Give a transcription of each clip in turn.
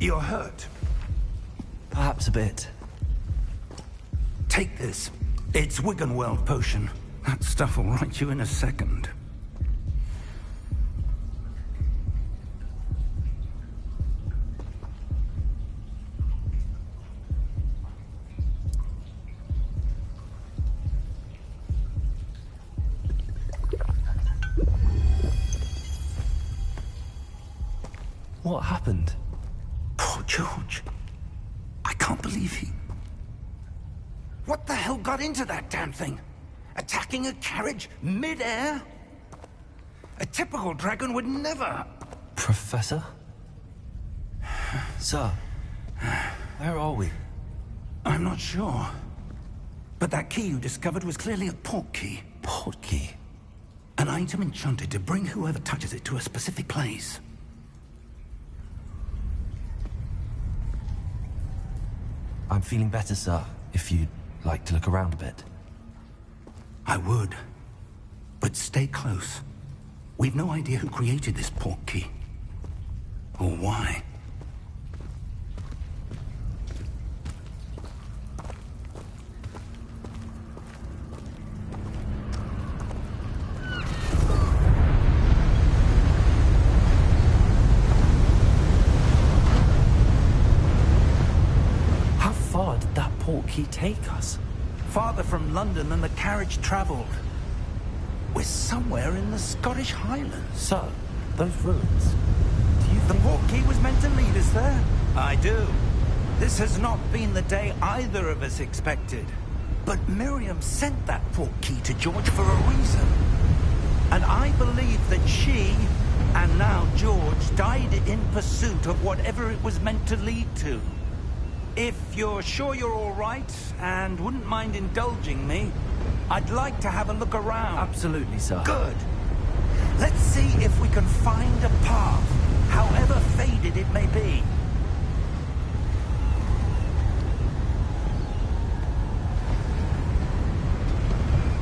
You're hurt. Perhaps a bit. Take this. It's Wiggenweld potion. That stuff will right you in a second. What happened? Poor George. I can't believe he... What the hell got into that damn thing? Attacking a carriage mid-air? A typical dragon would never... Professor? Sir, where are we? I'm not sure. But that key you discovered was clearly a port key. Port key? An item enchanted to bring whoever touches it to a specific place. I'm feeling better, sir, if you'd like to look around a bit. I would. But stay close. We've no idea who created this port key. Or why. Key take us? Farther from London than the carriage traveled. We're somewhere in the Scottish Highlands. So, those ruins. Do you The port key was meant to lead us there? I do. This has not been the day either of us expected. But Miriam sent that port key to George for a reason. And I believe that she, and now George, died in pursuit of whatever it was meant to lead to. If you're sure you're all right, and wouldn't mind indulging me, I'd like to have a look around. Absolutely, sir. Good. Let's see if we can find a path, however faded it may be.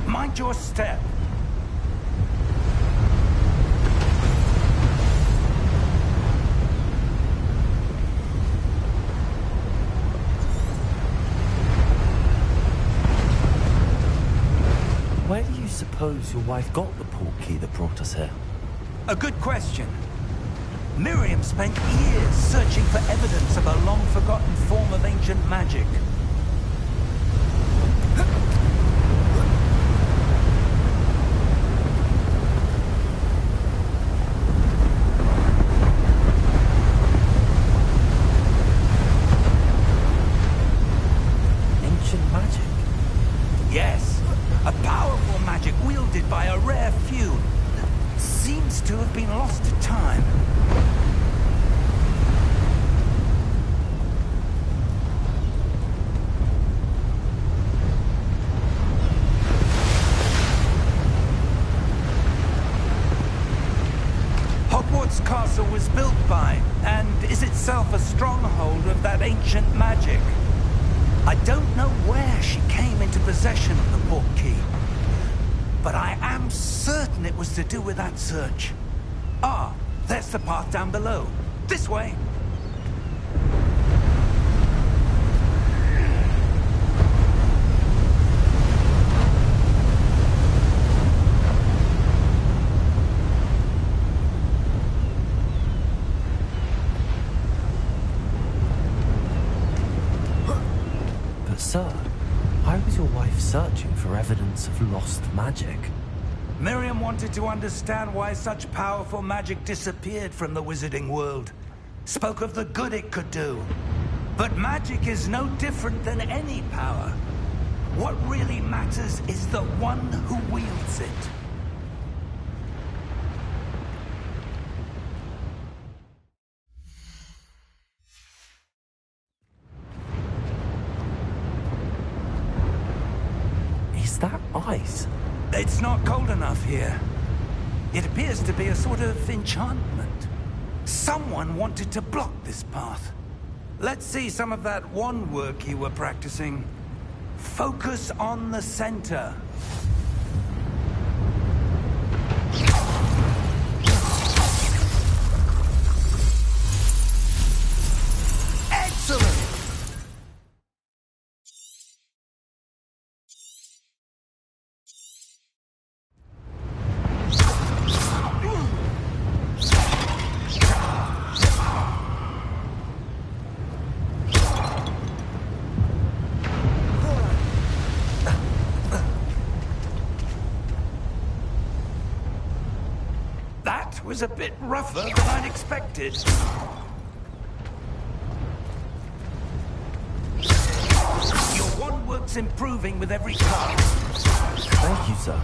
Mind your step. Where do you suppose your wife got the port key that brought us here? A good question. Miriam spent years searching for evidence of a long-forgotten form of ancient magic. Ancient magic? Yes. A powerful magic wielded by a rare few that seems to have been lost to time. Hogwarts Castle was built by, and is itself a stronghold of that ancient magic. I don't know where she came into possession of the port key, but I am certain it was to do with that search. Ah, there's the path down below. This way. Sir, why was your wife searching for evidence of lost magic? Miriam wanted to understand why such powerful magic disappeared from the wizarding world. Spoke of the good it could do. But magic is no different than any power. What really matters is the one who wields it. Is that ice? It's not cold enough here. It appears to be a sort of enchantment. Someone wanted to block this path. Let's see some of that wand work you were practicing. Focus on the center. was a bit rougher than I'd expected. Your wand work's improving with every cast. Thank you, sir.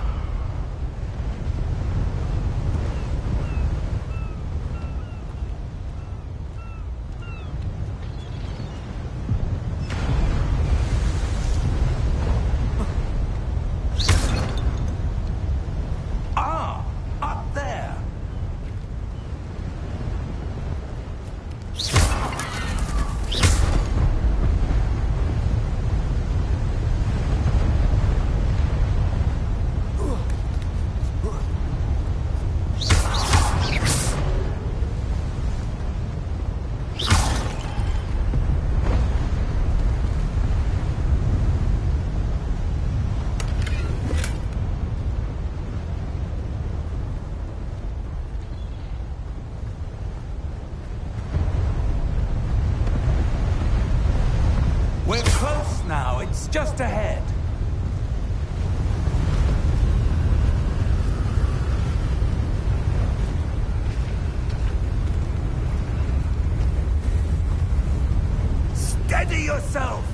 We're close now. It's just ahead. Steady yourself!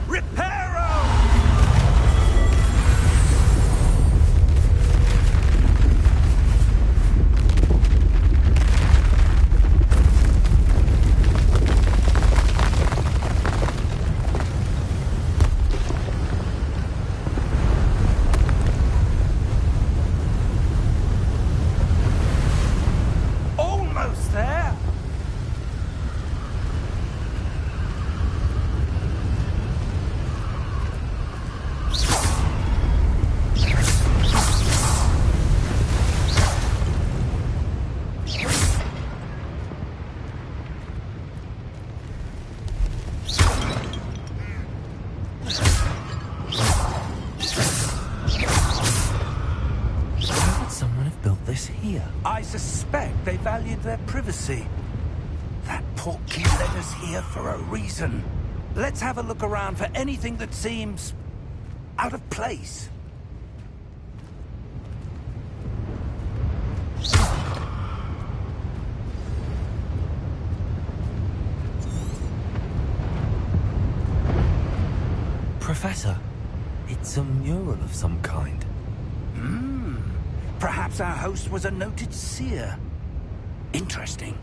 Reparo! Almost there! Why would someone have built this here? I suspect they valued their privacy. That portkey led us here for a reason. Let's have a look around for anything that seems out of place. Professor, it's a mural of some kind. Perhaps our host was a noted seer. Interesting.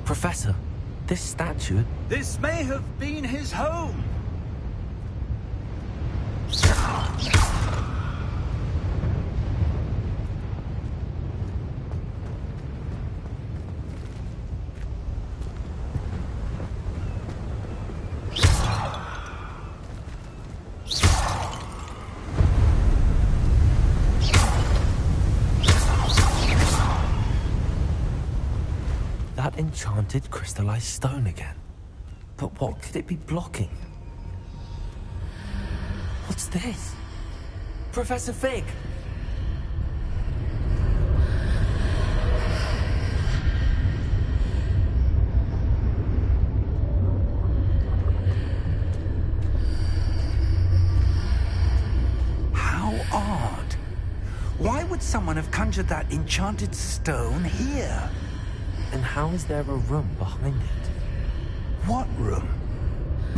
Professor, this statue... This may have been his home. That enchanted crystallized stone again. But what could it be blocking? What's this? Professor Fig! How odd. Why would someone have conjured that enchanted stone here? And how is there a room behind it? What room?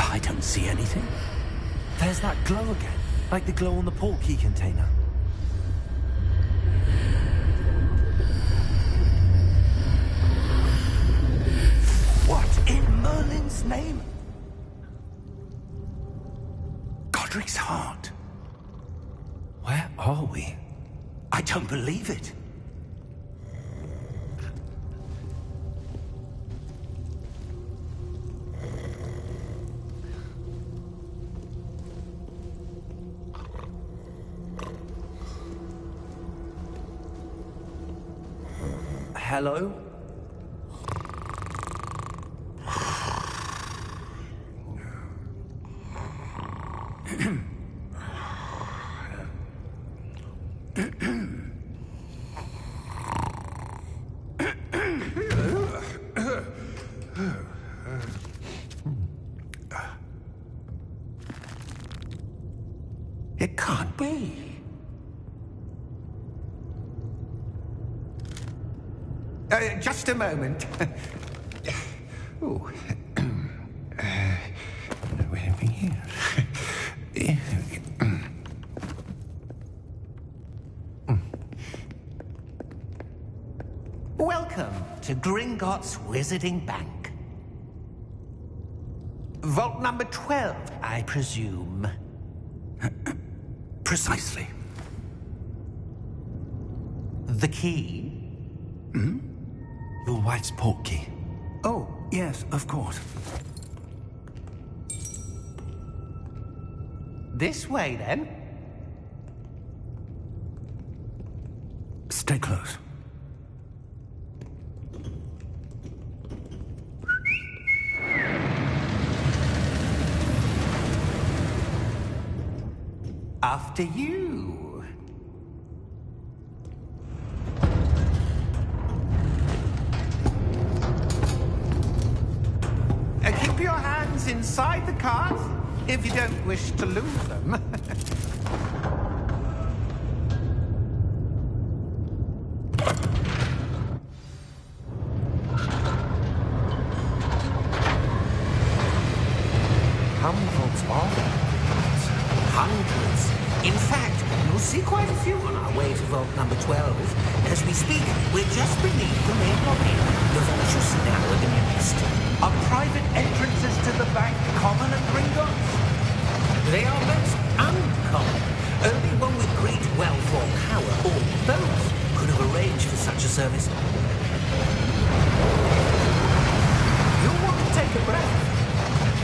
I don't see anything. There's that glow again, like the glow on the portkey container. What in Merlin's name? Godric's heart. Where are we? I don't believe it. Hello? be? Just a moment. Oh. Wait a minute. Welcome to Gringotts Wizarding Bank. Vault number 12, I presume. Precisely. The key? Hmm? Your wife's portkey. Oh, yes, of course. This way, then. Stay close. After you. Keep your hands inside the cart if you don't wish to lose them. How many vaults are there? Hundreds. In fact, you'll see quite a few on our way to vault number 12. As we speak, we're just beneath the main lobby. The vault you see now are the newest. Are private entrances to the bank common at Gringotts? They are most uncommon. Only one with great wealth or power, or both, could have arranged for such a service. You'll want to take a breath.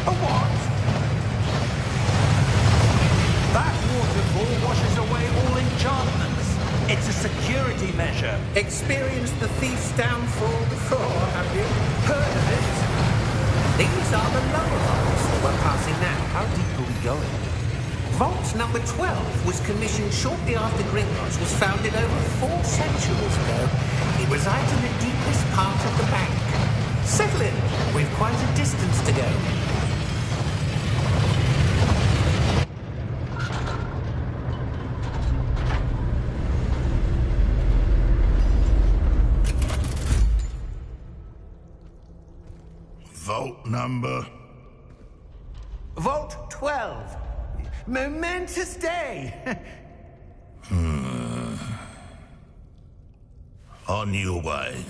A what? That waterfall washes away all enchantments. It's a security measure. Experienced the thief's downfall before, have you? Heard of it? These are the lower vaults that we're passing now. How deep are we going? Vault number 12 was commissioned shortly after Gringotts was founded over 4 centuries ago. It resides in the deepest part of the bank. Settle in. We've quite a distance to go. Vault number? Vault 12. Momentous day. On your way.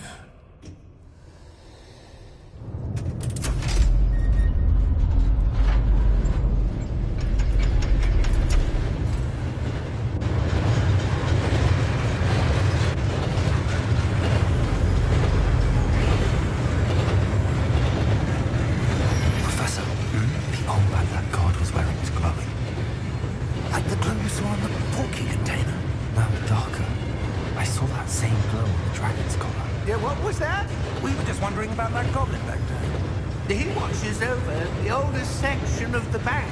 He watches over the oldest section of the bank.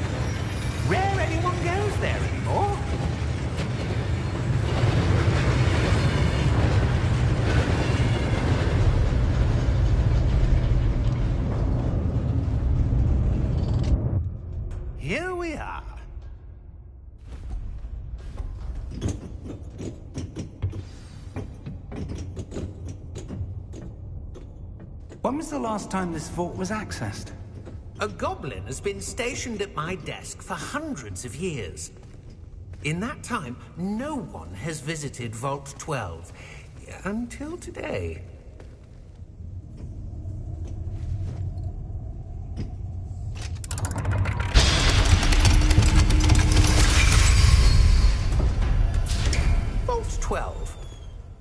Rare anyone goes there anymore. Here we are. When was the last time this vault was accessed? A goblin has been stationed at my desk for hundreds of years. In that time, no one has visited Vault 12. Until today. Vault 12.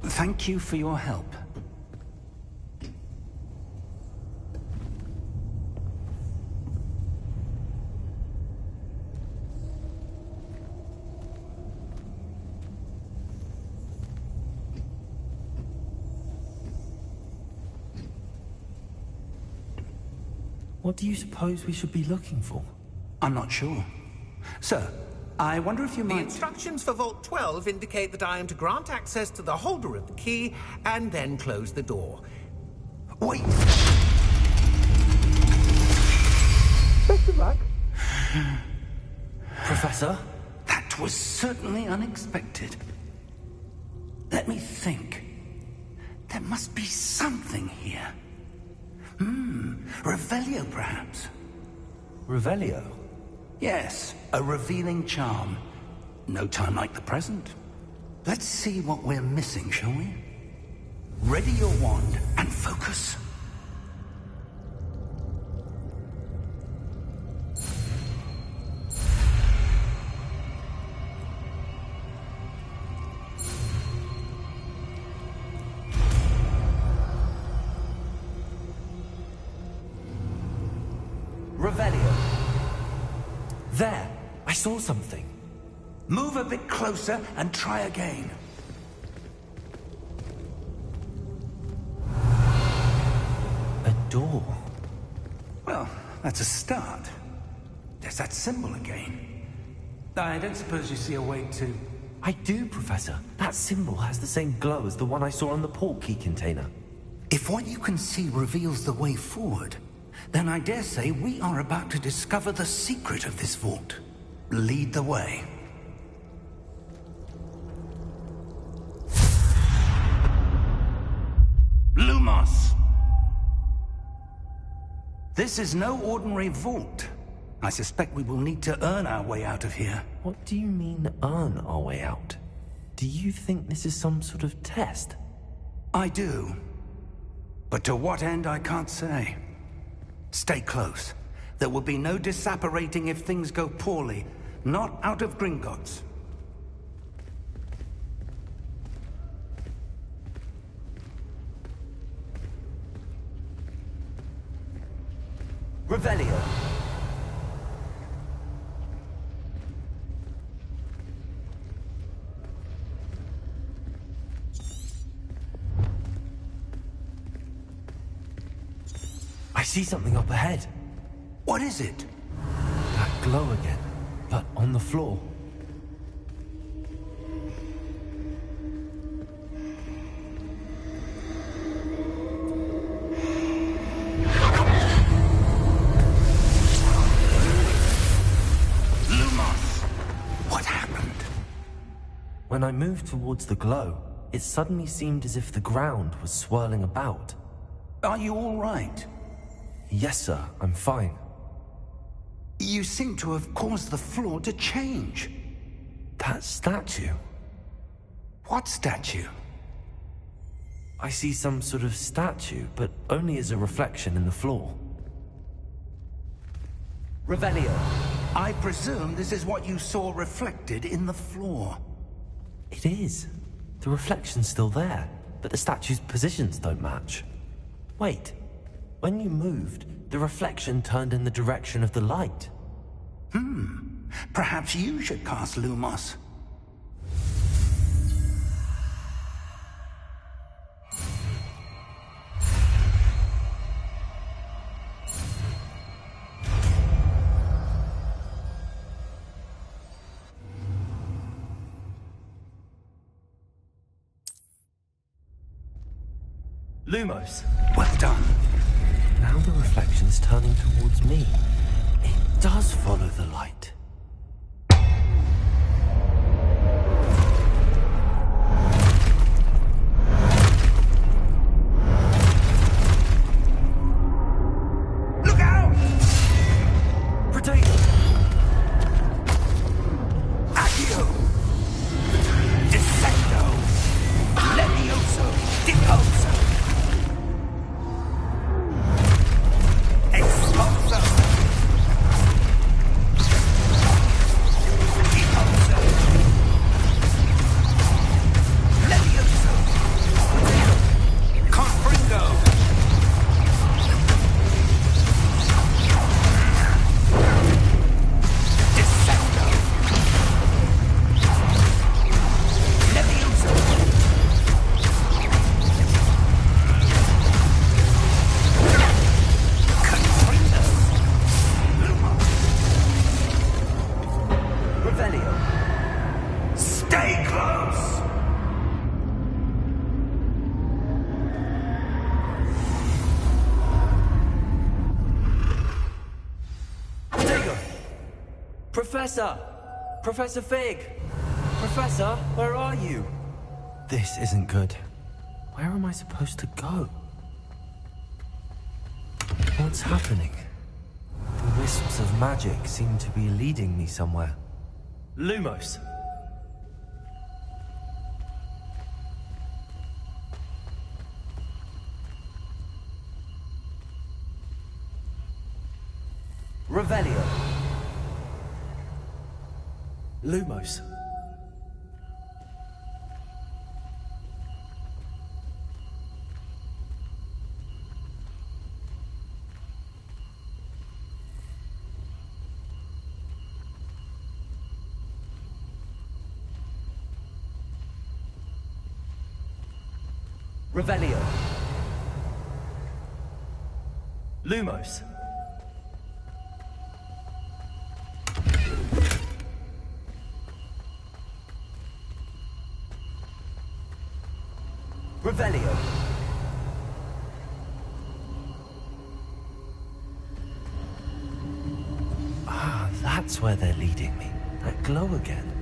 Thank you for your help. What do you suppose we should be looking for? I'm not sure. Sir, I wonder if you The might... instructions for Vault 12 indicate that I am to grant access to the holder of the key and then close the door. Wait! Best of luck. Professor? That That was certainly unexpected. Let me think. There must be something here. Revelio, perhaps. Revelio? Yes, a revealing charm. No time like the present. Let's see what we're missing, shall we? Ready your wand and focus. Revelio. There, I saw something. Move a bit closer and try again. A door. Well, that's a start. There's that symbol again. I don't suppose you see a way to... I do, Professor. That symbol has the same glow as the one I saw on the port key container. If what you can see reveals the way forward, then I dare say we are about to discover the secret of this vault. Lead the way. Lumos! This is no ordinary vault. I suspect we will need to earn our way out of here. What do you mean, earn our way out? Do you think this is some sort of test? I do. But to what end, I can't say. Stay close. There will be no disapparating if things go poorly. Not out of Gringotts. Revelio. I see something up ahead. What is it? That glow again, but on the floor. Lumos! What happened? When I moved towards the glow, it suddenly seemed as if the ground was swirling about. Are you all right? Yes, sir, I'm fine. You seem to have caused the floor to change. That statue. What statue? I see some sort of statue, but only as a reflection in the floor. Revelio. I presume this is what you saw reflected in the floor. It is. The reflection's still there, but the statue's positions don't match. Wait. When you moved, the reflection turned in the direction of the light. Perhaps you should cast Lumos. Lumos. Well done. Now the reflection's turning towards me. It does follow the light. Look out! Potato! Accio! Dissecto! Levioso! Deposo! Expulso! Deposo! Levioso! Confringo! Dissecto! Levioso! Confringo! Revelio. Stay close! Potato! Professor! Professor Fig! Professor, where are you? This isn't good. Where am I supposed to go? What's happening? The wisps of magic seem to be leading me somewhere. Lumos! Revelio! Lumos! Revelio. Lumos. Revelio. Ah, that's where they're leading me. That glow again.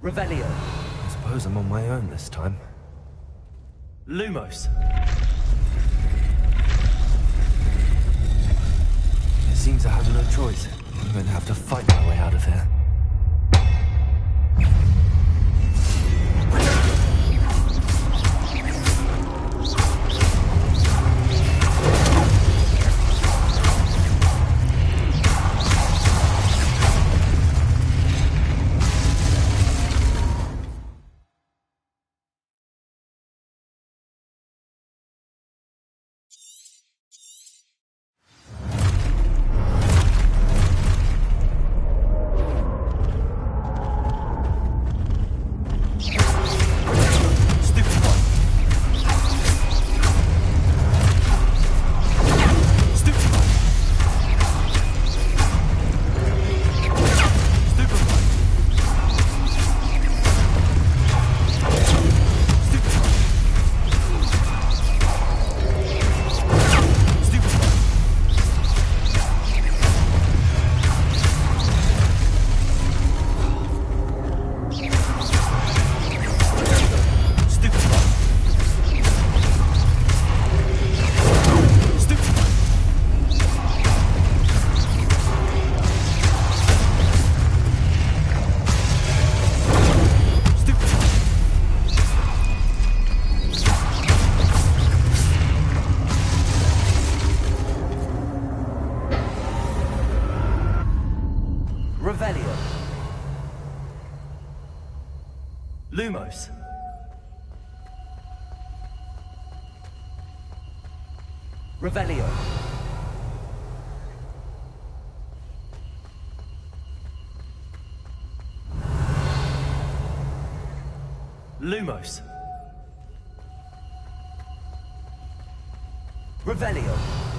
Revelio. I suppose I'm on my own this time. Lumos. It seems I have no choice. I'm going to have to fight my way out of here. Revelio. Lumos. Revelio. Lumos. Revelio.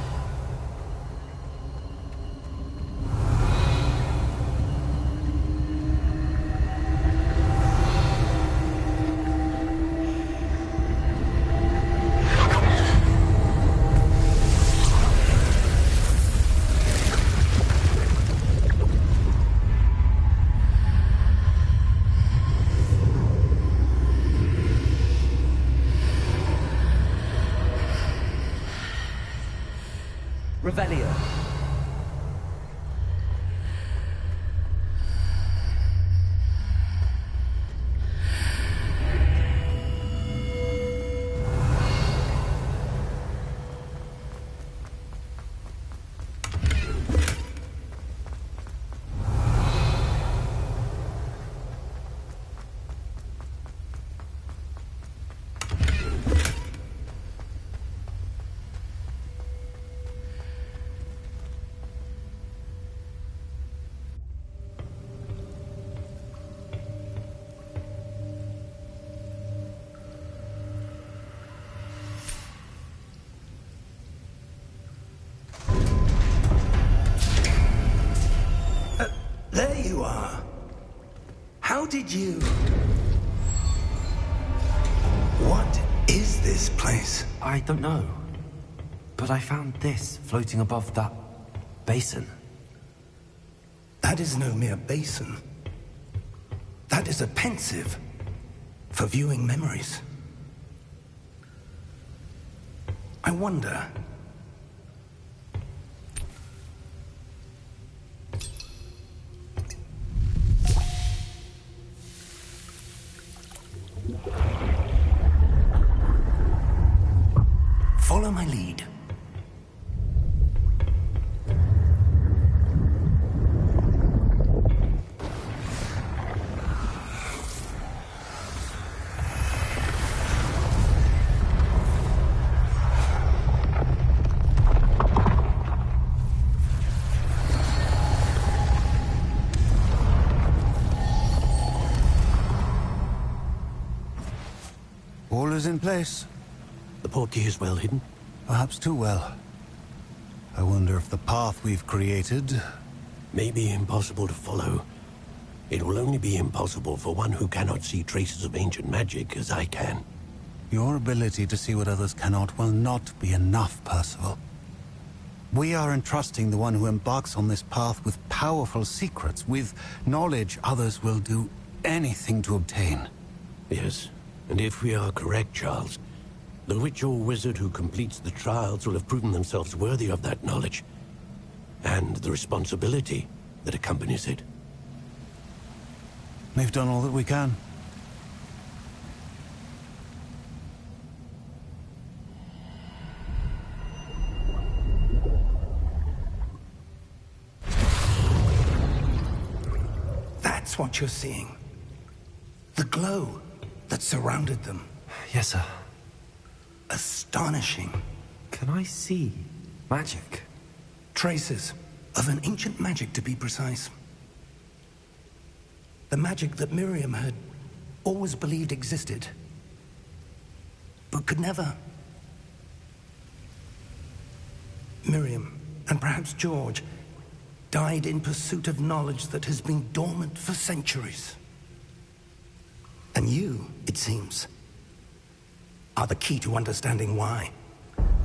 Revelio. you are. How did you... What is this place? I don't know. But I found this floating above that basin. That is no mere basin. That is a pensive for viewing memories. I wonder... Follow my lead. All is in place. The portkey is well hidden. Perhaps too well. I wonder if the path we've created... May be impossible to follow. It will only be impossible for one who cannot see traces of ancient magic as I can. Your ability to see what others cannot will not be enough, Percival. We are entrusting the one who embarks on this path with powerful secrets, with knowledge others will do anything to obtain. Yes, and if we are correct, Charles, the witch or wizard who completes the trials will have proven themselves worthy of that knowledge, and the responsibility that accompanies it. We've done all that we can. That's what you're seeing. The glow that surrounded them. Yes, sir. Astonishing. Can I see magic? Traces of an ancient magic, to be precise. The magic that Miriam had always believed existed, but could never. Miriam, and perhaps George, died in pursuit of knowledge that has been dormant for centuries. And you, it seems, are the key to understanding why.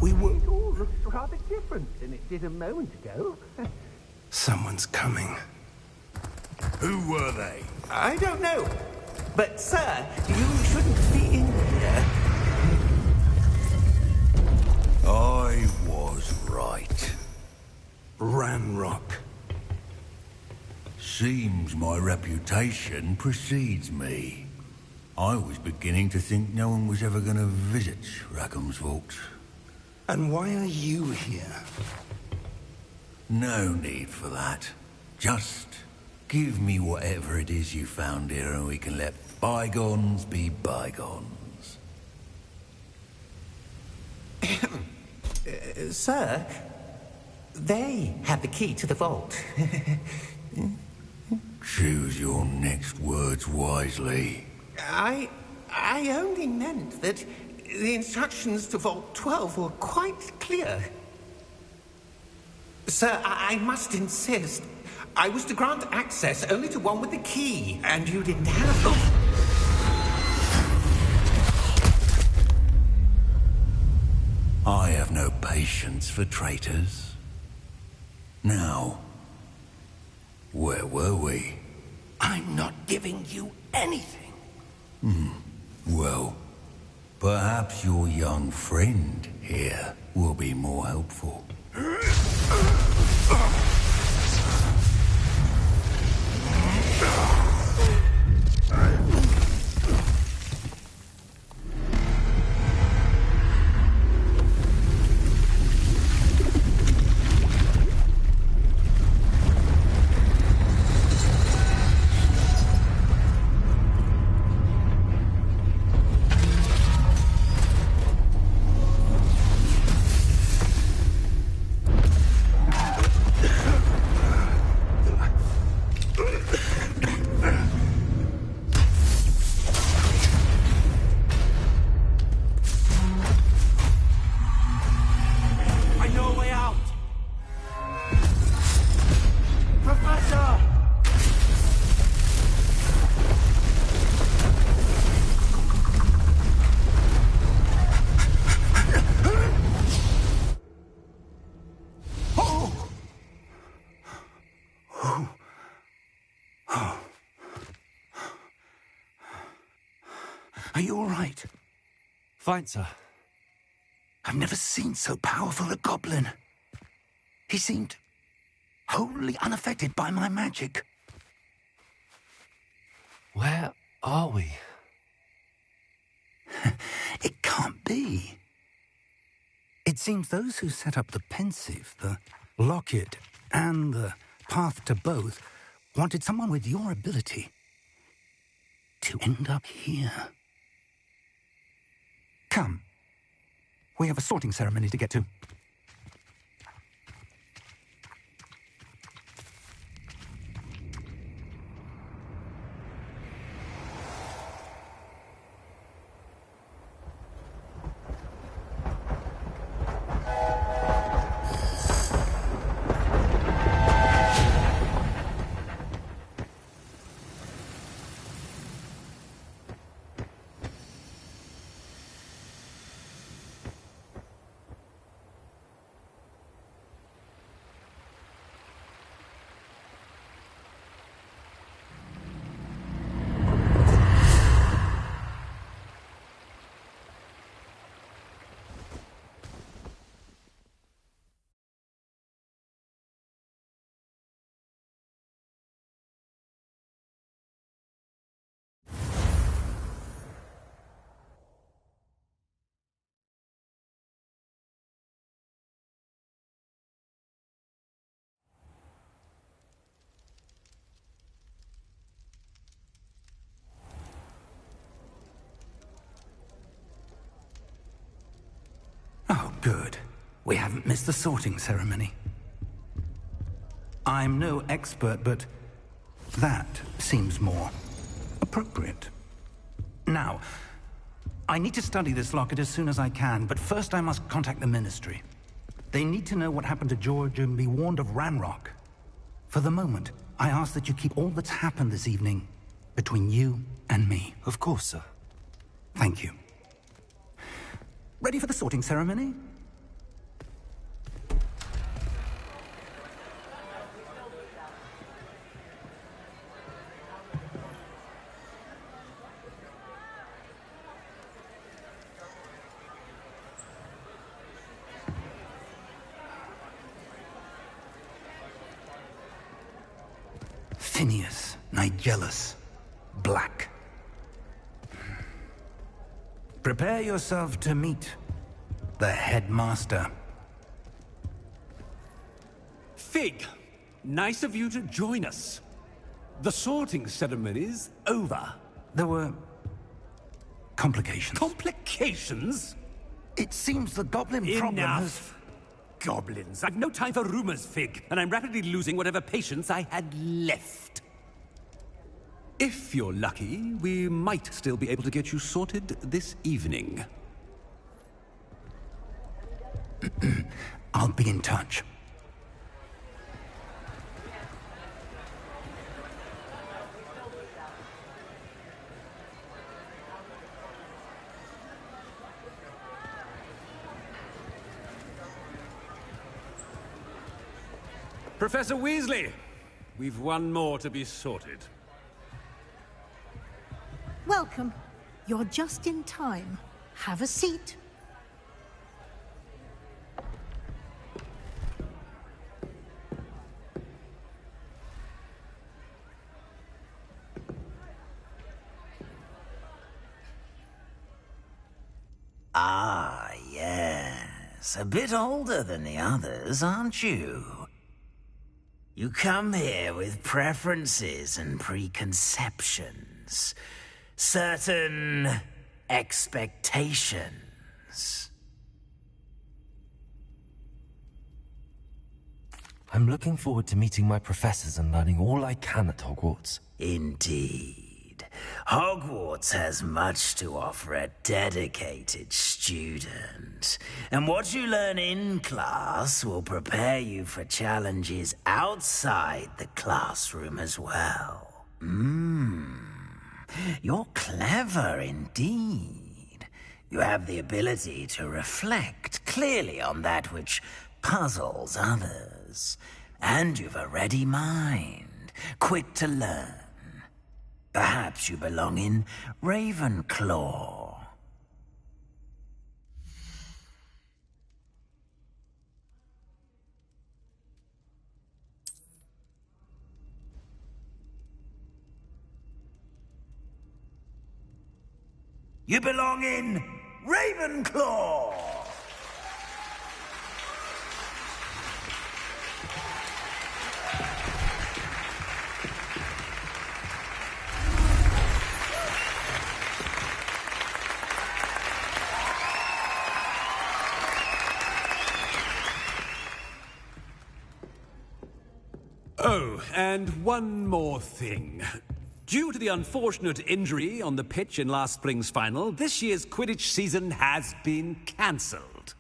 We were... It all looks rather different than it did a moment ago. Someone's coming. Who were they? I don't know. But, sir, you shouldn't be in here. I was right. Ramrock. Seems my reputation precedes me. I was beginning to think no one was ever going to visit Rackham's vault. And why are you here? No need for that. Just give me whatever it is you found here and we can let bygones be bygones. Sir, they have the key to the vault. Choose your next words wisely. I only meant that the instructions to Vault 12 were quite clear. Sir, I must insist. I was to grant access only to one with the key, and you didn't have... I have no patience for traitors. Now, where were we? I'm not giving you anything. Well, perhaps your young friend here will be more helpful. Are you all right? Fine, sir. I've never seen so powerful a goblin. He seemed wholly unaffected by my magic. Where are we? It can't be. It seems those who set up the pensive, the locket, and the path to both wanted someone with your ability to end up here. Come. We have a sorting ceremony to get to. Oh, good. We haven't missed the sorting ceremony. I'm no expert, but that seems more appropriate. Now, I need to study this locket as soon as I can, but first I must contact the Ministry. They need to know what happened to George and be warned of Ranrock. For the moment, I ask that you keep all that's happened this evening between you and me. Of course, sir. Thank you. Ready for the sorting ceremony? Phineas, Nigellus, Black. Prepare yourself to meet the headmaster. Fig, nice of you to join us. The sorting ceremony's over. There were complications. Complications? It seems the goblin problem has... Enough. Goblins. I've no time for rumors, Fig, and I'm rapidly losing whatever patience I had left. If you're lucky, we might still be able to get you sorted this evening. I'll be in touch. Professor Weasley, we've one more to be sorted. Welcome. You're just in time. Have a seat. Ah, yes. A bit older than the others, aren't you? You come here with preferences and preconceptions. Certain expectations. I'm looking forward to meeting my professors and learning all I can at Hogwarts. Indeed. Hogwarts has much to offer a dedicated student. And what you learn in class will prepare you for challenges outside the classroom as well. You're clever indeed. You have the ability to reflect clearly on that which puzzles others. And you've a ready mind, quick to learn. Perhaps you belong in Ravenclaw. You belong in Ravenclaw! Oh, and one more thing. Due to the unfortunate injury on the pitch in last spring's final, this year's Quidditch season has been cancelled.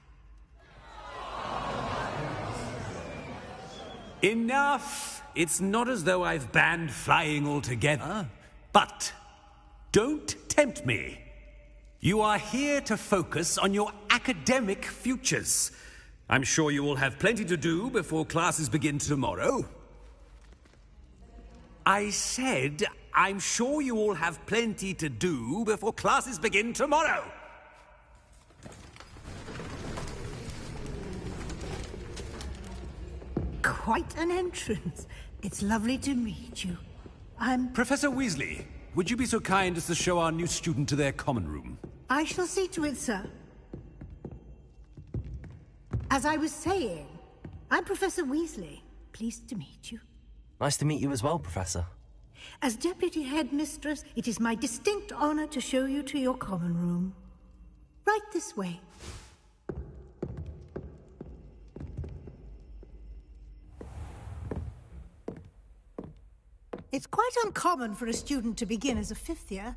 Enough! It's not as though I've banned flying altogether. But don't tempt me. You are here to focus on your academic futures. I'm sure you all have plenty to do before classes begin tomorrow. I said, I'm sure you all have plenty to do before classes begin tomorrow. Quite an entrance. It's lovely to meet you. Professor Weasley, would you be so kind as to show our new student to their common room? I shall see to it, sir. As I was saying, I'm Professor Weasley. Pleased to meet you. Nice to meet you as well, Professor. As Deputy Headmistress, it is my distinct honor to show you to your common room. Right this way. It's quite uncommon for a student to begin as a fifth year.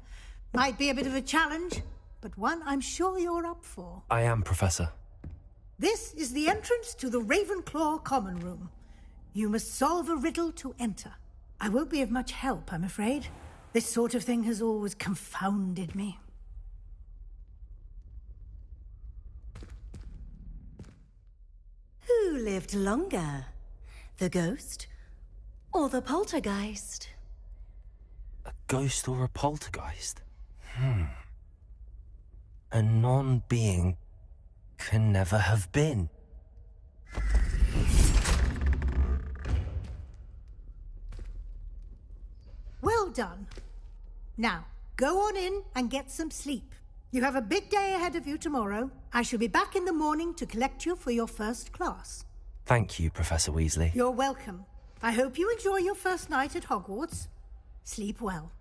Might be a bit of a challenge, but one I'm sure you're up for. I am, Professor. This is the entrance to the Ravenclaw common room. You must solve a riddle to enter. I won't be of much help, I'm afraid. This sort of thing has always confounded me. Who lived longer? The ghost or the poltergeist? A ghost or a poltergeist? A non-being can never have been. Well done. Now, go on in and get some sleep. You have a big day ahead of you tomorrow. I shall be back in the morning to collect you for your first class. Thank you, Professor Weasley. You're welcome. I hope you enjoy your first night at Hogwarts. Sleep well.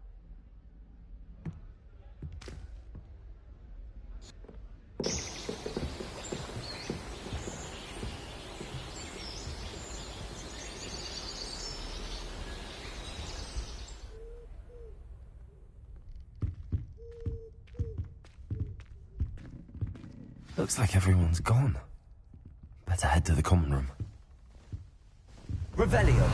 Looks like everyone's gone. Better head to the common room. Revelio!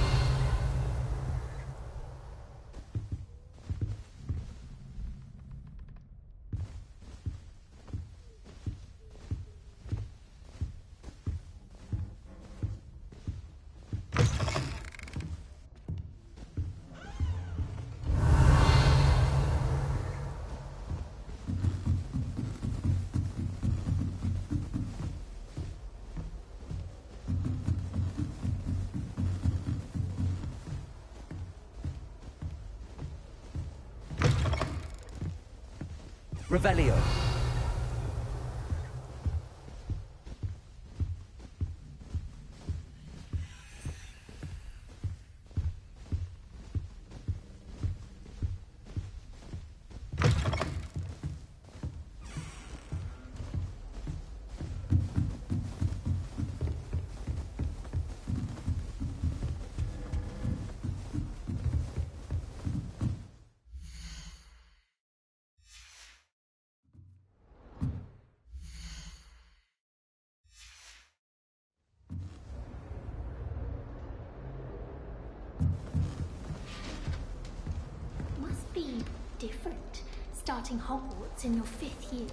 Revelio. Be different, starting Hogwarts in your 5th year.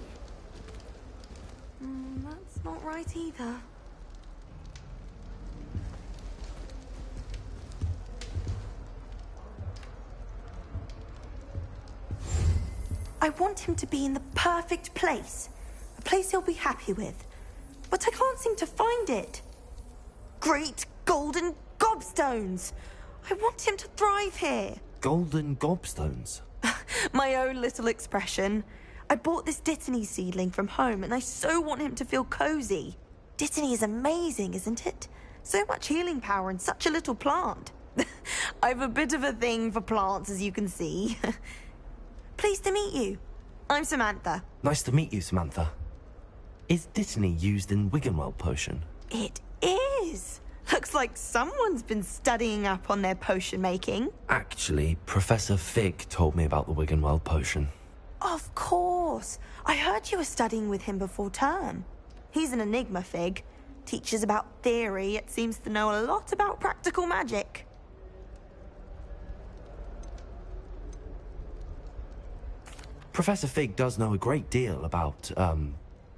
That's not right either. I want him to be in the perfect place. A place he'll be happy with. But I can't seem to find it. Great golden gobstones! I want him to thrive here. Golden gobstones? My own little expression. I bought this Dittany seedling from home, and I so want him to feel cozy. Dittany is amazing, isn't it? So much healing power in such a little plant. I've a bit of a thing for plants, as you can see. Pleased to meet you. I'm Samantha. Nice to meet you, Samantha. Is Dittany used in Wiggenweld potion? It is. Looks like someone's been studying up on their potion making. Actually, Professor Fig told me about the Wiggenweld potion. Of course. I heard you were studying with him before term. He's an enigma, Fig. Teaches about theory, yet seems to know a lot about practical magic. Professor Fig does know a great deal about,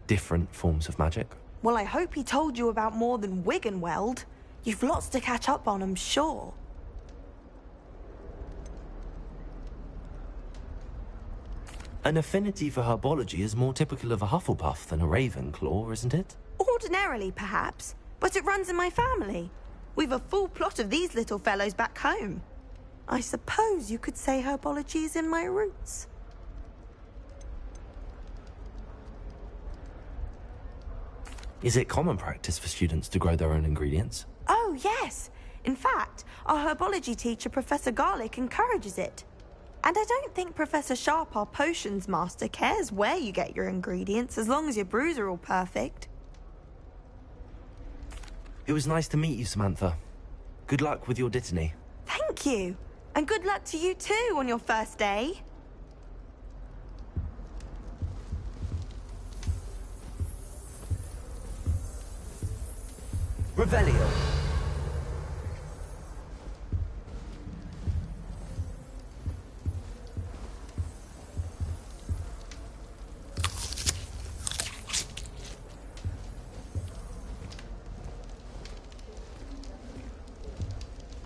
different forms of magic. Well, I hope he told you about more than Wiggenweld. You've lots to catch up on, I'm sure. An affinity for herbology is more typical of a Hufflepuff than a Ravenclaw, isn't it? Ordinarily, perhaps, but it runs in my family. We've a full plot of these little fellows back home. I suppose you could say herbology is in my roots. Is it common practice for students to grow their own ingredients? Oh, yes. In fact, our herbology teacher, Professor Garlick, encourages it. And I don't think Professor Sharp, our potions master, cares where you get your ingredients, as long as your brews are all perfect. It was nice to meet you, Samantha. Good luck with your Dittany. Thank you. And good luck to you too on your first day. Revelio.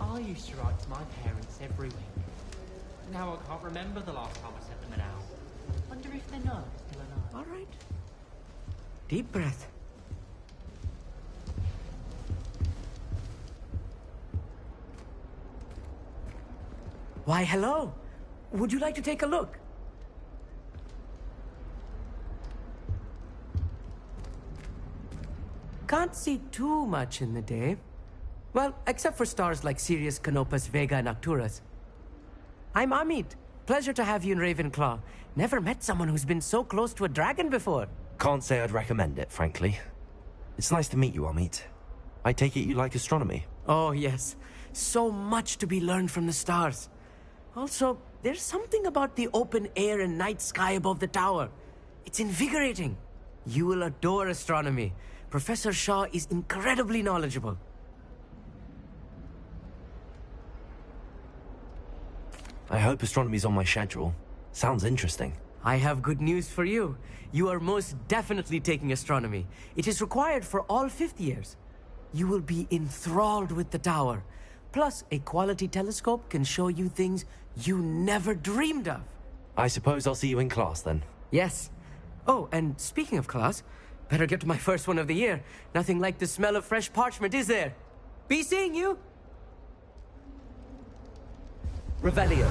I used to write to my parents every week. Now I can't remember the last time I sent them an owl. Wonder if they know still alive. All right. Deep breath. Why, hello. Would you like to take a look? Can't see too much in the day. Well, except for stars like Sirius, Canopus, Vega, and Arcturus. I'm Amit. Pleasure to have you in Ravenclaw. Never met someone who's been so close to a dragon before. Can't say I'd recommend it, frankly. It's nice to meet you, Amit. I take it you like astronomy? Oh, yes. So much to be learned from the stars. Also, there's something about the open air and night sky above the tower. It's invigorating. You will adore astronomy. Professor Shaw is incredibly knowledgeable. I hope astronomy's on my schedule. Sounds interesting. I have good news for you. You are most definitely taking astronomy. It is required for all fifth years. You will be enthralled with the tower. Plus, a quality telescope can show you things you never dreamed of. I suppose I'll see you in class then. Yes. Oh, and speaking of class, better get to my first one of the year. Nothing like the smell of fresh parchment, is there? Be seeing you! Revelio.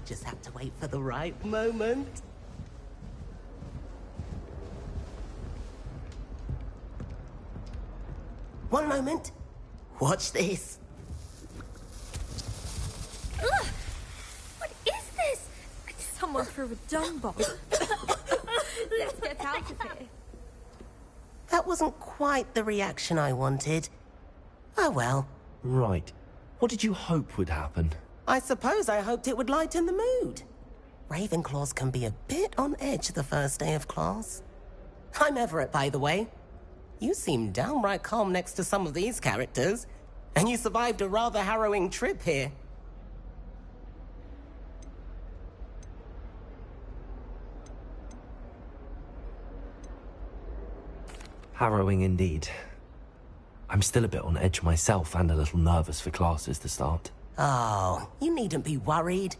Just have to wait for the right moment. One moment. Watch this. Ugh! What is this? Someone threw a dung bomb. Let's get out of here. That wasn't quite the reaction I wanted. Oh well. Right. What did you hope would happen? I suppose I hoped it would lighten the mood. Ravenclaws can be a bit on edge the first day of class. I'm Everett, by the way. You seem downright calm next to some of these characters, and you survived a rather harrowing trip here. Harrowing indeed. I'm still a bit on edge myself and a little nervous for classes to start. Oh, you needn't be worried.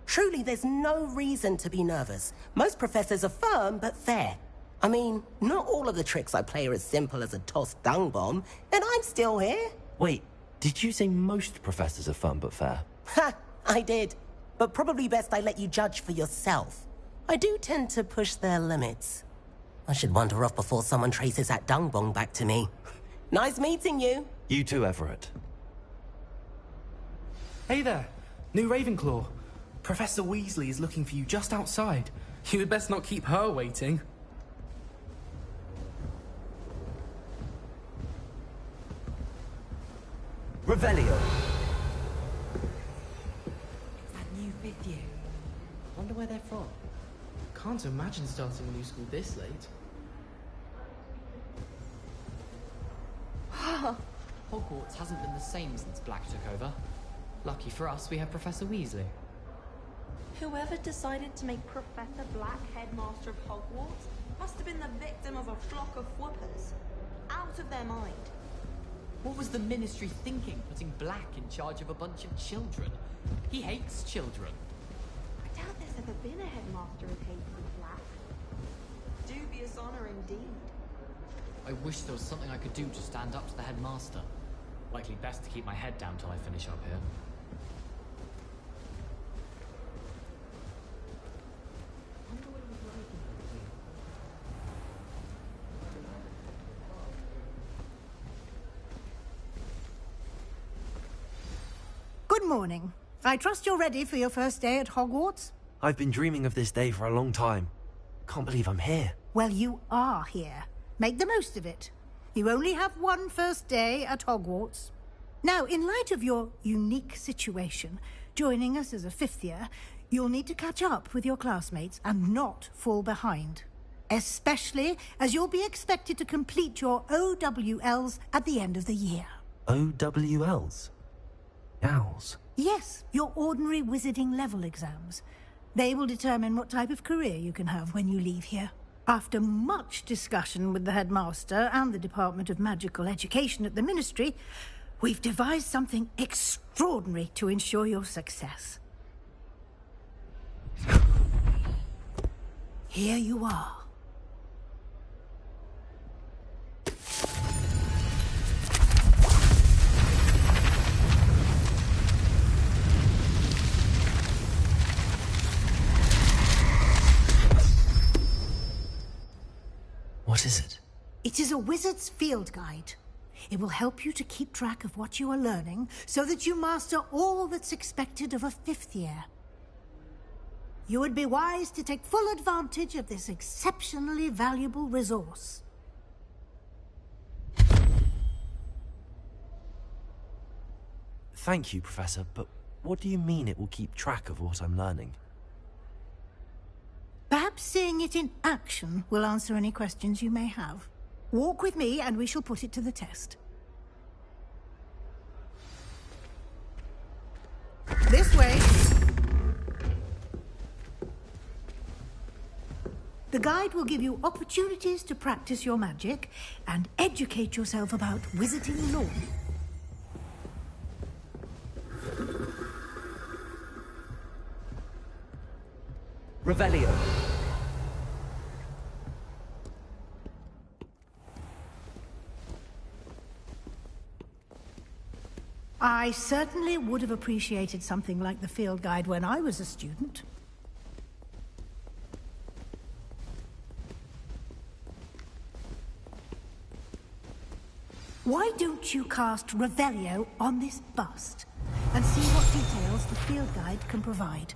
Truly, there's no reason to be nervous. Most professors are firm but fair. I mean, not all of the tricks I play are as simple as a tossed dung bomb, and I'm still here. Wait, did you say most professors are fun but fair? Ha! I did. But probably best I let you judge for yourself. I do tend to push their limits. I should wander off before someone traces that dung bomb back to me. Nice meeting you. You too, Everett. Hey there, new Ravenclaw. Professor Weasley is looking for you just outside. You had best not keep her waiting. Revelio. It's that new fifth year. Wonder where they're from. Can't imagine starting a new school this late. Hogwarts hasn't been the same since Black took over. Lucky for us, we have Professor Weasley. Whoever decided to make Professor Black headmaster of Hogwarts must have been the victim of a flock of whoopers. Out of their mind. What was the Ministry thinking, putting Black in charge of a bunch of children? He hates children. I doubt there's ever been a headmaster who hated Black. Dubious honor indeed. I wish there was something I could do to stand up to the headmaster. Likely best to keep my head down till I finish up here. Good morning. I trust you're ready for your first day at Hogwarts? I've been dreaming of this day for a long time. Can't believe I'm here. Well, you are here. Make the most of it. You only have one first day at Hogwarts. Now, in light of your unique situation, joining us as a fifth year, you'll need to catch up with your classmates and not fall behind. Especially as you'll be expected to complete your OWLs at the end of the year. OWLs? Owls? Yes, your ordinary wizarding level exams. They will determine what type of career you can have when you leave here. After much discussion with the headmaster and the Department of Magical Education at the Ministry, we've devised something extraordinary to ensure your success. Here you are. What is it? It is a wizard's field guide. It will help you to keep track of what you are learning so that you master all that's expected of a fifth year. You would be wise to take full advantage of this exceptionally valuable resource. Thank you, Professor, but what do you mean it will keep track of what I'm learning? Perhaps seeing it in action will answer any questions you may have. Walk with me and we shall put it to the test. This way. The guide will give you opportunities to practice your magic and educate yourself about wizarding lore. Revelio. I certainly would have appreciated something like the field guide when I was a student. Why don't you cast Revelio on this bust and see what details the field guide can provide?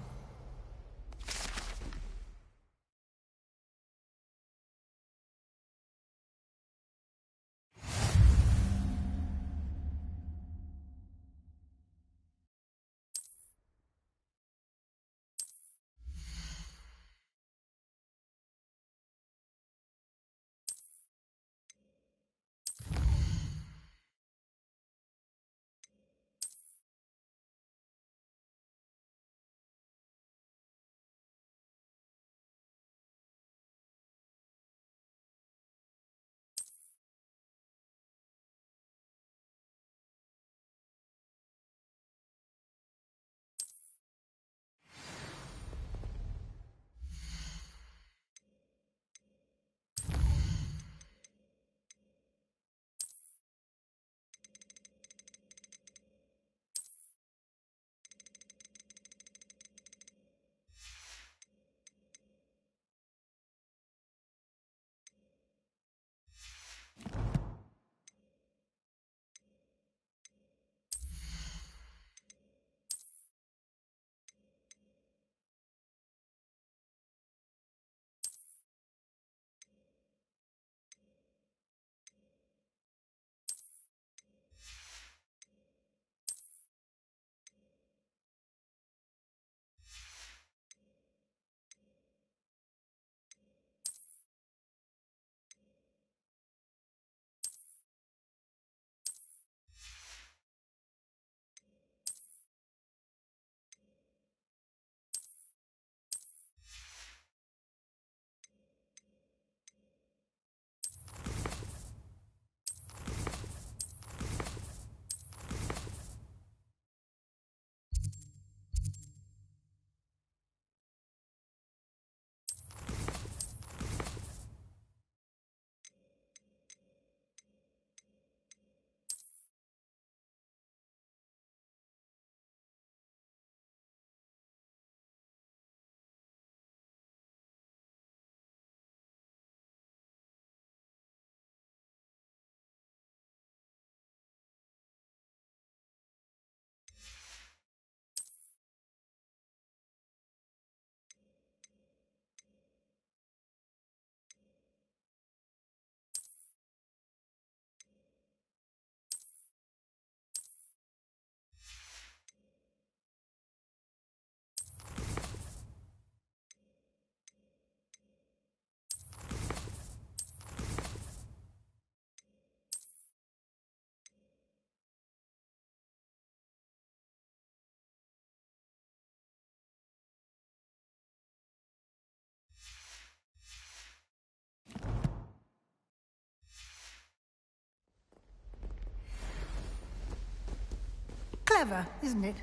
Clever, isn't it?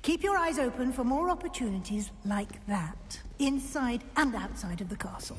Keep your eyes open for more opportunities like that, inside and outside of the castle.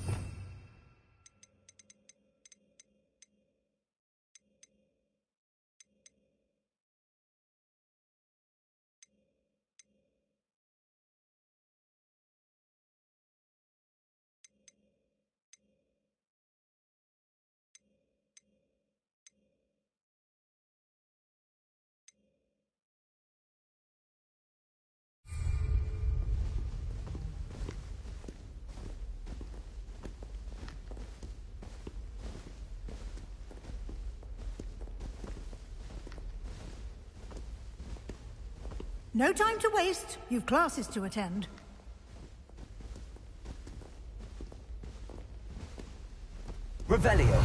No time to waste. You've classes to attend. Revelio.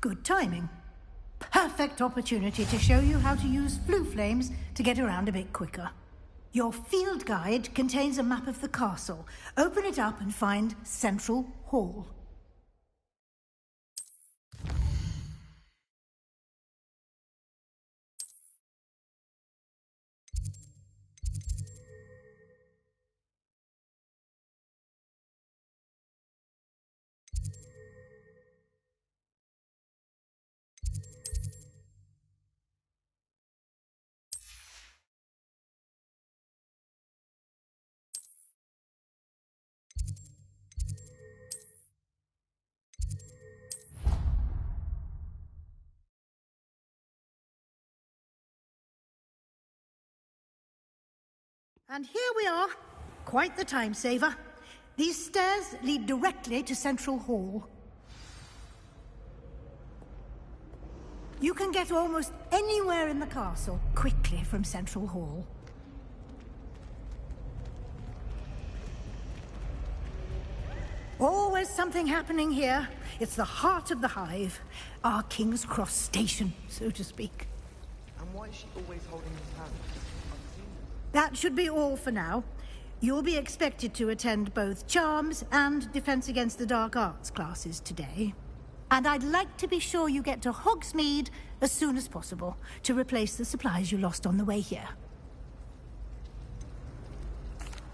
Good timing. Perfect opportunity to show you how to use flue flames to get around a bit quicker. Your field guide contains a map of the castle. Open it up and find Central Hall. And here we are. Quite the time saver. These stairs lead directly to Central Hall. You can get almost anywhere in the castle quickly from Central Hall. Always something happening here. It's the heart of the hive. Our King's Cross station, so to speak. And why is she always holding his hand? That should be all for now. You'll be expected to attend both Charms and Defense Against the Dark Arts classes today. And I'd like to be sure you get to Hogsmeade as soon as possible to replace the supplies you lost on the way here.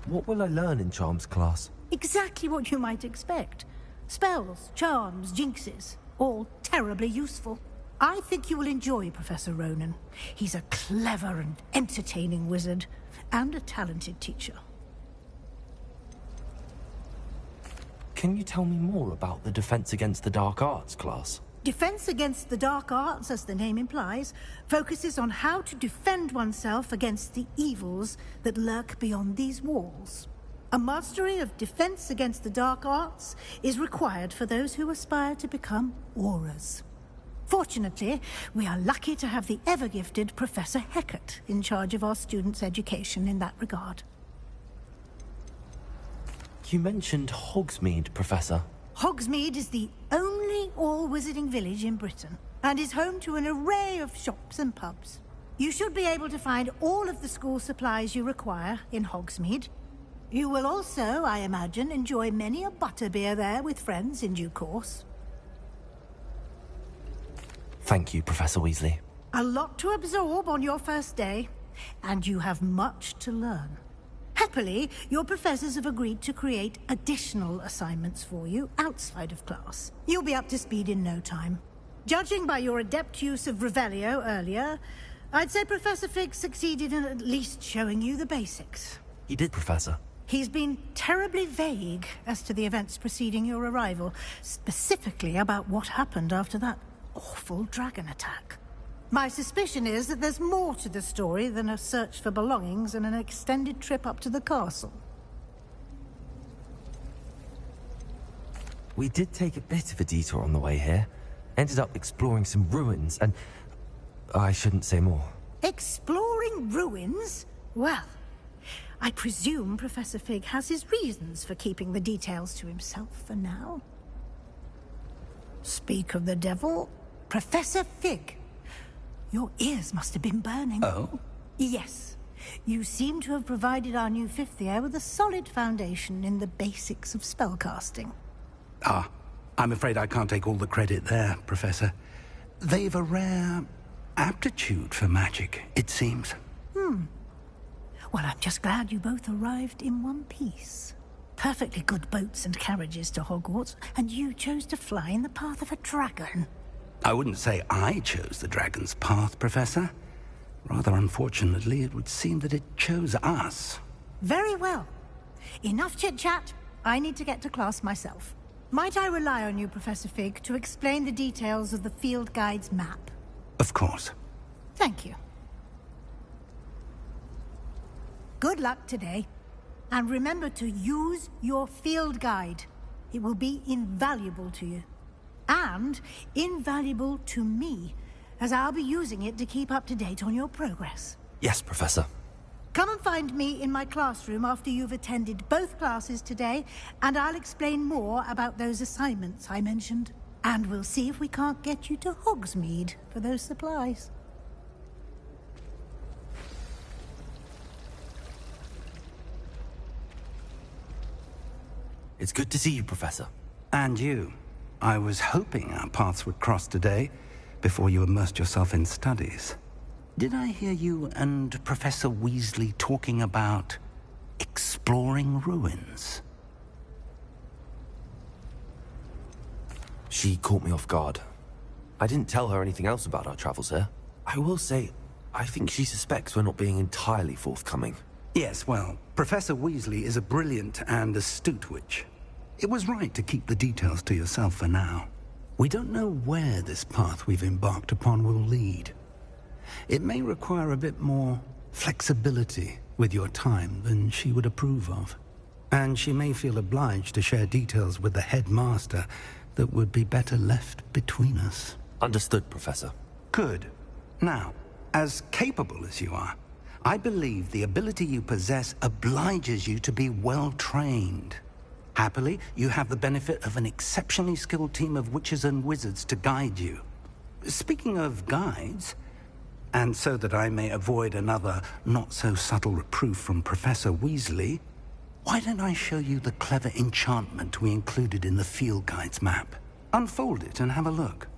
What will I learn in Charms class? Exactly what you might expect. Spells, charms, jinxes, all terribly useful. I think you will enjoy Professor Ronan. He's a clever and entertaining wizard, and a talented teacher. Can you tell me more about the Defense Against the Dark Arts class? Defense Against the Dark Arts, as the name implies, focuses on how to defend oneself against the evils that lurk beyond these walls. A mastery of Defense Against the Dark Arts is required for those who aspire to become Aurors. Fortunately, we are lucky to have the ever-gifted Professor Hecat in charge of our students' education in that regard. You mentioned Hogsmeade, Professor. Hogsmeade is the only all-wizarding village in Britain, and is home to an array of shops and pubs. You should be able to find all of the school supplies you require in Hogsmeade. You will also, I imagine, enjoy many a butterbeer there with friends in due course. Thank you, Professor Weasley. A lot to absorb on your first day, and you have much to learn. Happily, your professors have agreed to create additional assignments for you outside of class. You'll be up to speed in no time. Judging by your adept use of Revelio earlier, I'd say Professor Fig succeeded in at least showing you the basics. He did, Professor. He's been terribly vague as to the events preceding your arrival, specifically about what happened after that awful dragon attack. My suspicion is that there's more to the story than a search for belongings and an extended trip up to the castle. We did take a bit of a detour on the way here. Ended up exploring some ruins and... I shouldn't say more. Exploring ruins? Well, I presume Professor Fig has his reasons for keeping the details to himself for now. Speak of the devil, Professor Fig. Your ears must have been burning. Oh? Yes. You seem to have provided our new fifth year with a solid foundation in the basics of spellcasting. Ah, I'm afraid I can't take all the credit there, Professor. They've a rare aptitude for magic, it seems. Well, I'm just glad you both arrived in one piece. Perfectly good boats and carriages to Hogwarts, and you chose to fly in the path of a dragon. I wouldn't say I chose the dragon's path, Professor. Rather unfortunately, it would seem that it chose us. Very well. Enough chit-chat. I need to get to class myself. Might I rely on you, Professor Fig, to explain the details of the field guide's map? Of course. Thank you. Good luck today. And remember to use your field guide. It will be invaluable to you. And invaluable to me, as I'll be using it to keep up to date on your progress. Yes, Professor. Come and find me in my classroom after you've attended both classes today, and I'll explain more about those assignments I mentioned. And we'll see if we can't get you to Hogsmeade for those supplies. It's good to see you, Professor. And you. I was hoping our paths would cross today, before you immersed yourself in studies. Did I hear you and Professor Weasley talking about exploring ruins? She caught me off guard. I didn't tell her anything else about our travels here. I will say, I think she suspects we're not being entirely forthcoming. Yes, well, Professor Weasley is a brilliant and astute witch. It was right to keep the details to yourself for now. We don't know where this path we've embarked upon will lead. It may require a bit more flexibility with your time than she would approve of. And she may feel obliged to share details with the headmaster that would be better left between us. Understood, Professor. Good. Now, as capable as you are, I believe the ability you possess obliges you to be well-trained. Happily, you have the benefit of an exceptionally skilled team of witches and wizards to guide you. Speaking of guides, and so that I may avoid another not-so-subtle reproof from Professor Weasley, why don't I show you the clever enchantment we included in the field guide's map? Unfold it and have a look.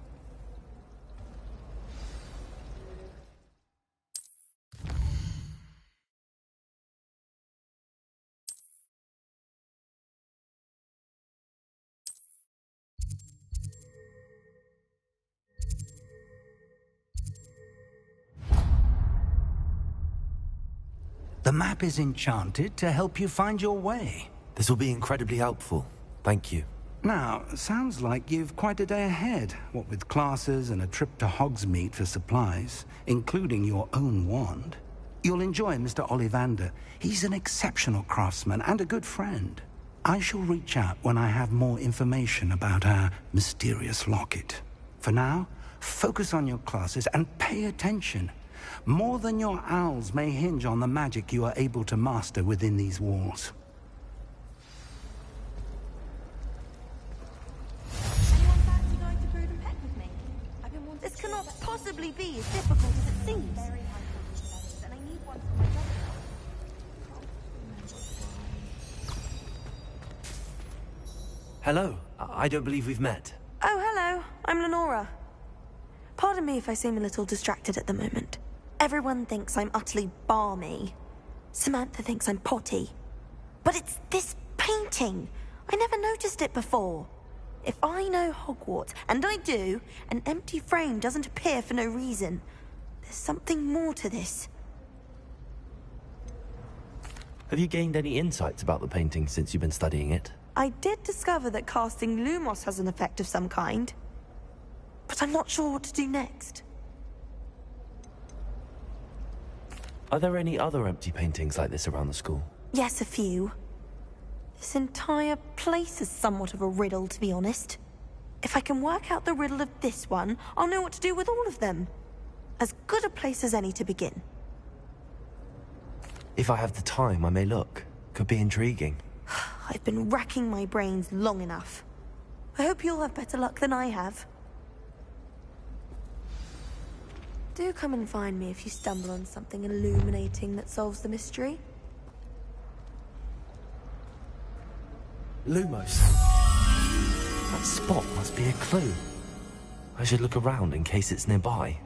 The map is enchanted to help you find your way. This will be incredibly helpful. Thank you. Now, sounds like you've quite a day ahead, what with classes and a trip to Hogsmeade for supplies, including your own wand. You'll enjoy Mr. Ollivander. He's an exceptional craftsman and a good friend. I shall reach out when I have more information about our mysterious locket. For now, focus on your classes and pay attention. More than your owls may hinge on the magic you are able to master within these walls. Anyone fancy going to Brood and Peck with me? This cannot possibly be as difficult as it seems. And I need one for my job. Hello. I don't believe we've met. Oh, hello. I'm Lenora. Pardon me if I seem a little distracted at the moment. Everyone thinks I'm utterly balmy. Samantha thinks I'm potty. But it's this painting. I never noticed it before. If I know Hogwarts, and I do, an empty frame doesn't appear for no reason. There's something more to this. Have you gained any insights about the painting since you've been studying it? I did discover that casting Lumos has an effect of some kind. But I'm not sure what to do next. Are there any other empty paintings like this around the school? Yes, a few. This entire place is somewhat of a riddle, to be honest. If I can work out the riddle of this one, I'll know what to do with all of them. As good a place as any to begin. If I have the time, I may look. Could be intriguing. I've been racking my brains long enough. I hope you'll have better luck than I have. Do come and find me if you stumble on something illuminating that solves the mystery. Lumos. That spot must be a clue. I should look around in case it's nearby.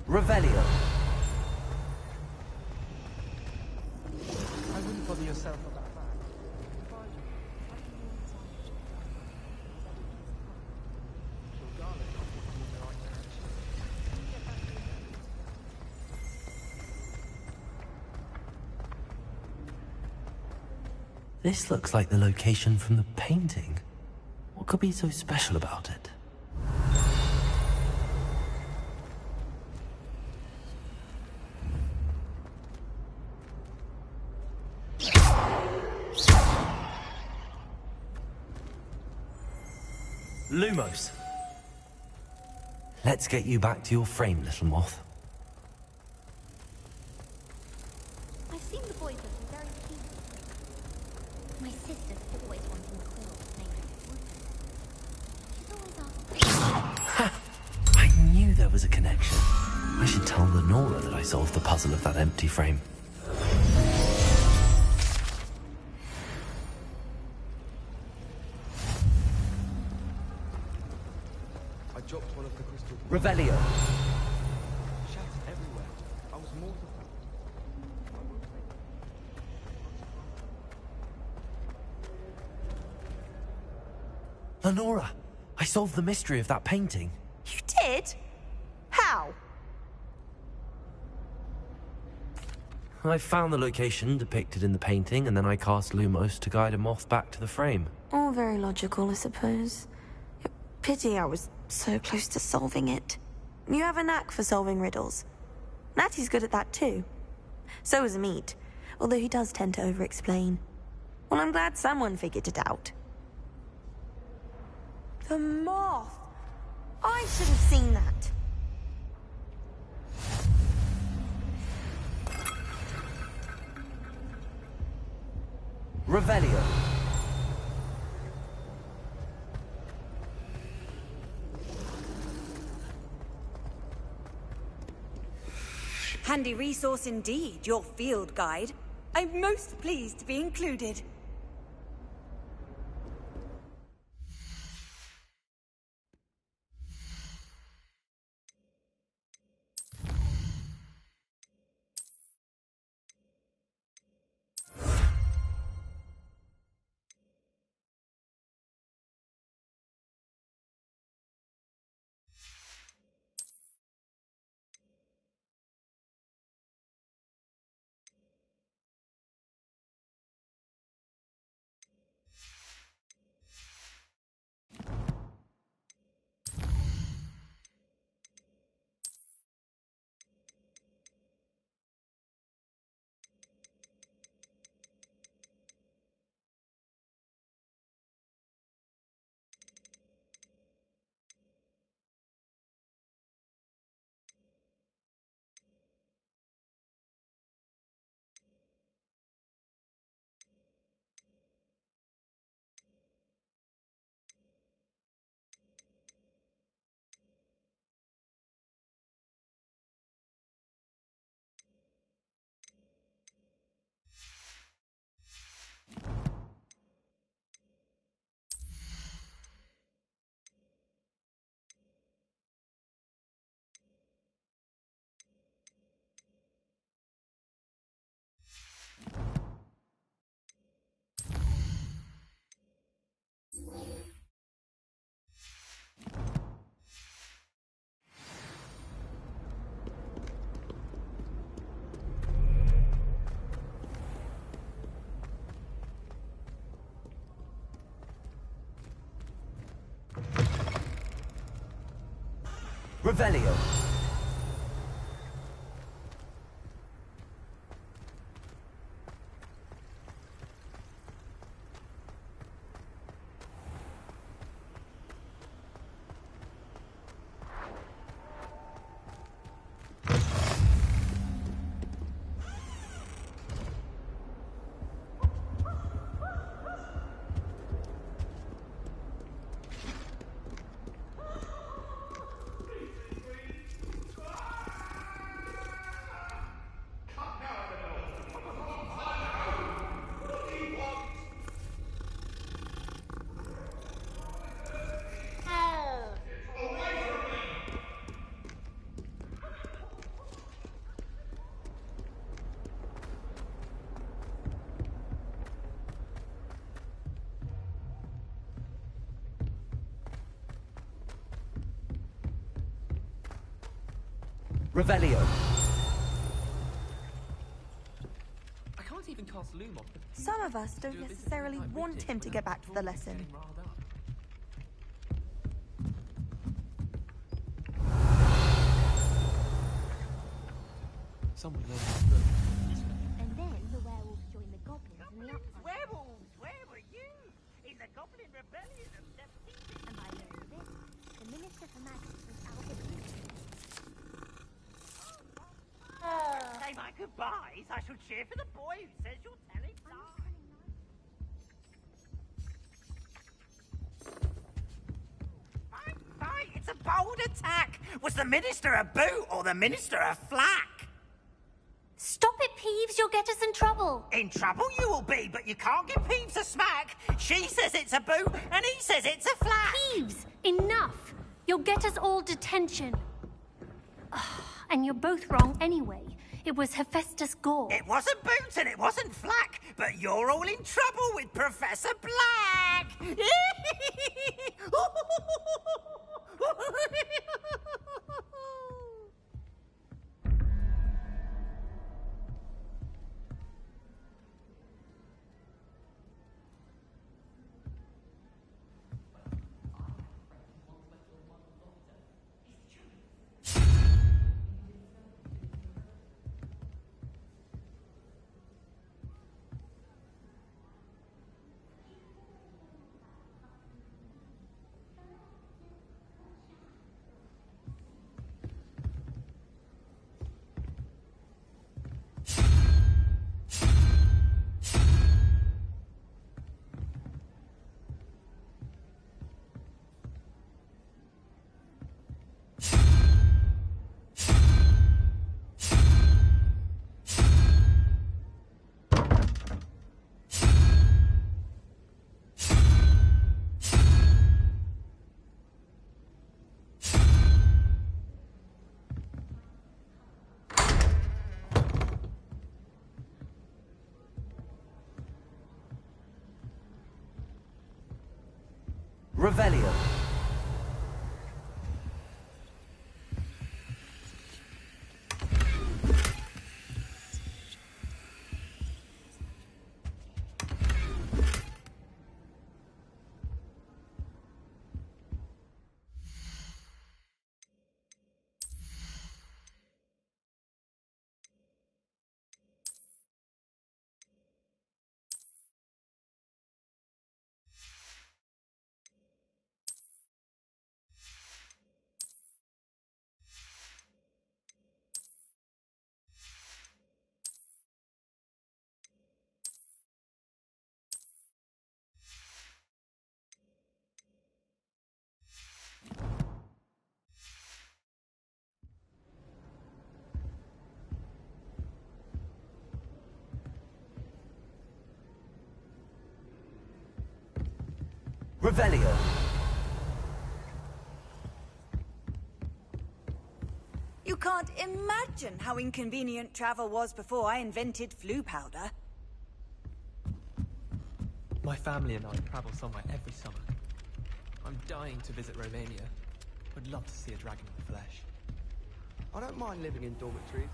Revelio. I wouldn't bother yourself about that. This looks like the location from the painting. What could be so special about it? Lumos. Let's get you back to your frame, little moth. I've seen the boys looking very keen. My sister's always wanting quills made of wood. She's always asking. I knew there was a connection. I should tell Lenora that I solved the puzzle of that empty frame. I dropped one of the crystal... Revelio. Shattered everywhere. I was mortified. Lenora, I solved the mystery of that painting. You did? How? I found the location depicted in the painting, and then I cast Lumos to guide a moth back to the frame. All very logical, I suppose. Pity I was so close to solving it. You have a knack for solving riddles. Natty's good at that too. So is Amit, although he does tend to over-explain. Well, I'm glad someone figured it out. The moth! I should have seen that. Revelio. Handy resource indeed, your field guide. I'm most pleased to be included. Revelio. Revelio. I can't even cast Loom off the... Some of us don't necessarily want him to get back to the lesson. Someone read this book. And then the werewolves joined the goblins in the upside. Werewolves, where were you? In the Goblin Rebellion of 17... And by the end of it, the Minister for Magic was Albert Say my goodbyes. I shall cheer for the boy who says you're telling lies. Fight! It's a bold attack. Was the Minister a boot or the Minister a flack? Stop it, Peeves. You'll get us in trouble. In trouble you will be, but you can't give Peeves a smack. She says it's a boot, and he says it's a flack. Peeves, enough. You'll get us all detention. And you're both wrong anyway. It was Hephaestus Gore. It wasn't boot and it wasn't flack, but you're all in trouble with Professor Black. Revelio. Revelio. You can't imagine how inconvenient travel was before I invented flu powder. My family and I travel somewhere every summer. I'm dying to visit Romania. Would love to see a dragon in the flesh. I don't mind living in dormitories.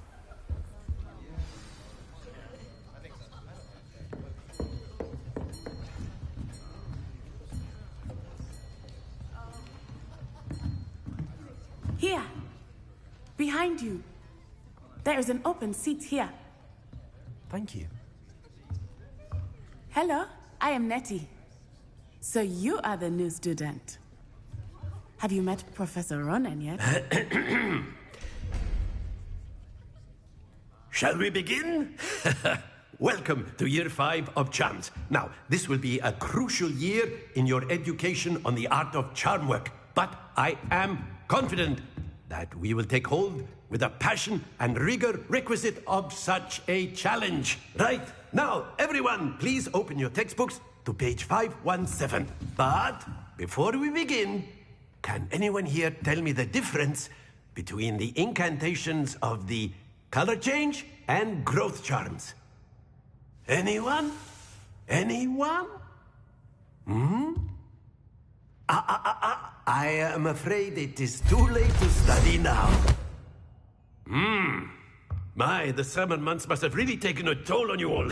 Here, behind you. There is an open seat here. Thank you. Hello, I am Nettie. So you are the new student. Have you met Professor Ronan yet? Shall we begin? Welcome to Year 5 of Charms. Now, this will be a crucial year in your education on the art of charm work, but I am confident that we will take hold with the passion and rigor requisite of such a challenge. Right, now, everyone, please open your textbooks to page 517. But before we begin, can anyone here tell me the difference between the incantations of the color change and growth charms? Anyone? Anyone? I am afraid it is too late to study now. My, the summer months must have really taken a toll on you all.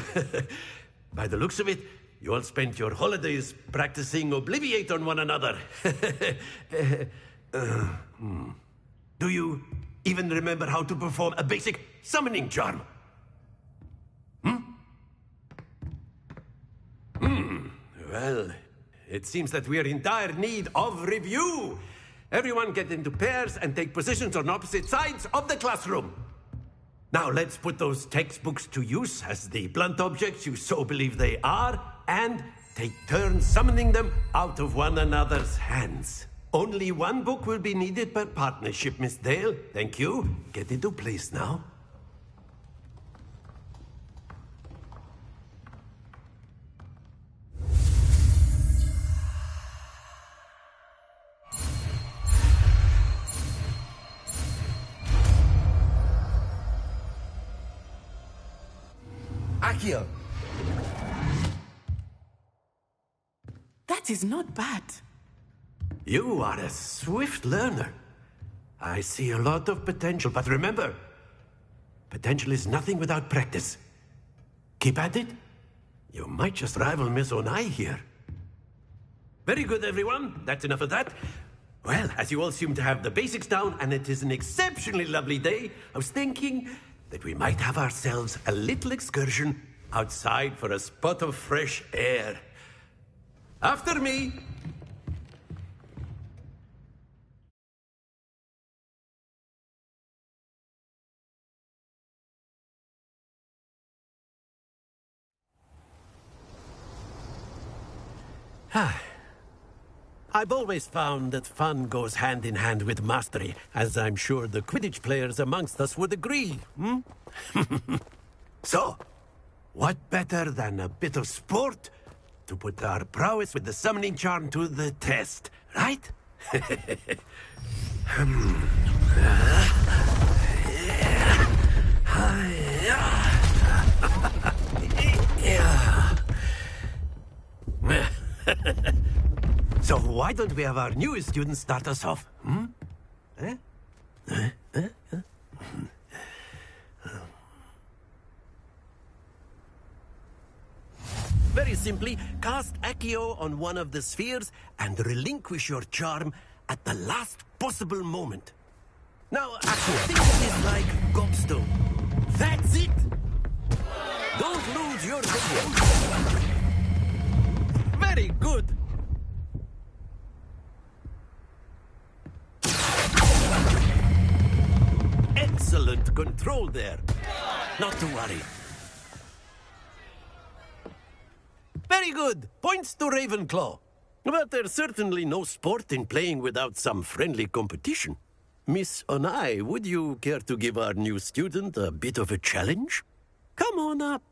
By the looks of it, you all spent your holidays practicing Obliviate on one another. Do you even remember how to perform a basic summoning charm? Well, it seems that we are in dire need of review. Everyone get into pairs and take positions on opposite sides of the classroom. Now let's put those textbooks to use as the blunt objects you so believe they are, and take turns summoning them out of one another's hands. Only one book will be needed per partnership, Miss Dale. Thank you. Get into place now. Accio! That is not bad. You are a swift learner. I see a lot of potential, but remember, potential is nothing without practice. Keep at it. You might just rival Miss Onai here. Very good, everyone. That's enough of that. Well, as you all seem to have the basics down, and it is an exceptionally lovely day, I was thinking that we might have ourselves a little excursion outside for a spot of fresh air. After me! I've always found that fun goes hand in hand with mastery, as I'm sure the Quidditch players amongst us would agree, So, what better than a bit of sport to put our prowess with the summoning charm to the test, right? So why don't we have our newest student start us off? Very simply, cast Accio on one of the spheres and relinquish your charm at the last possible moment. Now, Accio, think of this like gobstone. That's it! Don't lose your composure. Very good. Excellent control there. Not to worry. Very good. Points to Ravenclaw. But there's certainly no sport in playing without some friendly competition. Miss Onai, would you care to give our new student a bit of a challenge? Come on up.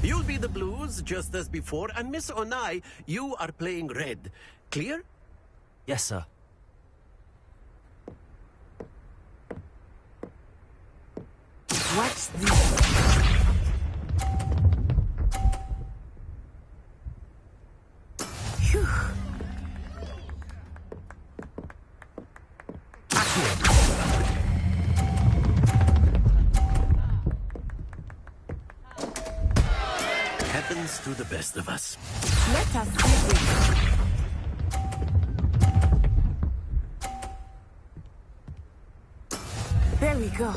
You'll be the blues, just as before, and Miss Onai, you are playing red. Clear? Yes, sir. Watch this. Phew. Happens to the best of us. Let us see this. There we go.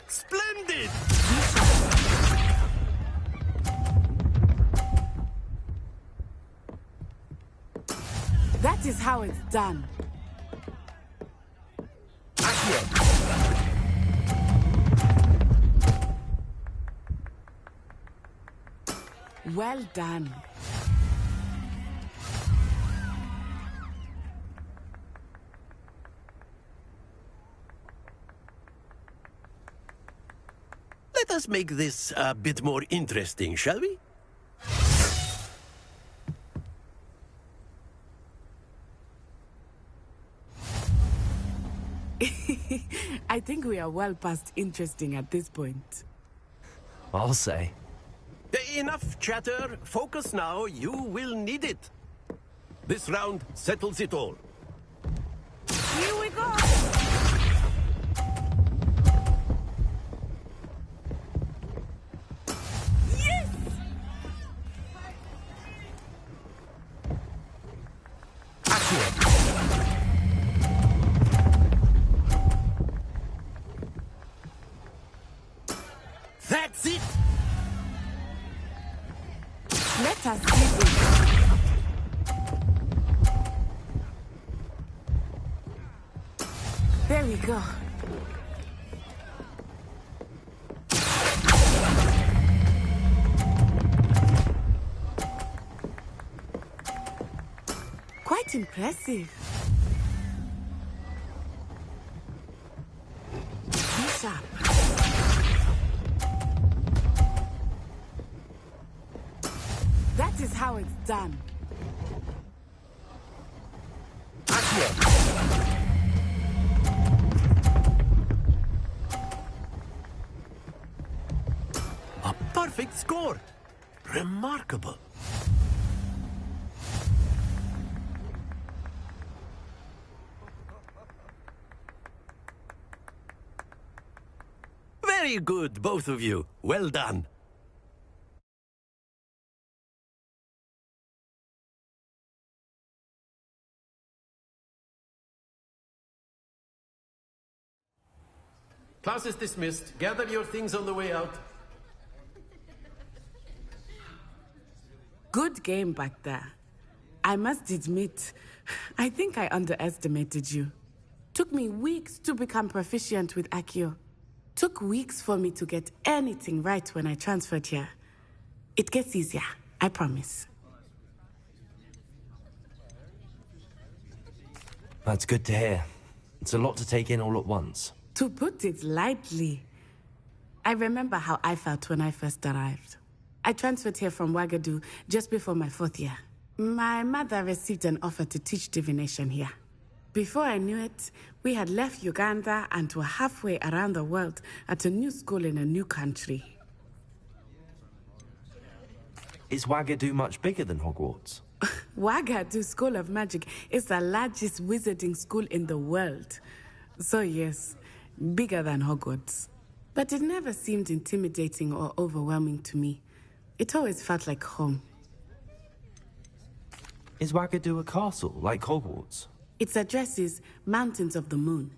Splendid! That is how it's done. Well done. Let us make this a bit more interesting, shall we? I think we are well past interesting at this point. I'll say. Enough chatter. Focus now. You will need it. This round settles it all. Here we go! Yes! That's it! Let us see this. There we go. Quite impressive. Be sharp. That is how it's done. A perfect score. Remarkable. Very good, both of you. Well done. Class is dismissed. Gather your things on the way out. Good game back there. I must admit, I think I underestimated you. Took me weeks to become proficient with Accio. Took weeks for me to get anything right when I transferred here. It gets easier, I promise. That's good to hear. It's a lot to take in all at once. To put it lightly, I remember how I felt when I first arrived. I transferred here from Ouagadougou just before my 4th year. My mother received an offer to teach divination here. Before I knew it, we had left Uganda and were halfway around the world at a new school in a new country. Is Ouagadougou much bigger than Hogwarts? Ouagadougou School of Magic is the largest wizarding school in the world. So yes, bigger than Hogwarts. But it never seemed intimidating or overwhelming to me. It always felt like home. Is Ouagadougou a castle, like Hogwarts? Its address is Mountains of the Moon.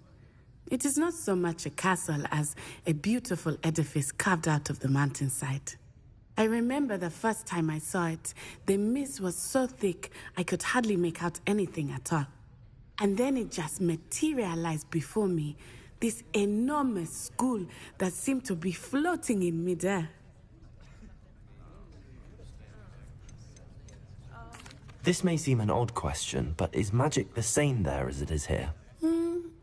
It is not so much a castle as a beautiful edifice carved out of the mountainside. I remember the first time I saw it, the mist was so thick I could hardly make out anything at all. And then it just materialized before me, this enormous school that seemed to be floating in midair. This may seem an odd question, but is magic the same there as it is here?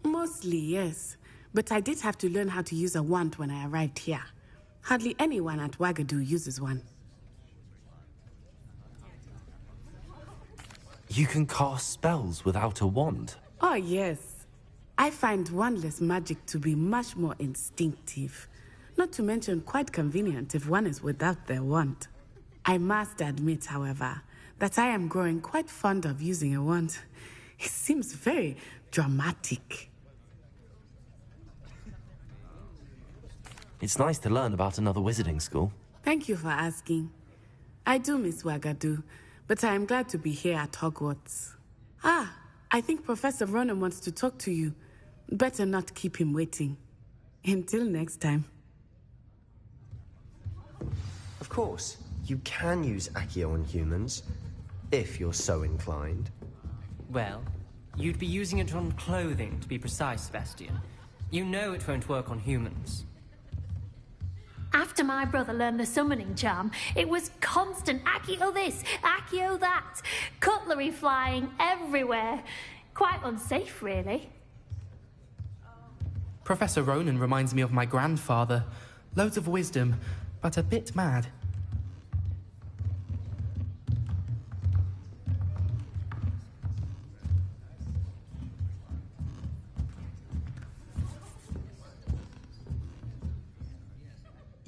Mostly, yes. But I did have to learn how to use a wand when I arrived here. Hardly anyone at Ouagadougou uses one. You can cast spells without a wand? Oh, yes. I find wandless magic to be much more instinctive. Not to mention quite convenient if one is without their wand. I must admit, however, that I am growing quite fond of using a wand. It seems very dramatic. It's nice to learn about another wizarding school. Thank you for asking. I do miss Ouagadougou, but I am glad to be here at Hogwarts. I think Professor Ronan wants to talk to you. Better not keep him waiting. Until next time. Of course, you can use Accio on humans, if you're so inclined. Well, you'd be using it on clothing, to be precise, Sebastian. You know it won't work on humans. After my brother learned the summoning charm, it was constant Accio this, Accio that, cutlery flying everywhere. Quite unsafe, really. Professor Ronan reminds me of my grandfather. Loads of wisdom, but a bit mad.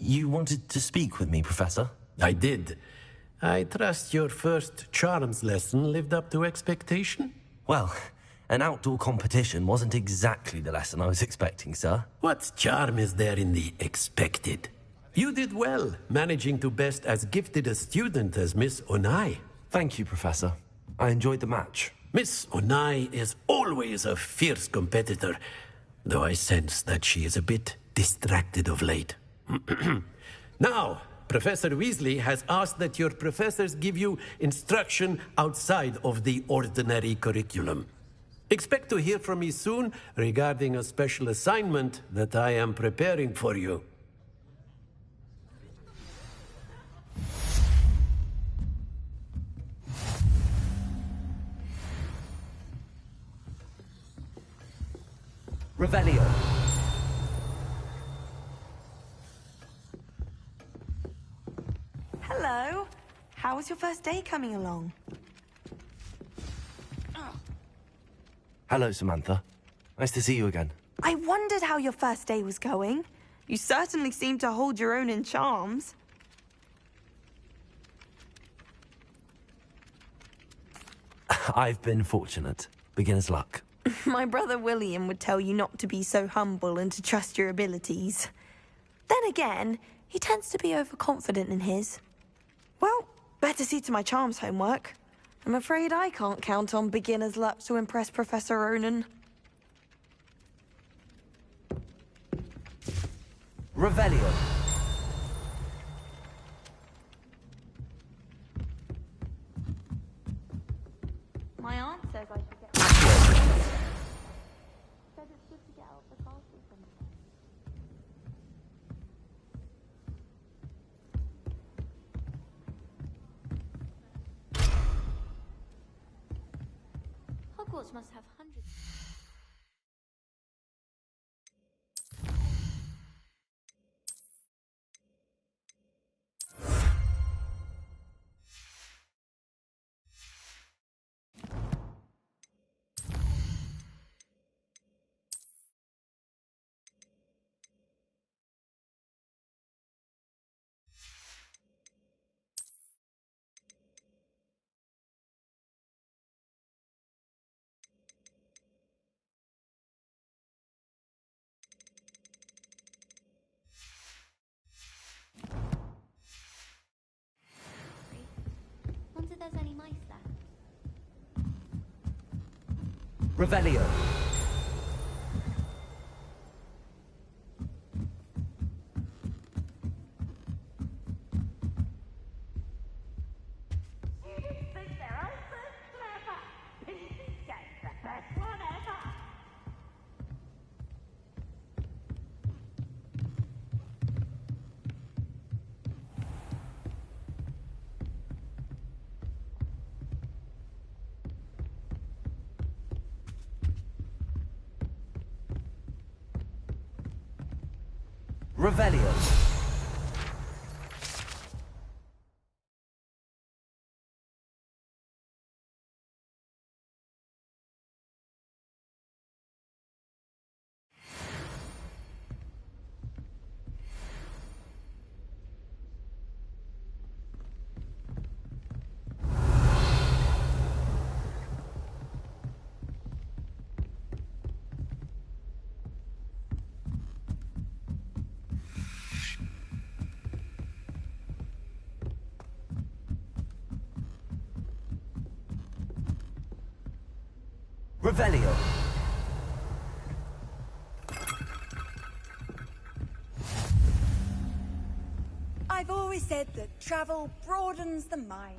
You wanted to speak with me, Professor? I did. I trust your first charms lesson lived up to expectation? Well, an outdoor competition wasn't exactly the lesson I was expecting, sir. What charm is there in the expected? You did well, managing to best as gifted a student as Miss Onai. Thank you, Professor. I enjoyed the match. Miss Onai is always a fierce competitor, though I sense that she is a bit distracted of late. Now, Professor Weasley has asked that your professors give you instruction outside of the ordinary curriculum. Expect to hear from me soon regarding a special assignment that I am preparing for you. Revelio. Hello. How was your first day coming along? Hello, Samantha. Nice to see you again. I wondered how your first day was going. You certainly seem to hold your own in charms. I've been fortunate. Beginner's luck. My brother William would tell you not to be so humble and to trust your abilities. Then again, he tends to be overconfident in his. Well, better see to my charms homework. I'm afraid I can't count on beginner's luck to impress Professor Ronan. Revelio. My aunt says I should get... Said it's good to get out of the castle sometime. Hogwarts must have hundreds. Wonder if there's any mice there. Revelio. Revelio. Revelio. I've always said that travel broadens the mind.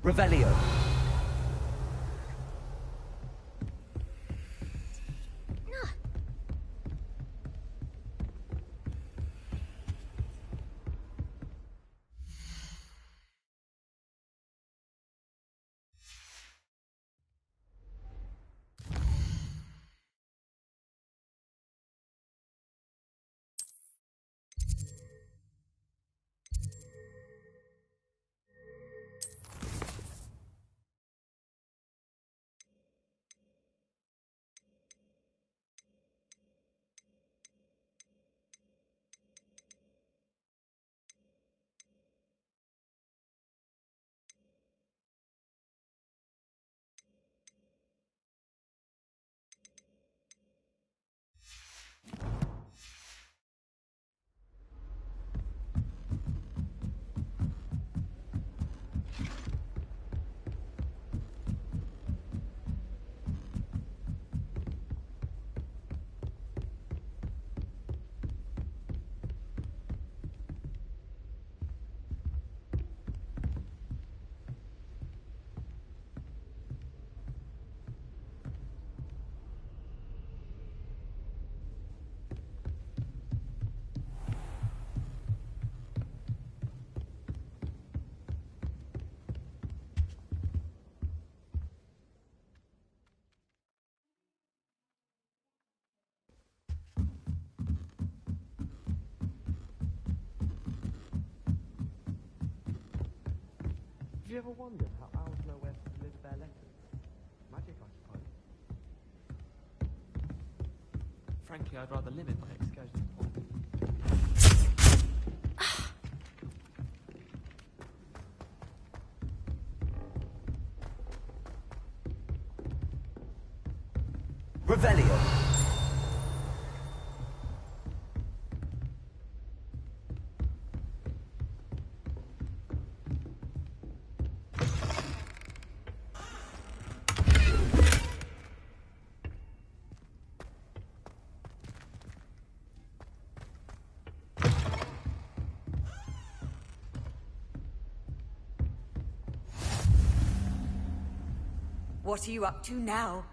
Revelio. Have you ever wondered how owls know where to deliver their letters? Magic, I suppose. Frankly, I'd rather limit my excursions to one. Revelio. What are you up to now?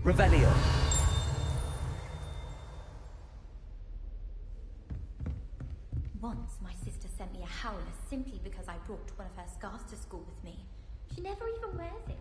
Revelio. Once my sister sent me a howler simply because I brought one of her scarves to school with me. She never even wears it.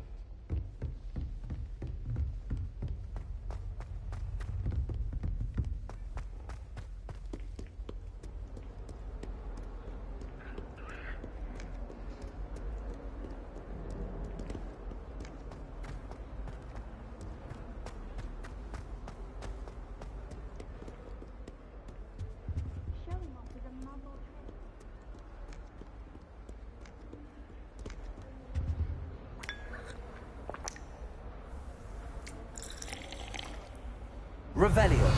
Revelio.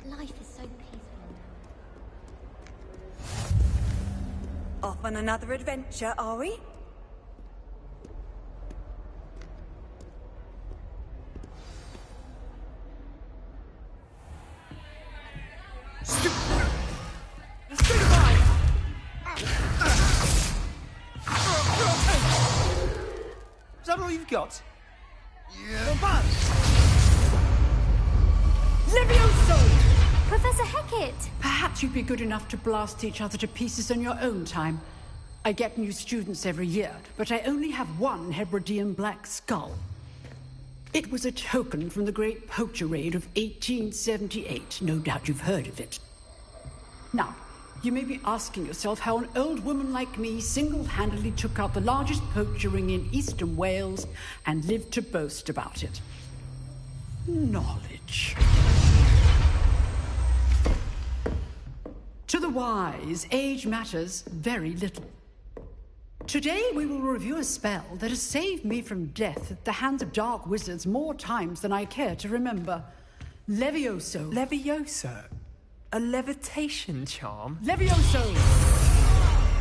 Life is so peaceful now. Off on another adventure, are we? Is that all you've got? Yeah. Levioso! Professor Hecat! Perhaps you'd be good enough to blast each other to pieces on your own time. I get new students every year, but I only have one Hebridean black skull. It was a token from the Great Poacher Raid of 1878. No doubt you've heard of it. Now, you may be asking yourself how an old woman like me single-handedly took out the largest poacher ring in eastern Wales and lived to boast about it. knowledge. To the wise, age matters very little. Today we will review a spell that has saved me from death at the hands of dark wizards more times than I care to remember. Levioso. Levioso? A levitation charm? Levioso!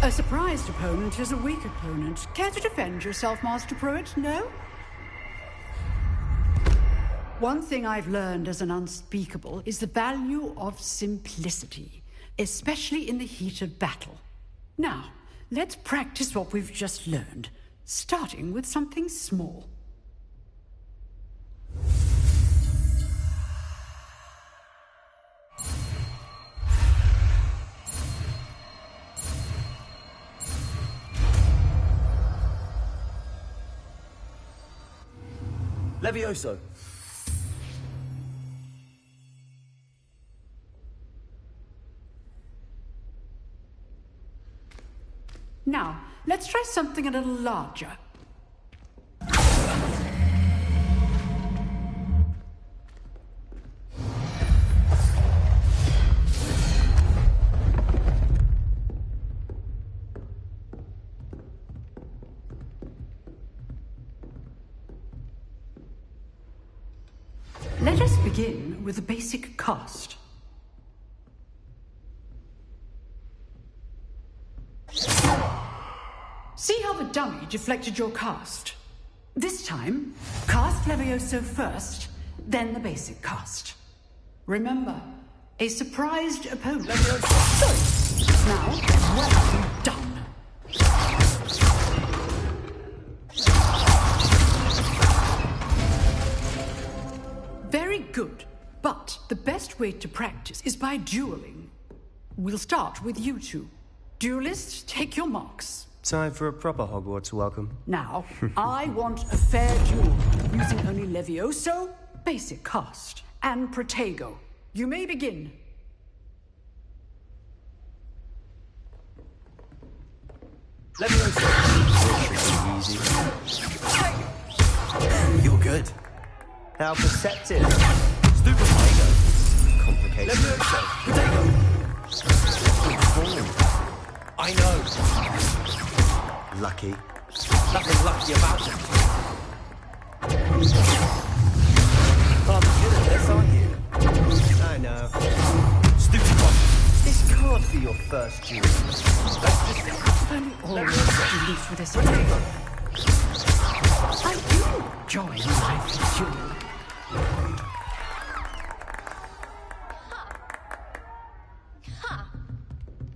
A surprised opponent is a weak opponent. Care to defend yourself, Master Pruitt? No? One thing I've learned as an unspeakable is the value of simplicity, especially in the heat of battle. Now, let's practice what we've just learned, starting with something small. Levioso. Now, let's try something a little larger. Let us begin with a basic cast. See how the dummy deflected your cast? This time, cast Levioso first, then the basic cast. Remember, a surprised opponent. Now, well done. Very good, but the best way to practice is by dueling. We'll start with you two. Duelists, take your marks. Time for a proper Hogwarts welcome. Now, I want a fair duel, using only Levioso, basic cast, and Protego. You may begin. Levioso. Easy. You're good. How perceptive. Stupefied. Complicated. Levioso. Protego. I know. Lucky. Nothing lucky about it. Well, I'm good at this, aren't you? I know. Stupid one. This can't be your first duel. That's just it. Only always students with this. I do enjoy life duel.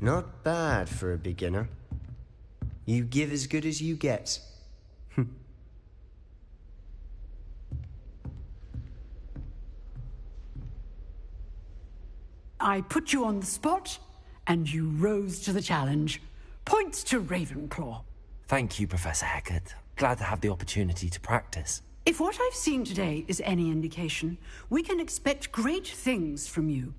Not bad for a beginner. You give as good as you get. I put you on the spot, and you rose to the challenge. Points to Ravenclaw. Thank you, Professor Hecat. Glad to have the opportunity to practice. If what I've seen today is any indication, we can expect great things from you.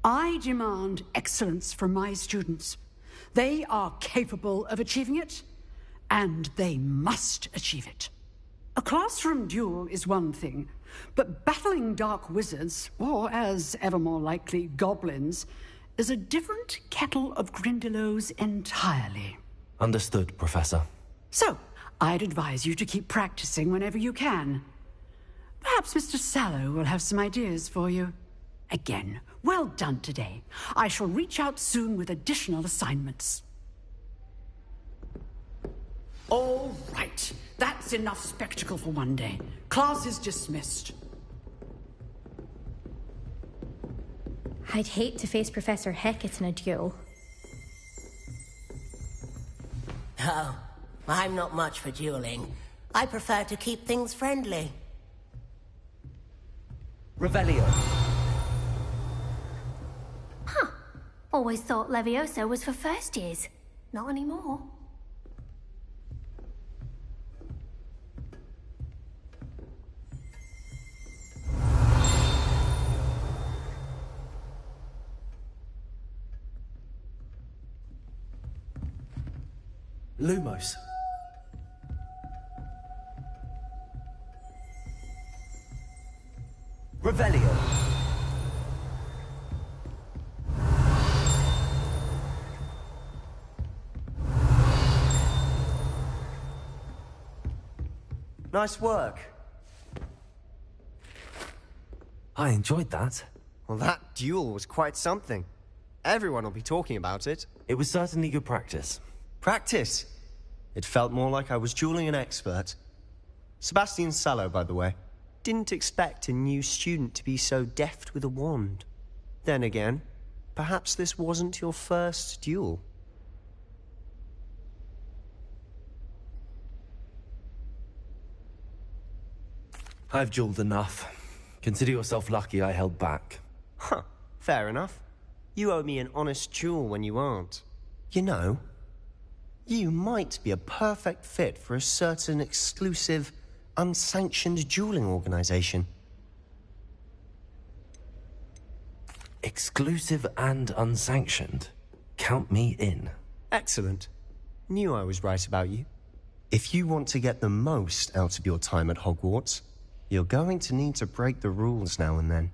I demand excellence from my students. They are capable of achieving it, and they must achieve it. A classroom duel is one thing, but battling dark wizards, or as ever more likely, goblins, is a different kettle of Grindylows entirely. Understood, Professor. So, I'd advise you to keep practicing whenever you can. Perhaps Mr. Sallow will have some ideas for you. Again, well done today. I shall reach out soon with additional assignments. All right. That's enough spectacle for one day. Class is dismissed. I'd hate to face Professor Hecat in a duel. Oh, I'm not much for dueling. I prefer to keep things friendly. Revelio. Huh. Always thought Levioso was for first years. Not anymore. Lumos. Revelio. Nice work. I enjoyed that. Well, that duel was quite something. Everyone will be talking about it. It was certainly good practice. Practice? It felt more like I was dueling an expert. Sebastian Sallow, by the way. Didn't expect a new student to be so deft with a wand. Then again, perhaps this wasn't your first duel. I've dueled enough. Consider yourself lucky I held back. Huh, fair enough. You owe me an honest duel when you aren't. You know, you might be a perfect fit for a certain exclusive, unsanctioned dueling organization. Exclusive and unsanctioned? Count me in. Excellent. Knew I was right about you. If you want to get the most out of your time at Hogwarts, you're going to need to break the rules now and then.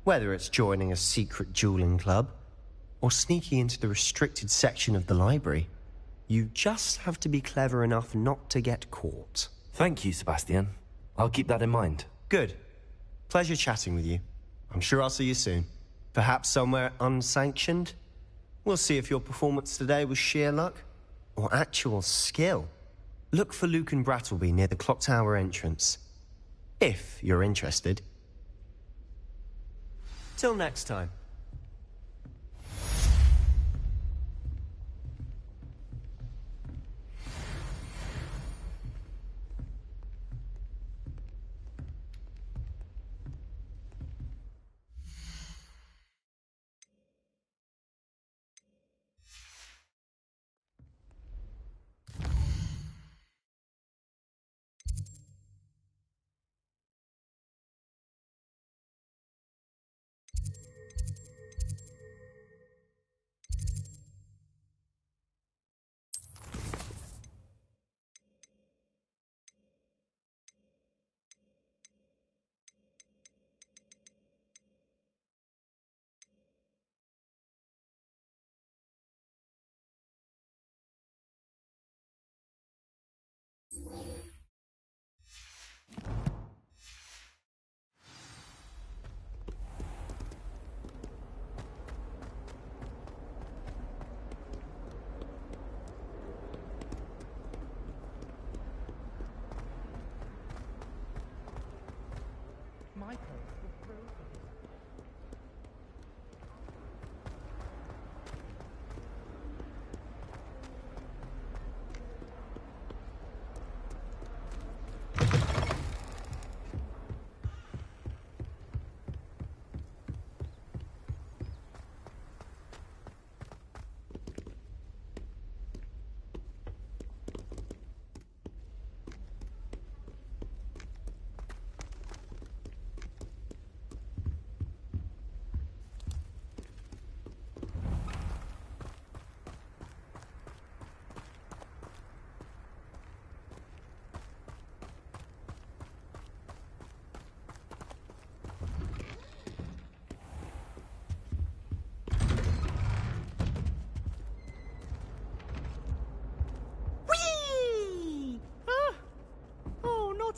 Whether it's joining a secret dueling club, or sneaking into the restricted section of the library, you just have to be clever enough not to get caught. Thank you, Sebastian. I'll keep that in mind. Good. Pleasure chatting with you. I'm sure I'll see you soon. Perhaps somewhere unsanctioned? We'll see if your performance today was sheer luck, or actual skill. Look for Luke and Brattleby near the clock tower entrance. If you're interested. Till next time.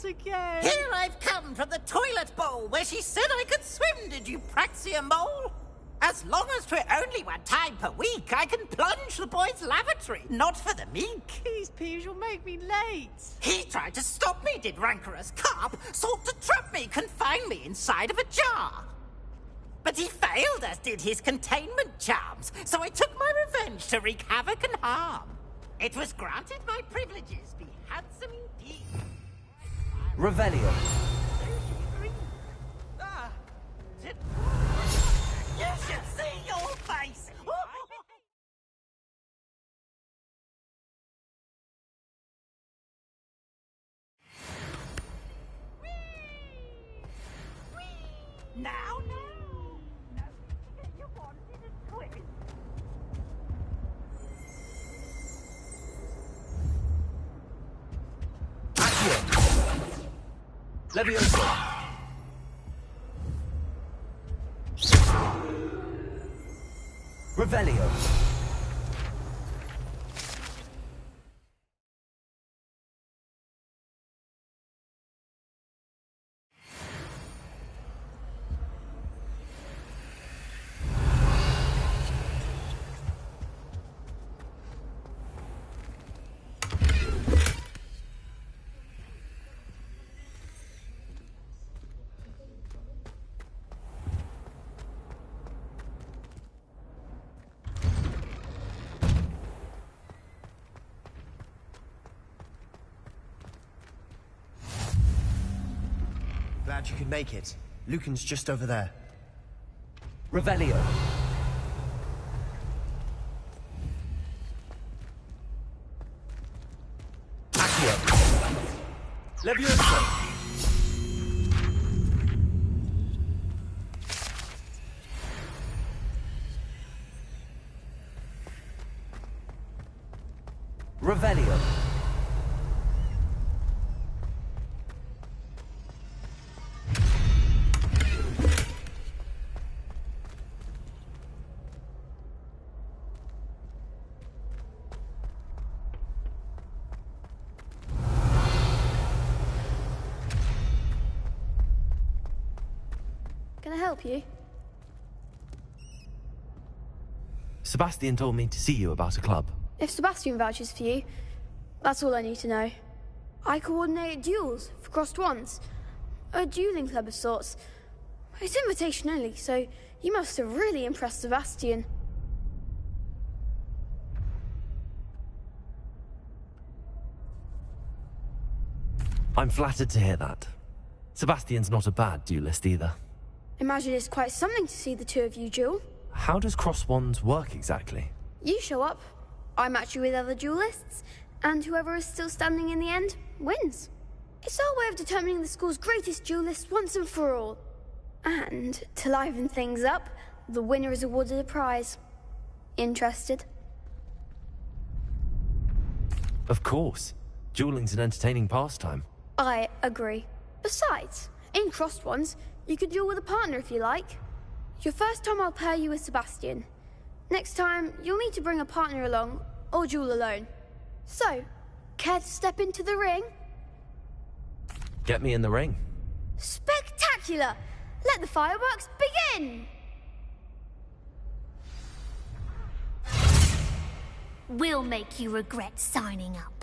Again. Here I've come from the toilet bowl where she said I could swim, did you Praxia mole? As long as 'twere only one time per week, I can plunge the boy's lavatory, not for the meek. These peeves will make me late. He tried to stop me, did rancorous carp, sought to trap me, confine me inside of a jar. But he failed, as did his containment charms, so I took my revenge to wreak havoc and harm. It was granted my privileges, be handsome indeed. Revelio. You should see your face! Now, you wanted a twist. Levioso. Revelio. Glad you could make it. Lucan's just over there. Revelio. Accio. Leviosa. Revelio. Can I help you? Sebastian told me to see you about a club. If Sebastian vouches for you, that's all I need to know. I coordinate duels for crossed ones. A dueling club of sorts. It's invitation only, so you must have really impressed Sebastian. I'm flattered to hear that. Sebastian's not a bad duelist either. Imagine it's quite something to see the two of you duel. How does cross wands work exactly? You show up, I match you with other duelists, and whoever is still standing in the end wins. It's our way of determining the school's greatest duelist once and for all. And to liven things up, the winner is awarded a prize. Interested? Of course. Dueling's an entertaining pastime. I agree. Besides, in crossed ones, you could duel with a partner if you like. Your first time I'll pair you with Sebastian. Next time, you'll need to bring a partner along, or duel alone. So, care to step into the ring? Get me in the ring. Spectacular! Let the fireworks begin! We'll make you regret signing up.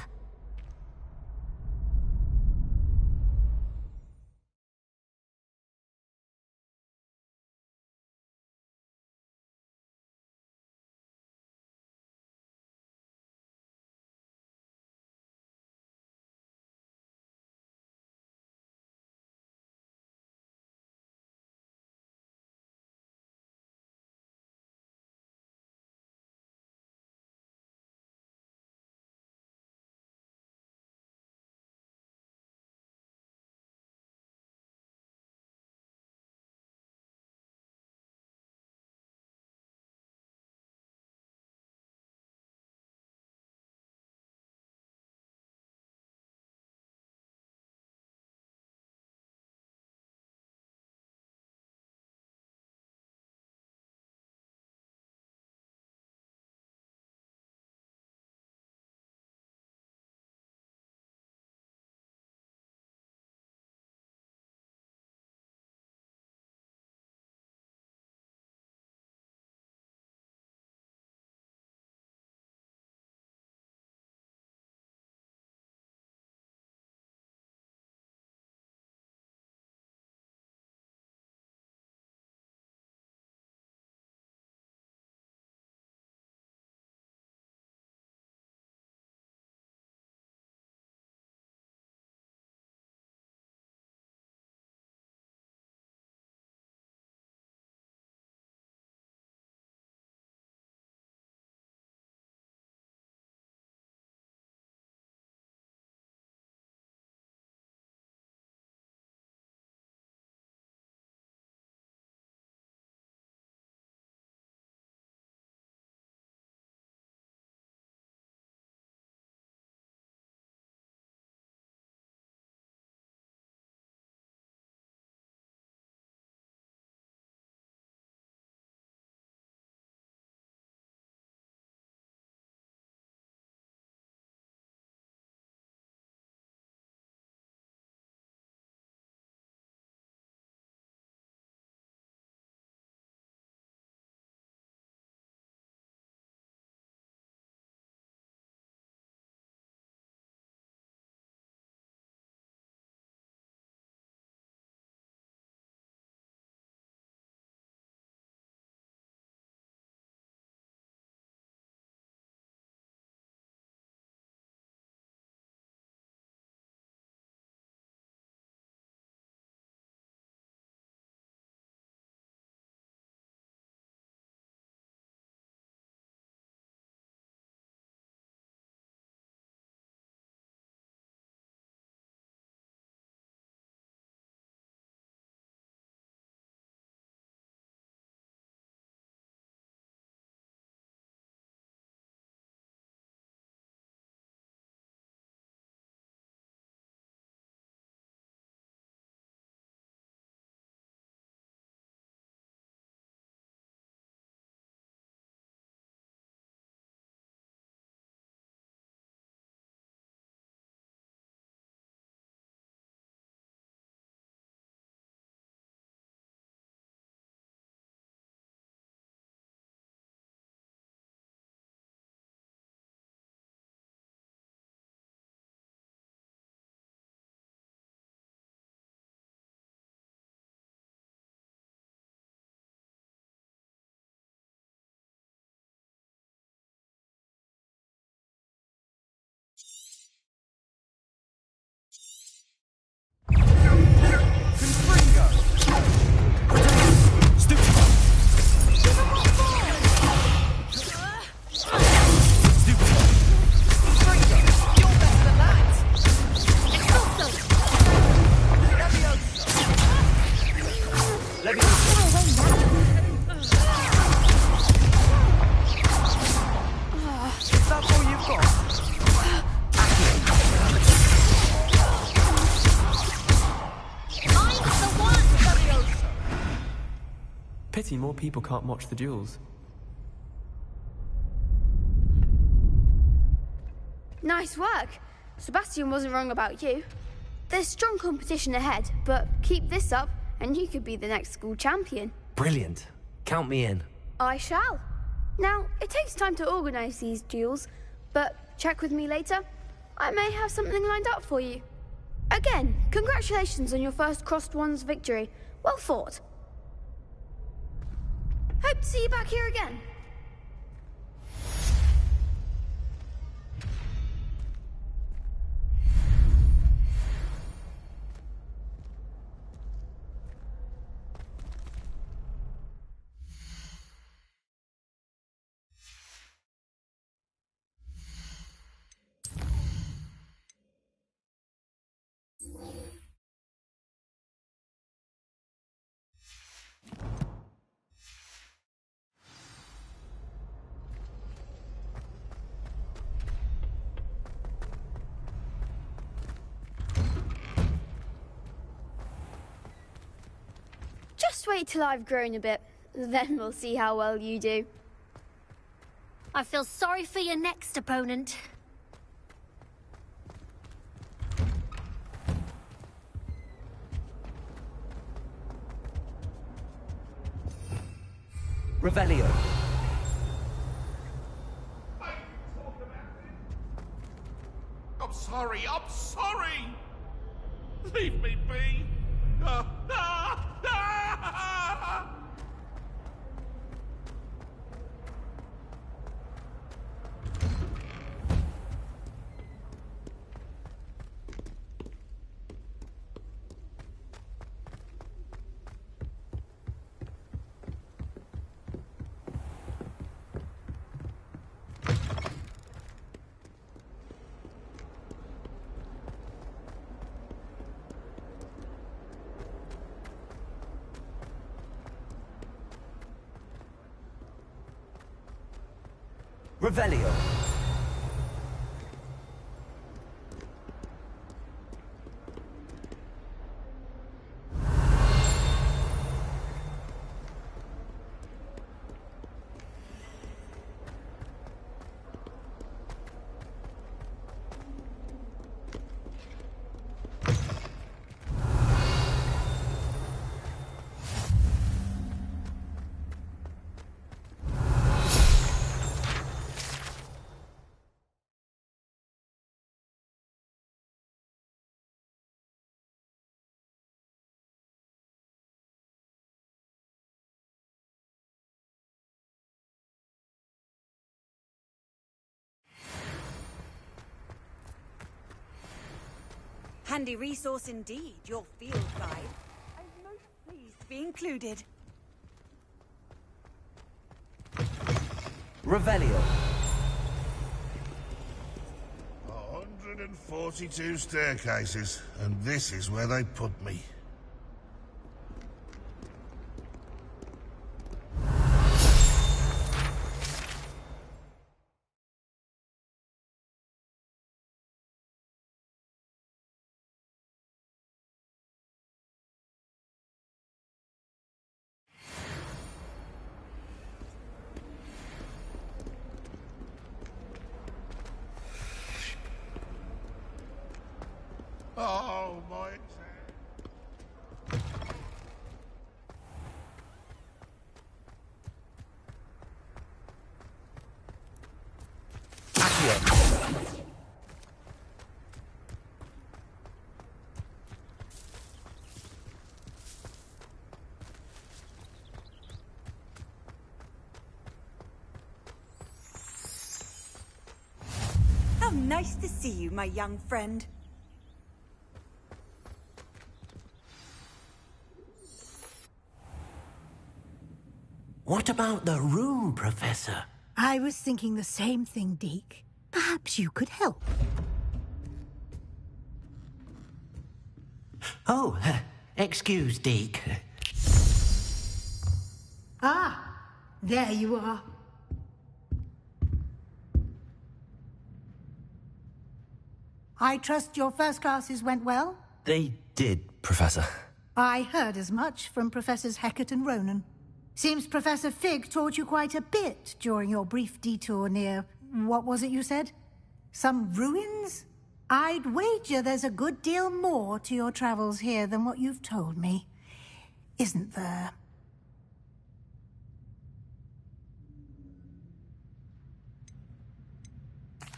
Pity more people can't watch the duels. Nice work. Sebastian wasn't wrong about you. There's strong competition ahead, but keep this up and you could be the next school champion. Brilliant. Count me in. I shall. Now, it takes time to organise these duels, but check with me later. I may have something lined up for you. Again, congratulations on your first Crossed Wands victory. Well fought. Hope to see you back here again. Just wait till I've grown a bit, then we'll see how well you do. I feel sorry for your next opponent. Revelio. I'm sorry, I'm sorry! Leave me be! Revelio. Handy resource indeed, your field guide. I'm most pleased to be included. Revelio. 142 staircases, and this is where they put me. Oh, my exam. How nice to see you, my young friend. What about the room, Professor? I was thinking the same thing, Deke. Perhaps you could help. Oh, excuse, Deke. Ah, there you are. I trust your first classes went well? They did, Professor. I heard as much from Professors Hecat and Ronan. Seems Professor Fig taught you quite a bit during your brief detour near... what was it you said? Some ruins? I'd wager there's a good deal more to your travels here than what you've told me. Isn't there?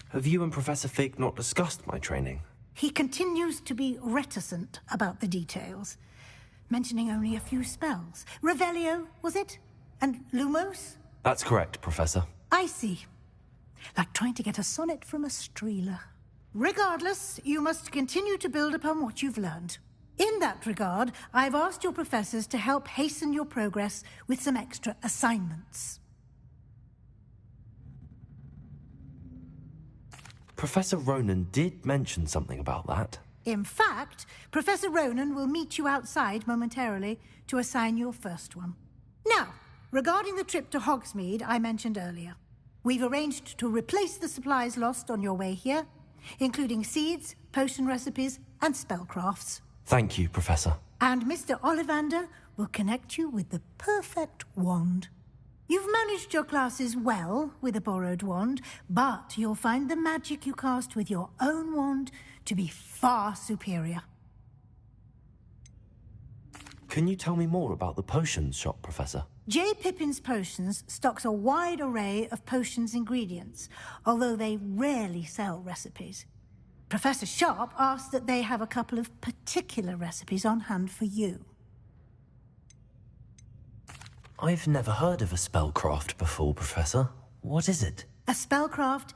Have you and Professor Fig not discussed my training? He continues to be reticent about the details, mentioning only a few spells. Revelio, was it? And Lumos? That's correct, Professor. I see. Like trying to get a sonnet from a streeler. Regardless, you must continue to build upon what you've learned. In that regard, I've asked your professors to help hasten your progress with some extra assignments. Professor Ronan did mention something about that. In fact, Professor Ronan will meet you outside momentarily to assign your first one. Now, regarding the trip to Hogsmeade I mentioned earlier, we've arranged to replace the supplies lost on your way here, including seeds, potion recipes, and spellcrafts. Thank you, Professor. And Mr. Ollivander will connect you with the perfect wand. You've managed your classes well with a borrowed wand, but you'll find the magic you cast with your own wand to be far superior. Can you tell me more about the potions shop, Professor? J. Pippin's Potions stocks a wide array of potions ingredients, although they rarely sell recipes. Professor Sharp asked that they have a couple of particular recipes on hand for you. I've never heard of a spellcraft before, Professor. What is it? A spellcraft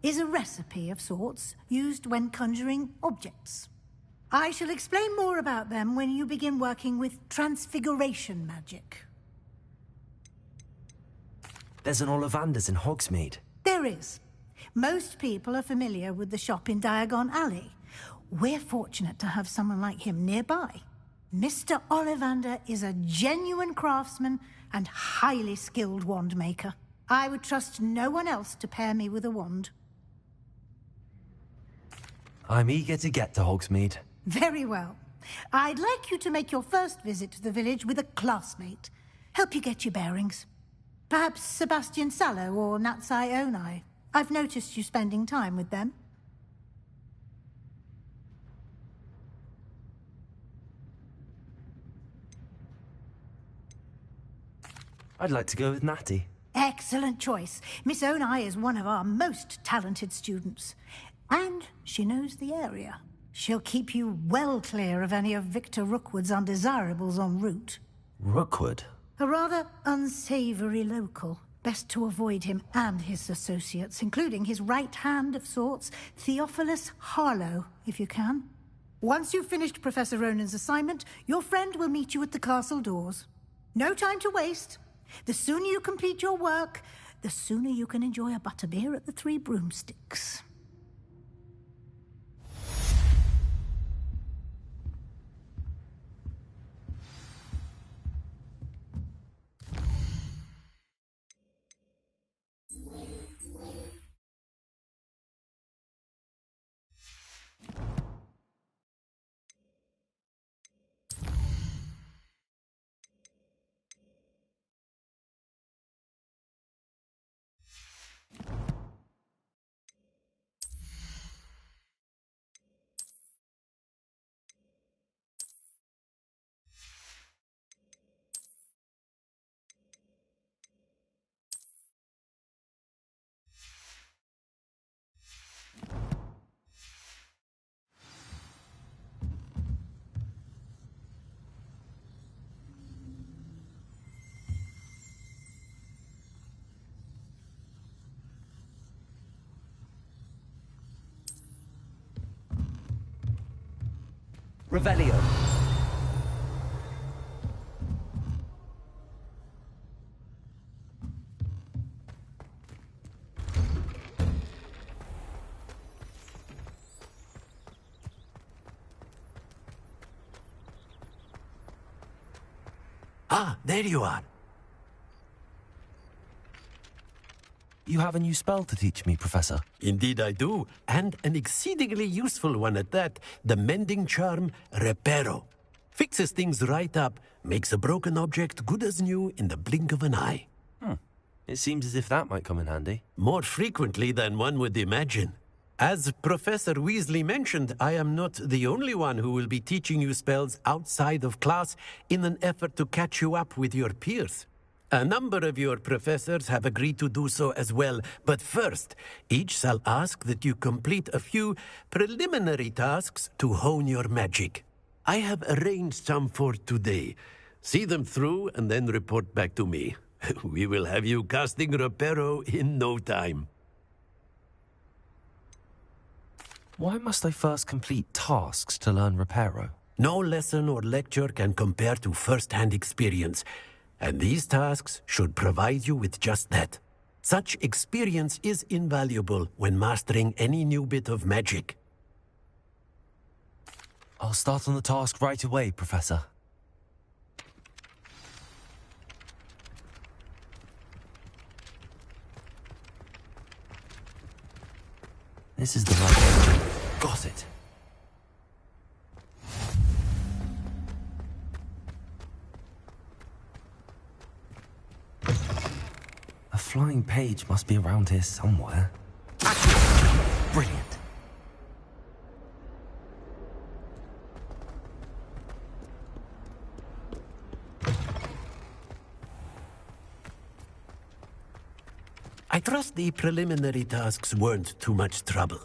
is a recipe of sorts used when conjuring objects. I shall explain more about them when you begin working with transfiguration magic. There's an Ollivander's in Hogsmeade. There is. Most people are familiar with the shop in Diagon Alley. We're fortunate to have someone like him nearby. Mr. Ollivander is a genuine craftsman and highly skilled wand maker. I would trust no one else to pair me with a wand. I'm eager to get to Hogsmeade. Very well. I'd like you to make your first visit to the village with a classmate. Help you get your bearings. Perhaps Sebastian Sallow or Natsai Onai. I've noticed you spending time with them. I'd like to go with Natty. Excellent choice. Miss Onai is one of our most talented students. And she knows the area. She'll keep you well clear of any of Victor Rookwood's undesirables en route. Rookwood? A rather unsavory local. Best to avoid him and his associates, including his right hand of sorts, Theophilus Harlow, if you can. Once you've finished Professor Ronan's assignment, your friend will meet you at the castle doors. No time to waste. The sooner you complete your work, the sooner you can enjoy a butterbeer at the Three Broomsticks. Revelio. Ah, there you are. You have a new spell to teach me, Professor. Indeed I do, and an exceedingly useful one at that, the mending charm Reparo. Fixes things right up, makes a broken object good as new in the blink of an eye. It seems as if that might come in handy. More frequently than one would imagine. As Professor Weasley mentioned, I am not the only one who will be teaching you spells outside of class in an effort to catch you up with your peers. A number of your professors have agreed to do so as well, but first, each shall ask that you complete a few preliminary tasks to hone your magic. I have arranged some for today. See them through and then report back to me. We will have you casting Reparo in no time. Why must I first complete tasks to learn Reparo? No lesson or lecture can compare to first-hand experience, and these tasks should provide you with just that. Such experience is invaluable when mastering any new bit of magic. I'll start on the task right away, Professor. This is the right one. Got it. A flying page must be around here somewhere. Brilliant. I trust the preliminary tasks weren't too much trouble.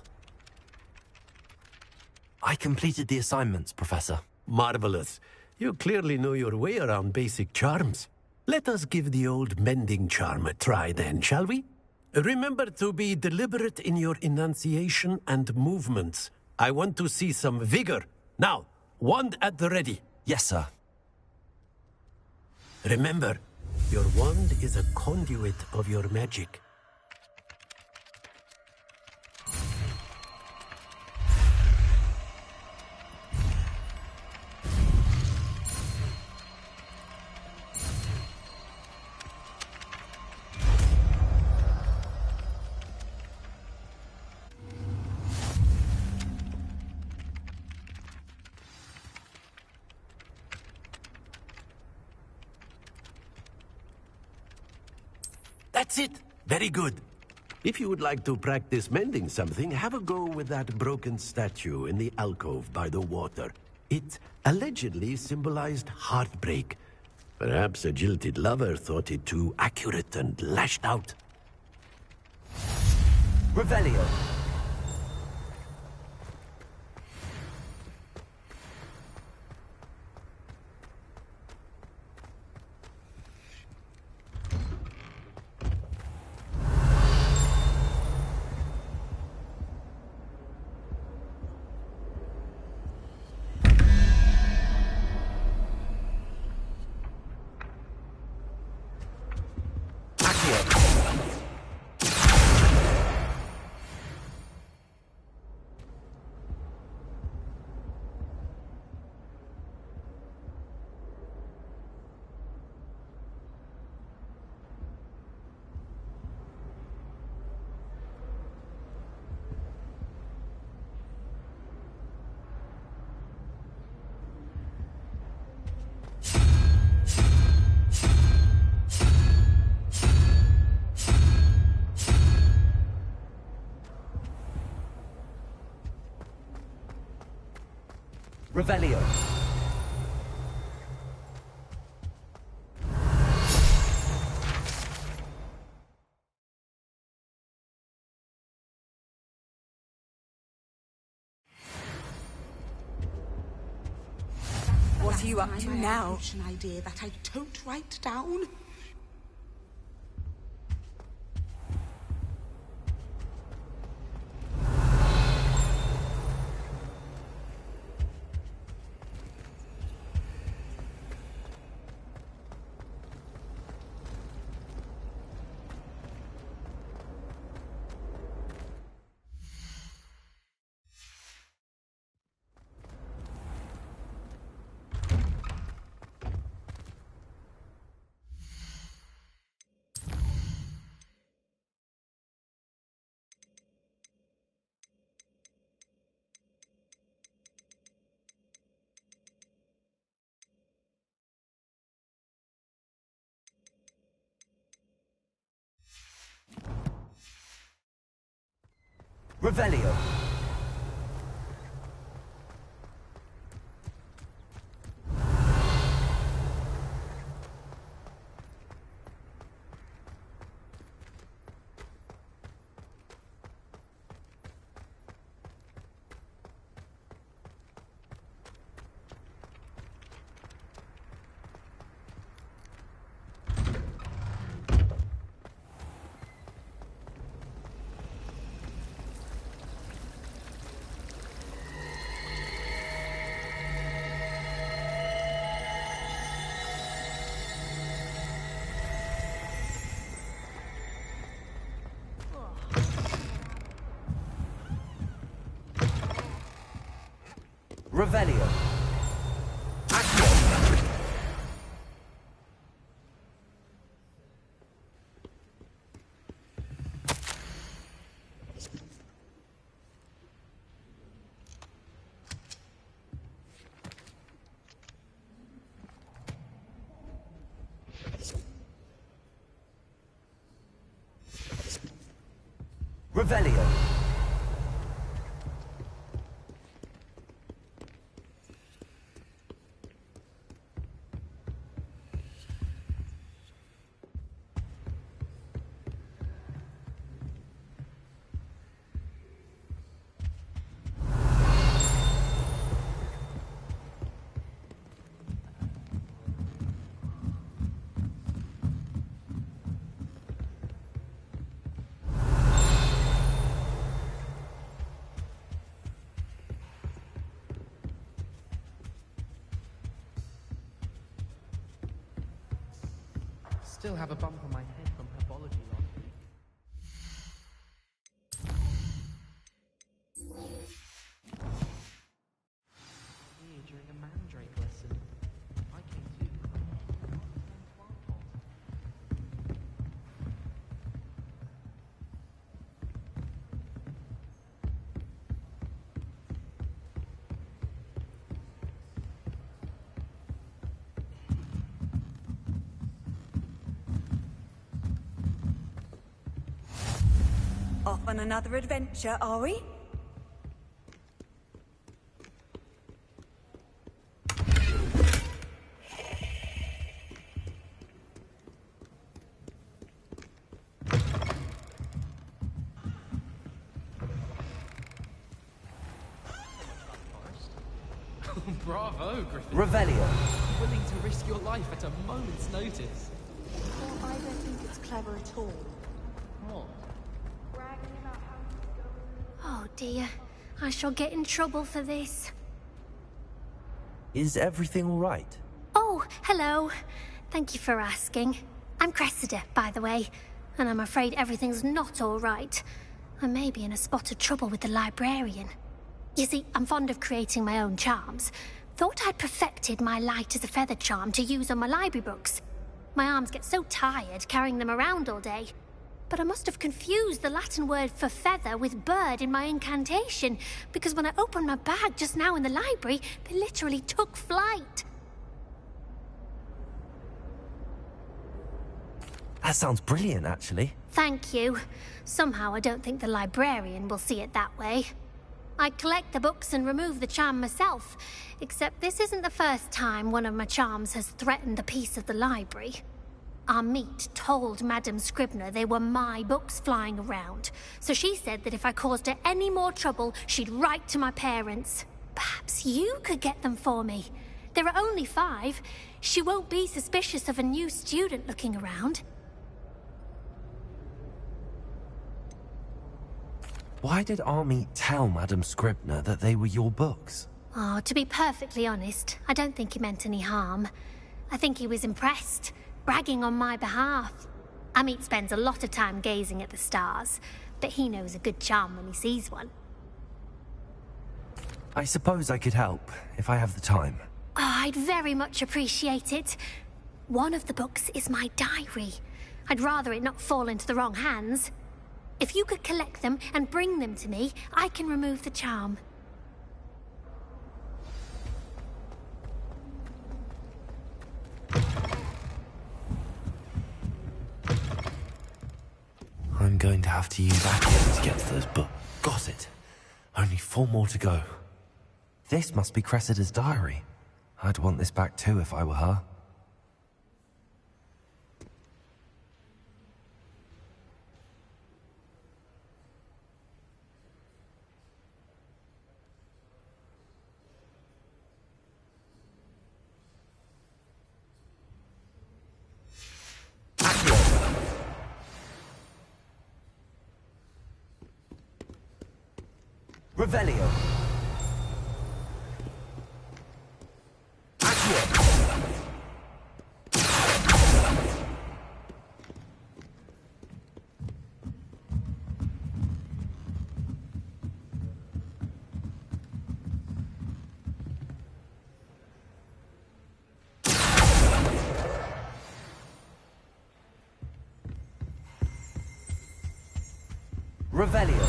I completed the assignments, Professor. Marvelous. You clearly know your way around basic charms. Let us give the old mending charm a try then, shall we? Remember to be deliberate in your enunciation and movements. I want to see some vigor. Now, wand at the ready. Yes, sir. Remember, your wand is a conduit of your magic. That's it. Very good. If you would like to practice mending something, have a go with that broken statue in the alcove by the water. It allegedly symbolized heartbreak. Perhaps a jilted lover thought it too accurate and lashed out. Revelio. Revelio. What are you up to now? An idea that I don't write down. Revelio. Revelio. Revelio. Still have a bump on my head from herbology last week. Here during a mandrake lesson. I came too. Off on another adventure, are we? Bravo, Griffin. Revelio. Willing to risk your life at a moment's notice. Well, I don't think it's clever at all. What? Oh dear, I shall get in trouble for this. Is everything all right? Oh, hello. Thank you for asking. I'm Cressida, by the way, and I'm afraid everything's not all right. I may be in a spot of trouble with the librarian. You see, I'm fond of creating my own charms. Thought I'd perfected my light as a feather charm to use on my library books. My arms get so tired carrying them around all day. But I must have confused the Latin word for feather with bird in my incantation, because when I opened my bag just now in the library, they literally took flight. That sounds brilliant, actually. Thank you. Somehow I don't think the librarian will see it that way. I collect the books and remove the charm myself, except this isn't the first time one of my charms has threatened the peace of the library. Our meet told Madame Scribner they were my books flying around, so she said that if I caused her any more trouble, she'd write to my parents. Perhaps you could get them for me. There are only 5. She won't be suspicious of a new student looking around. Why did Army tell Madame Scribner that they were your books? Oh, to be perfectly honest, I don't think he meant any harm. I think he was impressed, bragging on my behalf. Amit spends a lot of time gazing at the stars, but he knows a good charm when he sees one. I suppose I could help, if I have the time. Oh, I'd very much appreciate it. One of the books is my diary. I'd rather it not fall into the wrong hands. If you could collect them and bring them to me, I can remove the charm. I'm I'm going to have to use Accio to get to those books. Got it. Only 4 more to go. This must be Cressida's diary. I'd want this back too if I were her. Revelio. Revelio.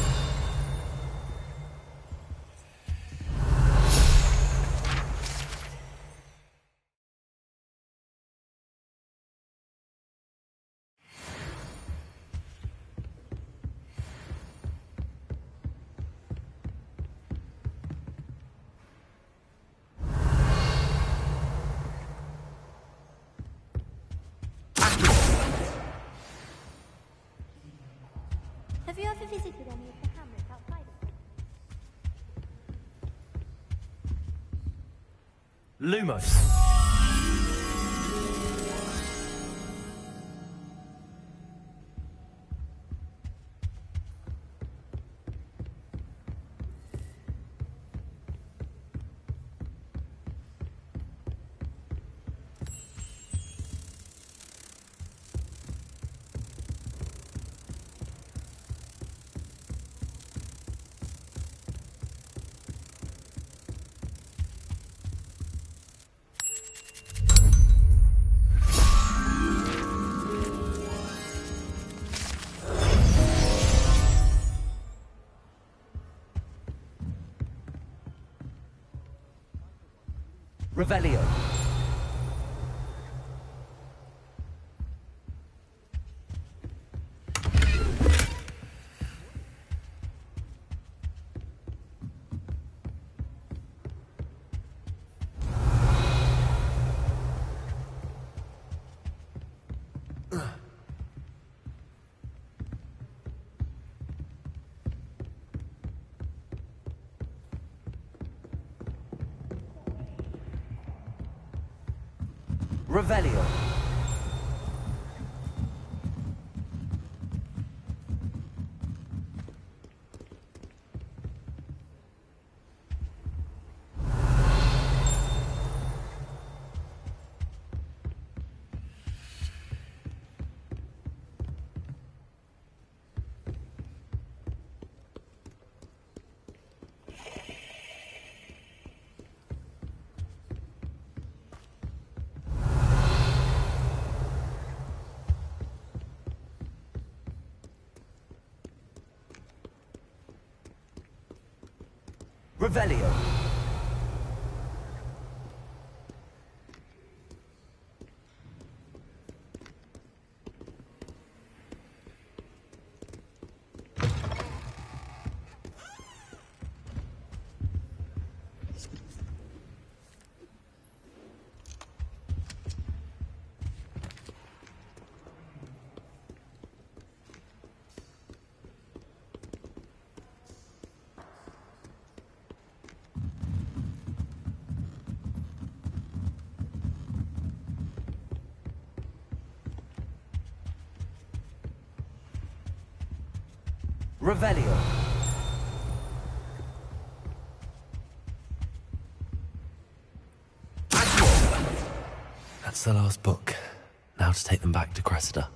Have you ever visited any of the hamlets outside of them? Lumos. Revelio. Revelio. Revelio. Revelio. That's the last book. Now to take them back to Cressida.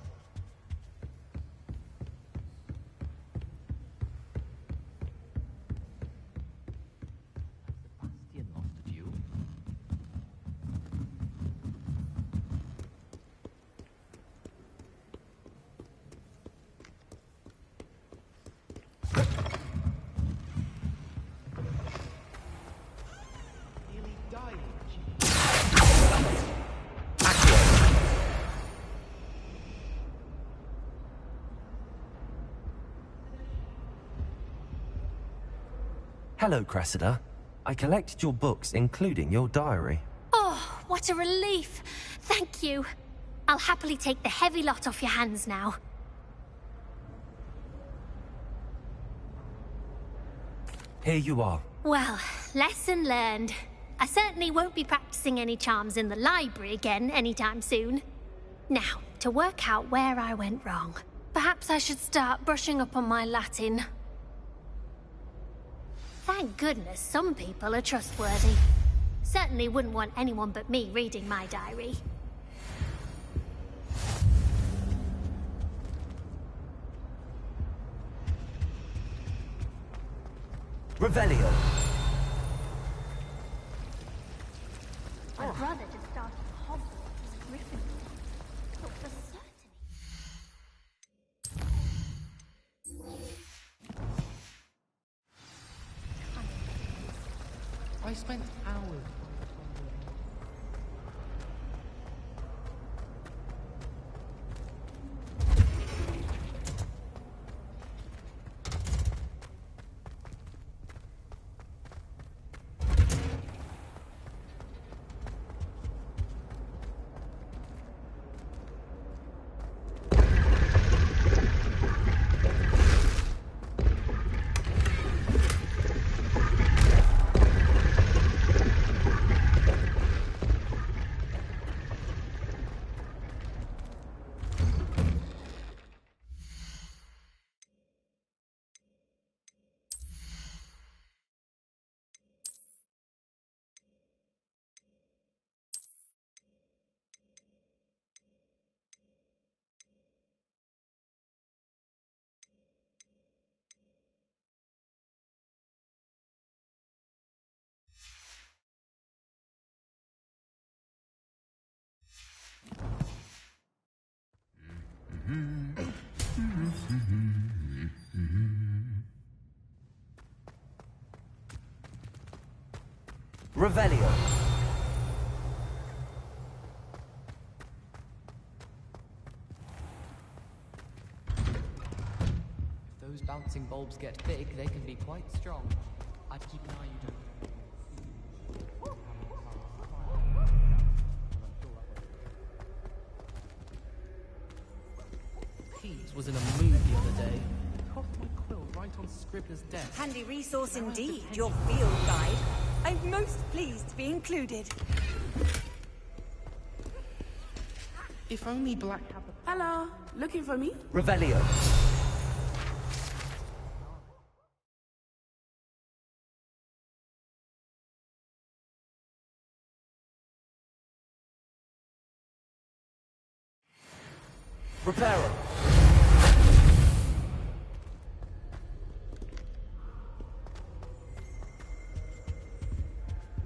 Hello, Cressida. I collected your books, including your diary. Oh, what a relief. Thank you. I'll happily take the heavy lot off your hands now. Here you are. Well, lesson learned. I certainly won't be practicing any charms in the library again anytime soon. Now, to work out where I went wrong. Perhaps I should start brushing up on my Latin. Thank goodness some people are trustworthy. Certainly wouldn't want anyone but me reading my diary. Revelio. My brother just started Hogwarts as a Gryffindor. But for certain. I spent hours. Revelio. If those bouncing bulbs get big, they can be quite strong. I'd keep an eye you don't. Peeves was in a mood the other day. Tossed my quill right on Scribner's desk. Handy resource indeed, your field guide. I'm most pleased to be included. If only Black had the... Hello, looking for me? Revelio. Reparo.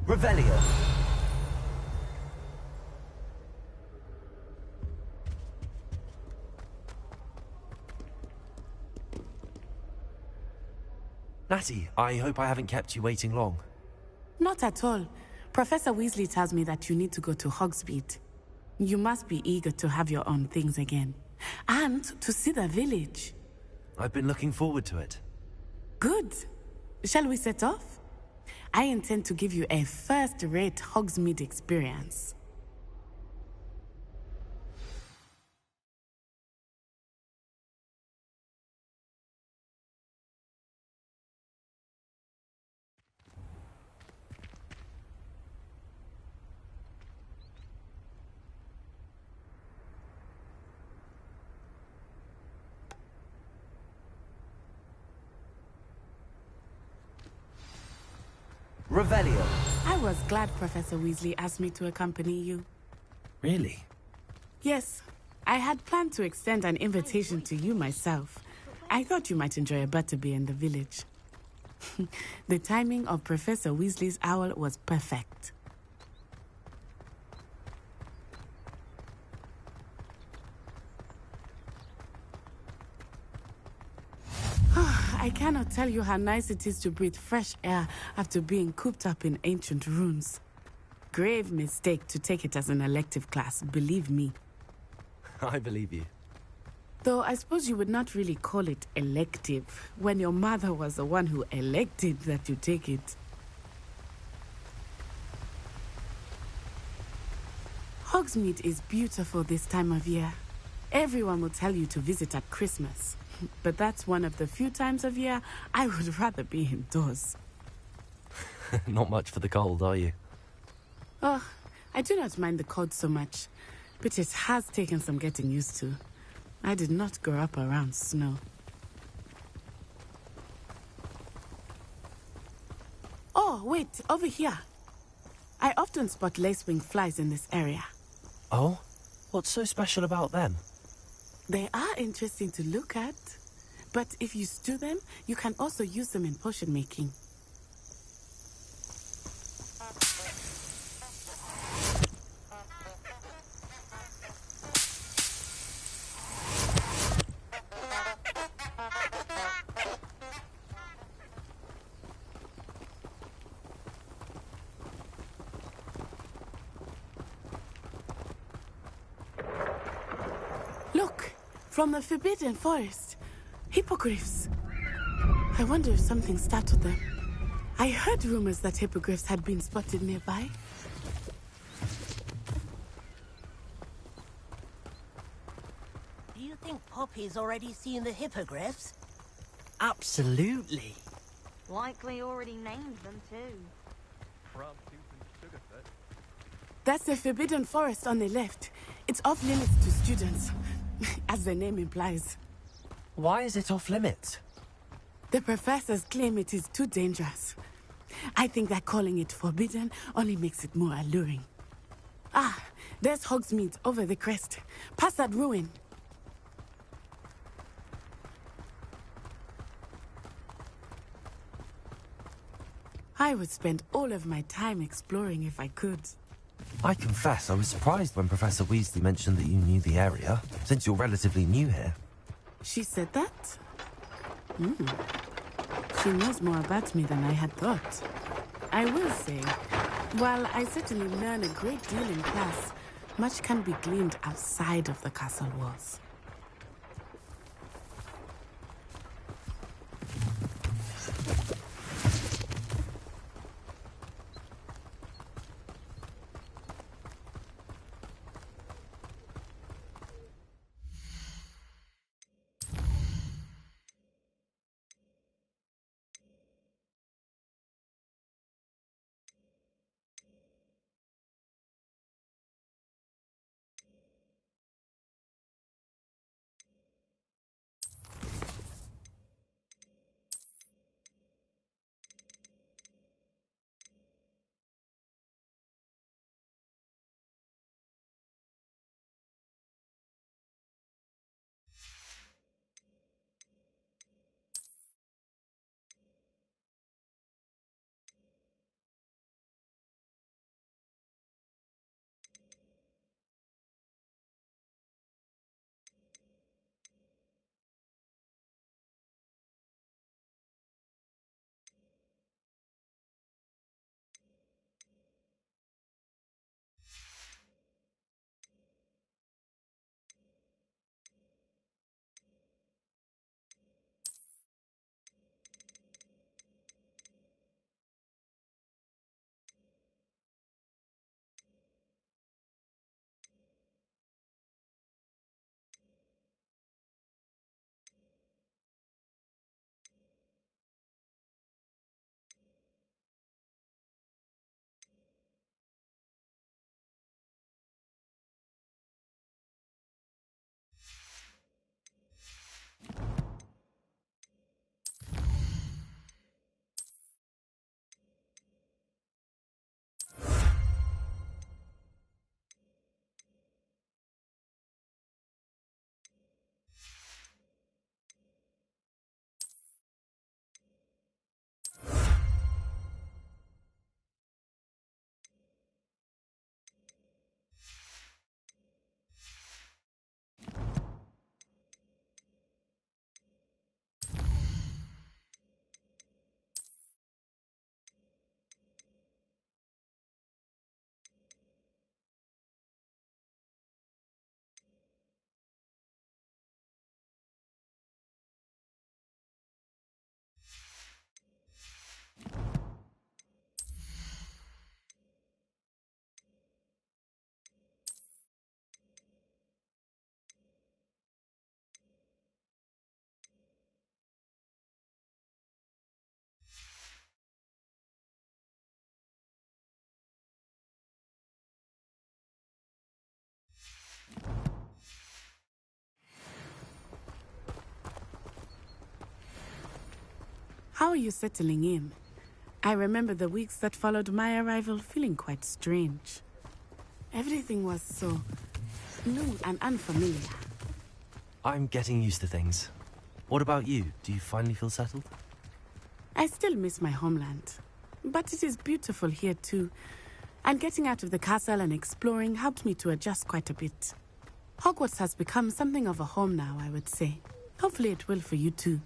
Revelio. Natty, I hope I haven't kept you waiting long. Not at all. Professor Weasley tells me that you need to go to Hogsmeade. You must be eager to have your own things again. And to see the village. I've been looking forward to it. Good. Shall we set off? I intend to give you a first-rate Hogsmeade experience. Revelio. I was glad Professor Weasley asked me to accompany you. Really? Yes. I had planned to extend an invitation to you myself. I thought you might enjoy a butterbeer in the village. The timing of Professor Weasley's owl was perfect. I cannot tell you how nice it is to breathe fresh air after being cooped up in ancient ruins. Grave mistake to take it as an elective class, believe me. I believe you. Though I suppose you would not really call it elective when your mother was the one who elected that you take it. Hogsmeade is beautiful this time of year. Everyone will tell you to visit at Christmas. But that's one of the few times of year I would rather be indoors. Not much for the cold, are you? Oh, I do not mind the cold so much, but it has taken some getting used to. I did not grow up around snow. Oh, wait, over here. I often spot lacewing flies in this area. Oh? What's so special about them? They are interesting to look at, but if you stew them, you can also use them in potion making. Look, from the Forbidden Forest. Hippogriffs. I wonder if something startled them. I heard rumors that hippogriffs had been spotted nearby. Do you think Poppy's already seen the hippogriffs? Absolutely. Likely already named them too. That's the Forbidden Forest on the left. It's off limits to students, as the name implies. Why is it off limits? The professors claim it is too dangerous. I think that calling it forbidden only makes it more alluring. Ah, there's Hogsmeade over the crest. Past that ruin. I would spend all of my time exploring if I could. I confess I was surprised when Professor Weasley mentioned that you knew the area, since you're relatively new here. She said that? She knows more about me than I had thought. I will say, while I certainly learn a great deal in class, much can be gleaned outside of the castle walls. How are you settling in? I remember the weeks that followed my arrival feeling quite strange. Everything was so new and unfamiliar. I'm getting used to things. What about you? Do you finally feel settled? I still miss my homeland, but it is beautiful here too. And getting out of the castle and exploring helped me to adjust quite a bit. Hogwarts has become something of a home now, I would say. Hopefully it will for you too.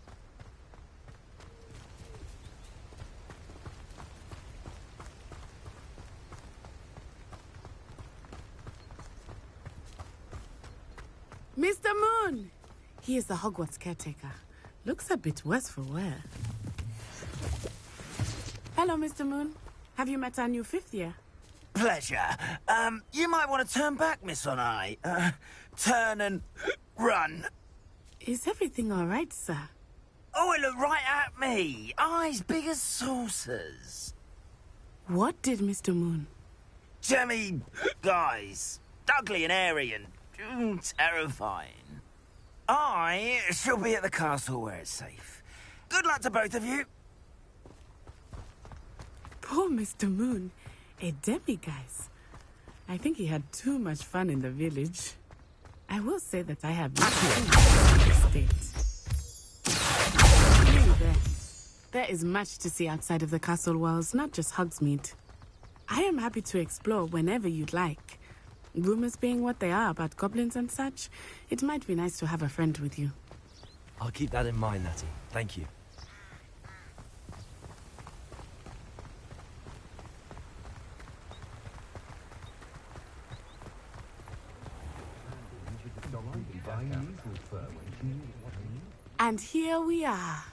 Mr. Moon! He is the Hogwarts caretaker. Looks a bit worse for wear. Hello, Mr. Moon. Have you met our new 5th year? Pleasure. You might want to turn back, Miss Onai. Turn and run. Is everything all right, sir? Oh, it looked right at me. Eyes big as saucers. What did Mr. Moon? Jemmy guys. Ugly and airy and terrifying. I shall be at the castle where it's safe. Good luck to both of you. Poor Mr. Moon. A demiguise. I think he had too much fun in the village. I will say that I have state. There is much to see outside of the castle walls, not just Hogsmeade. I am happy to explore whenever you'd like. Rumors being what they are about goblins and such, it might be nice to have a friend with you. I'll keep that in mind, Natty. Thank you. And here we are.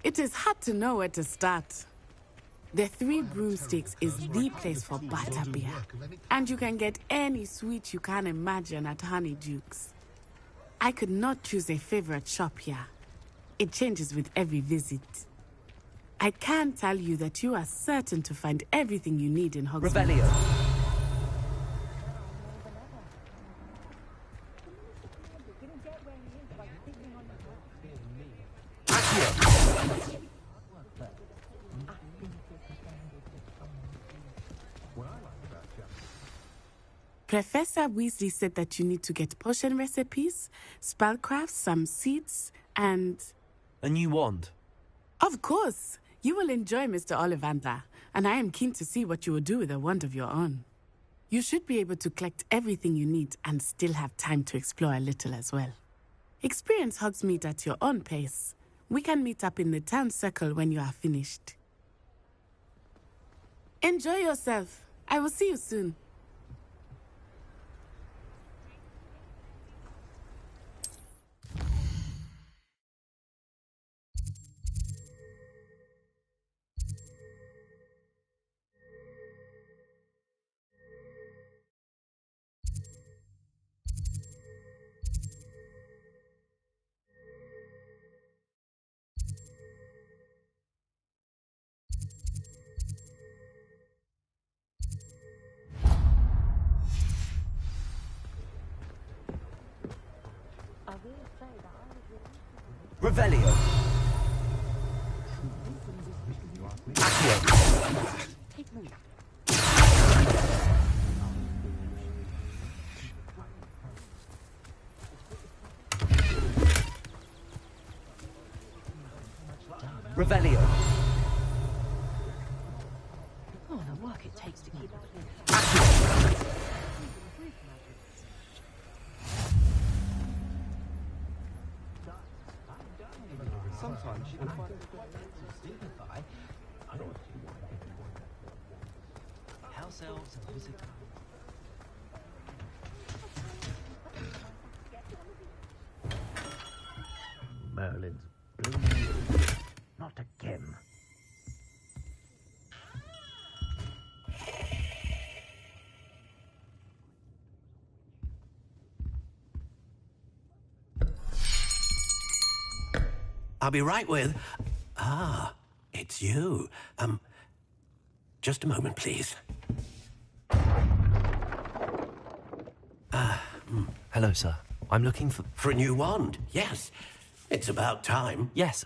It is hard to know where to start. The Three Broomsticks is the place for butterbeer. And you can get any sweet you can imagine at Honeydukes. I could not choose a favorite shop here. It changes with every visit. I can tell you that you are certain to find everything you need in Hogsmeade. Revelio. Professor Weasley said that you need to get potion recipes, spellcrafts, some seeds, and... A new wand? Of course! You will enjoy Mr. Ollivander, and I am keen to see what you will do with a wand of your own. You should be able to collect everything you need and still have time to explore a little as well. Experience Hogsmeade at your own pace. We can meet up in the town circle when you are finished. Enjoy yourself. I will see you soon. Revelio. Accio. Revelio. Oh, the work it takes to keep up. Accio. Sometimes you can find it quite easy to signify. I don't see why. House elves and wizard. Merlin's blooming. Not again. I'll be right with... Ah, it's you. Just a moment, please. Hello, sir. I'm looking for... For a new wand, yes. It's about time. Yes,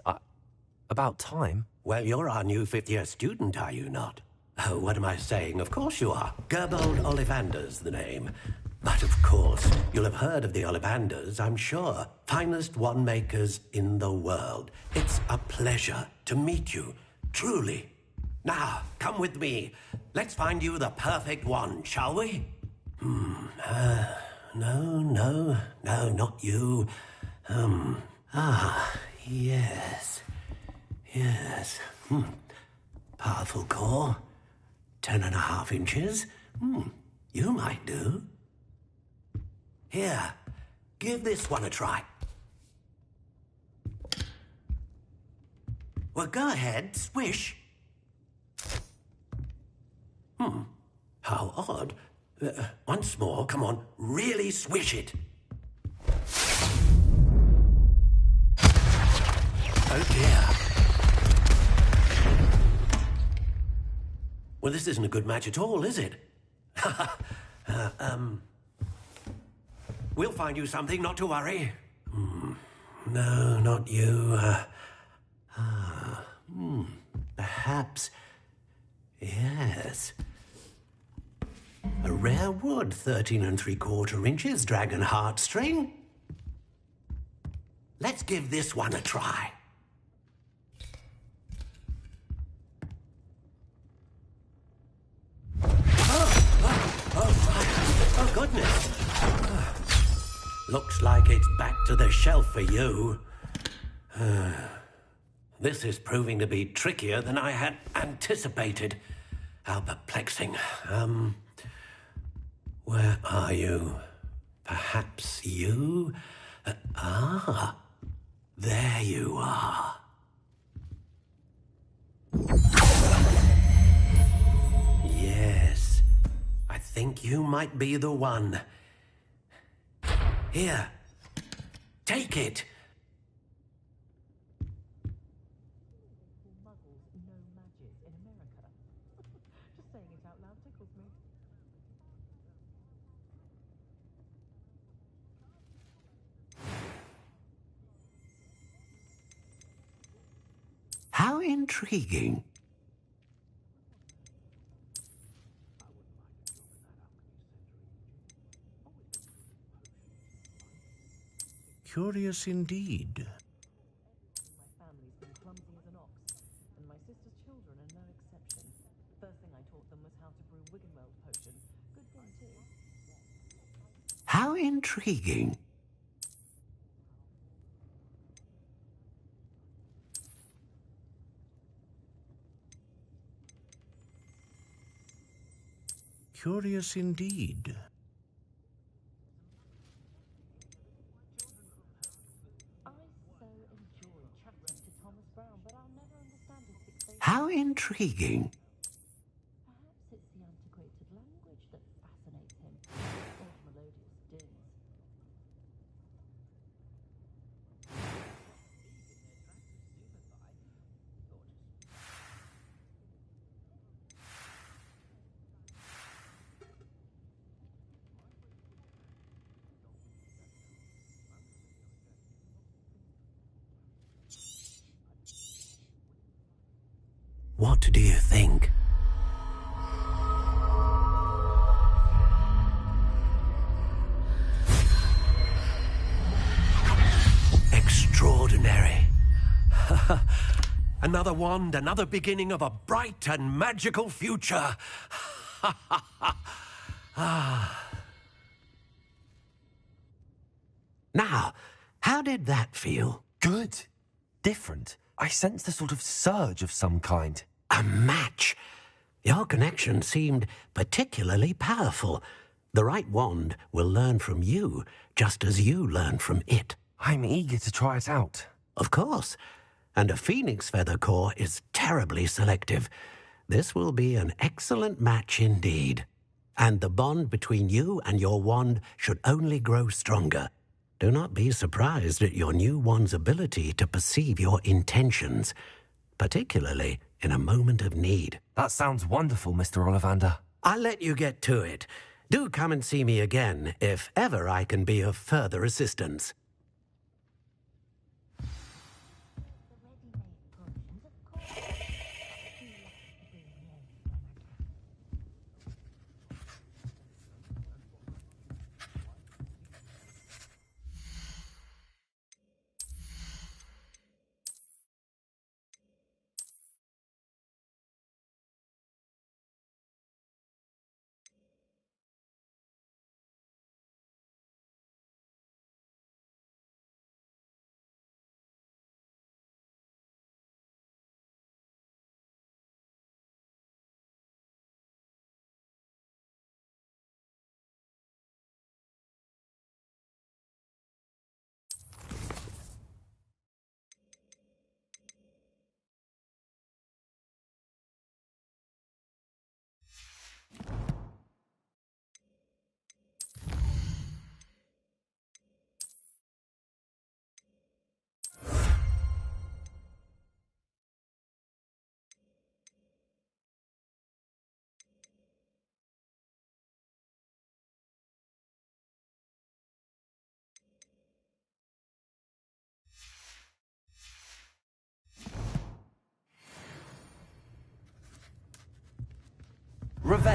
about time? Well, you're our new fifth-year student, are you not? Oh, what am I saying? Of course you are. Gerbold Ollivander's the name. But of course, you'll have heard of the Ollivanders, I'm sure. Finest wand makers in the world. It's a pleasure to meet you, truly. Now, come with me. Let's find you the perfect wand, shall we? No, not you. Yes. Powerful core. 10.5 inches. You might do. Here, give this one a try. Well, go ahead, swish. How odd. Once more, come on, really swish it. Oh dear. Well, this isn't a good match at all, is it? We'll find you something, not to worry. No, not you. Perhaps. Yes. A rare wood, 13 3/4 inches, dragon heartstring. Let's give this one a try. Oh, goodness. Looks like it's back to the shelf for you. This is proving to be trickier than I had anticipated. How perplexing. Where are you? Perhaps you? There you are. Yes, I think you might be the one. Here, take it. How intriguing. Curious indeed. My family's been clumsy as an ox, and my sister's children are no exception. First thing I taught them was how to brew Wiggenweld potion. Good thing, too. How intriguing. Curious indeed. How intriguing. Perhaps it's the antiquated language that fascinates him, or the melodious dins. What do you think? Extraordinary. Another wand, another beginning of a bright and magical future. Now, how did that feel? Good. Different. I sensed a sort of surge of some kind. A match. Your connection seemed particularly powerful. The right wand will learn from you, just as you learn from it. I'm eager to try it out. Of course. And a phoenix feather core is terribly selective. This will be an excellent match indeed. And the bond between you and your wand should only grow stronger. Do not be surprised at your new wand's ability to perceive your intentions, particularly in a moment of need. That sounds wonderful, Mr. Ollivander. I'll let you get to it. Do come and see me again if ever I can be of further assistance.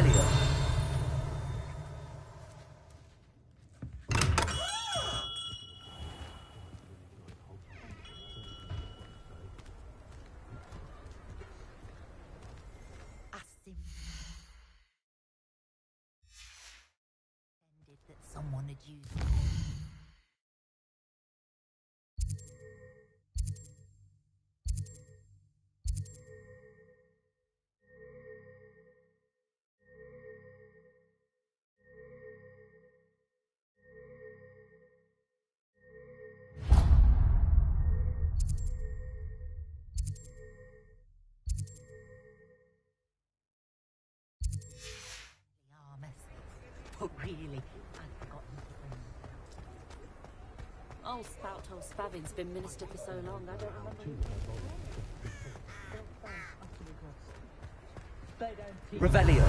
Revelio. That someone had used. But really, I'd forgotten to bring them down. Old spout-hole Spavin's been minister for so long, I don't remember. Revelio.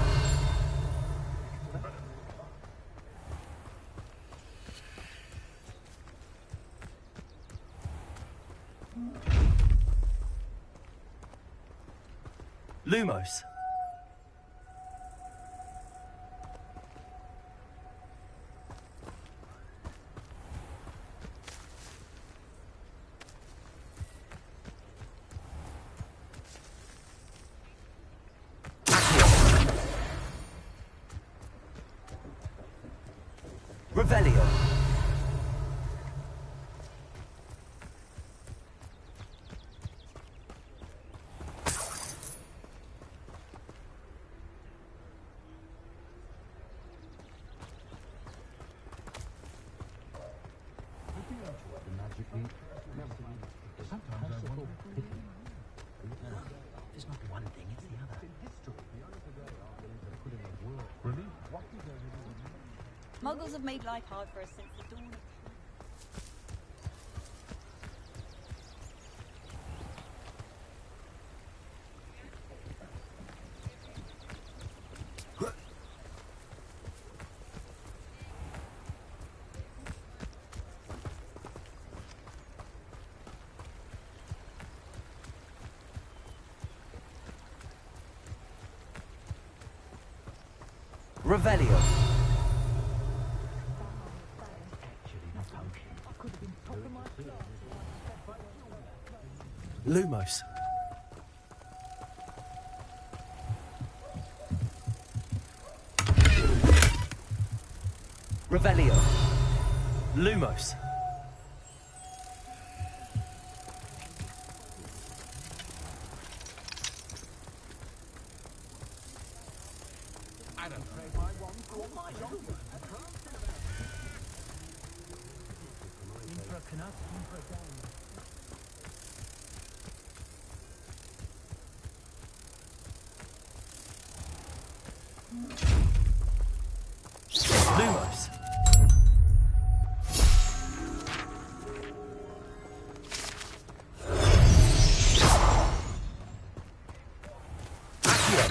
Lumos. Revelio. It's not one thing, it's the other. Muggles have made life hard for us since the dawn of... Revelio. Lumos. Revelio. Lumos. I don't trade my one for my own. Lumos. Accio.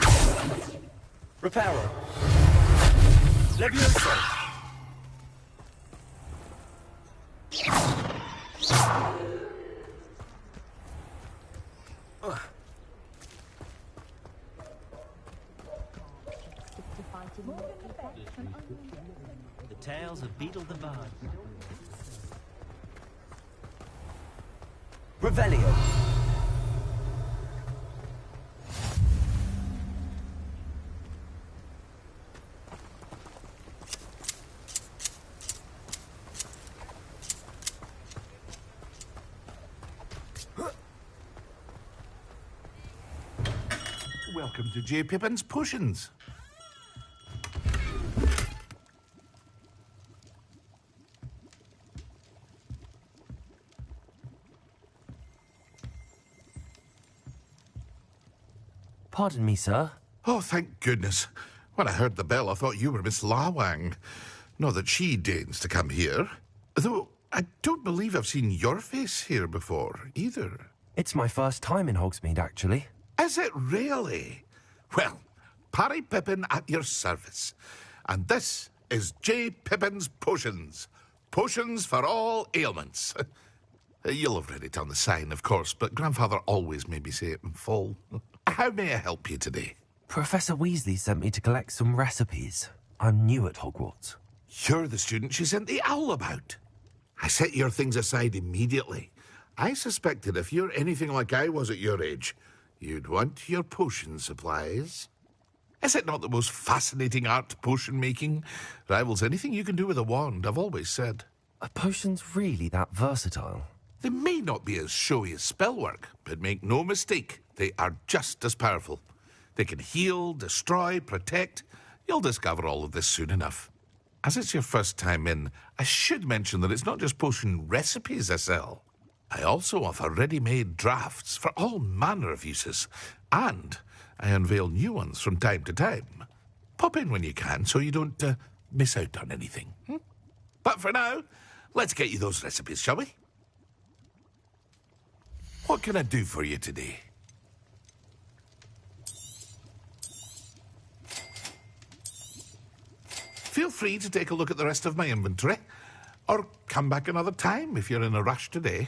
Reparo. Levioso. The tales of Beetle the Bard. Revelio. Welcome to J. Pippin's Potions. Pardon me, sir. Oh, thank goodness. When I heard the bell, I thought you were Miss Lawang. Not that she deigns to come here. Though I don't believe I've seen your face here before, either. It's my first time in Hogsmeade, actually. Is it really? Well, Parry Pippin at your service. And this is J. Pippin's Potions. Potions for all ailments. You'll have read it on the sign, of course, but Grandfather always made me say it in full. How may I help you today? Professor Weasley sent me to collect some recipes. I'm new at Hogwarts. You're the student she sent the owl about. I set your things aside immediately. I suspected if you're anything like I was at your age, you'd want your potion supplies. Is it not the most fascinating art, potion making? Rivals anything you can do with a wand, I've always said. Are potions really that versatile? They may not be as showy as spellwork, but make no mistake, they are just as powerful. They can heal, destroy, protect. You'll discover all of this soon enough. As it's your first time in, I should mention that it's not just potion recipes I sell. I also offer ready-made drafts for all manner of uses, and I unveil new ones from time to time. Pop in when you can so you don't miss out on anything. But for now, let's get you those recipes, shall we? What can I do for you today? Feel free to take a look at the rest of my inventory, or come back another time if you're in a rush today.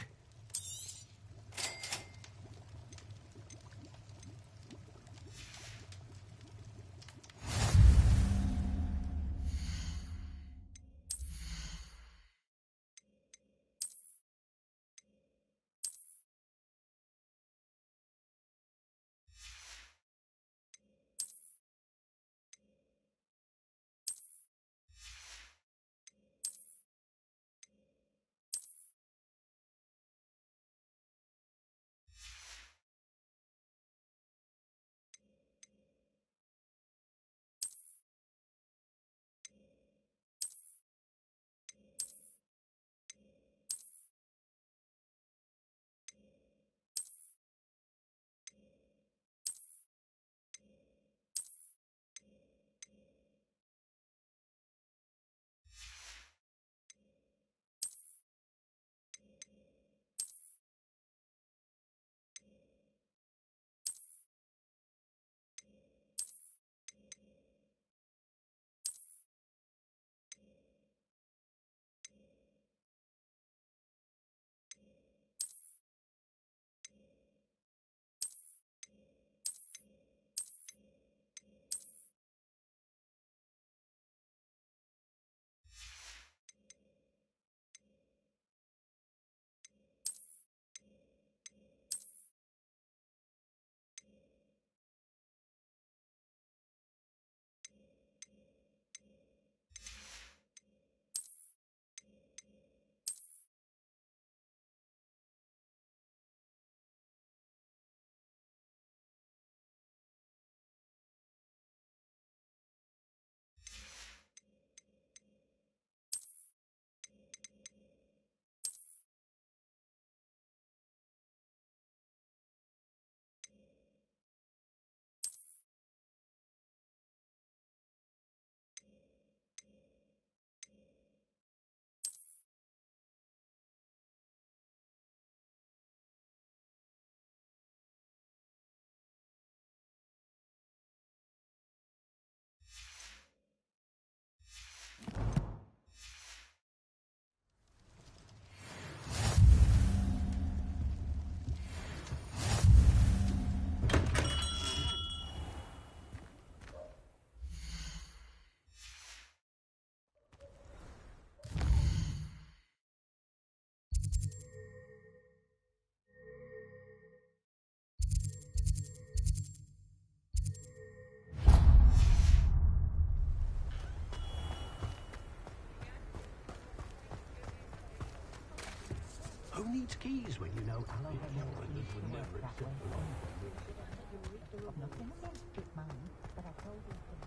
Who needs keys when you know alot?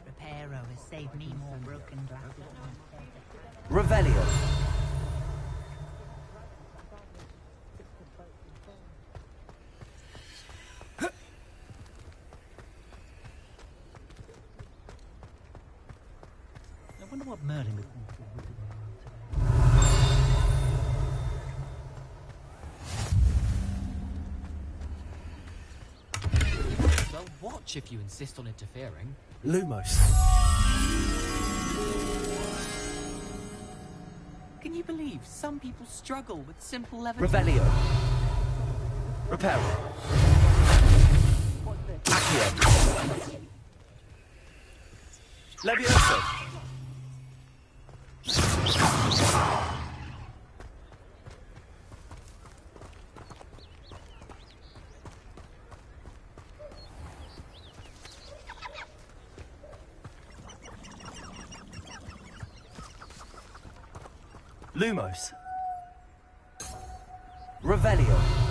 Reparo has saved me more broken glass. Revelio. I wonder what Merlin would... Well, watch if you insist on interfering. Lumos. Can you believe some people struggle with simple levitation? Revelio. Reparo. Accio. Levioso! Lumos. Revelio.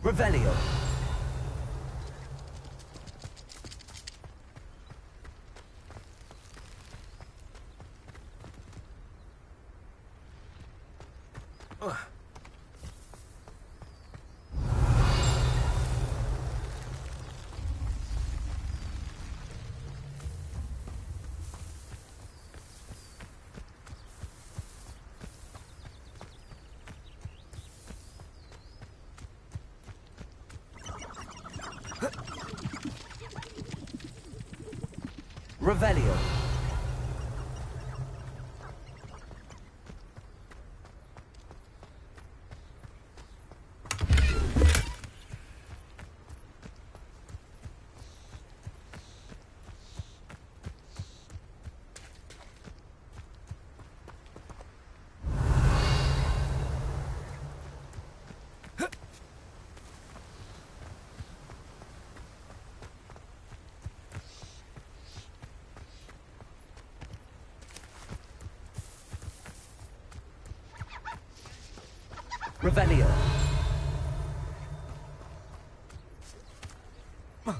Revelio. Revelio. Revelio. I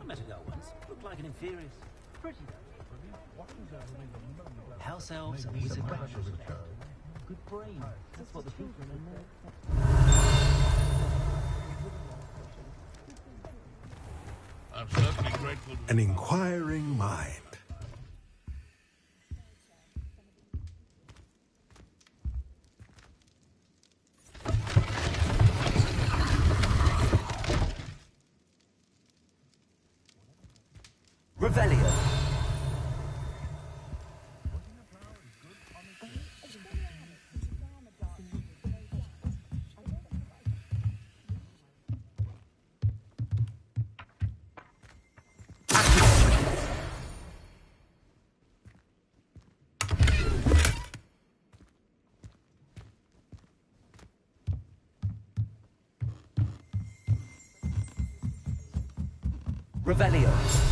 met a girl once. Looked like an inferior. Pretty though. House elves and wizard crushes. Good brain. That's what the people in there. I'm certainly grateful to An inquiring mind. Revelio. Revelio.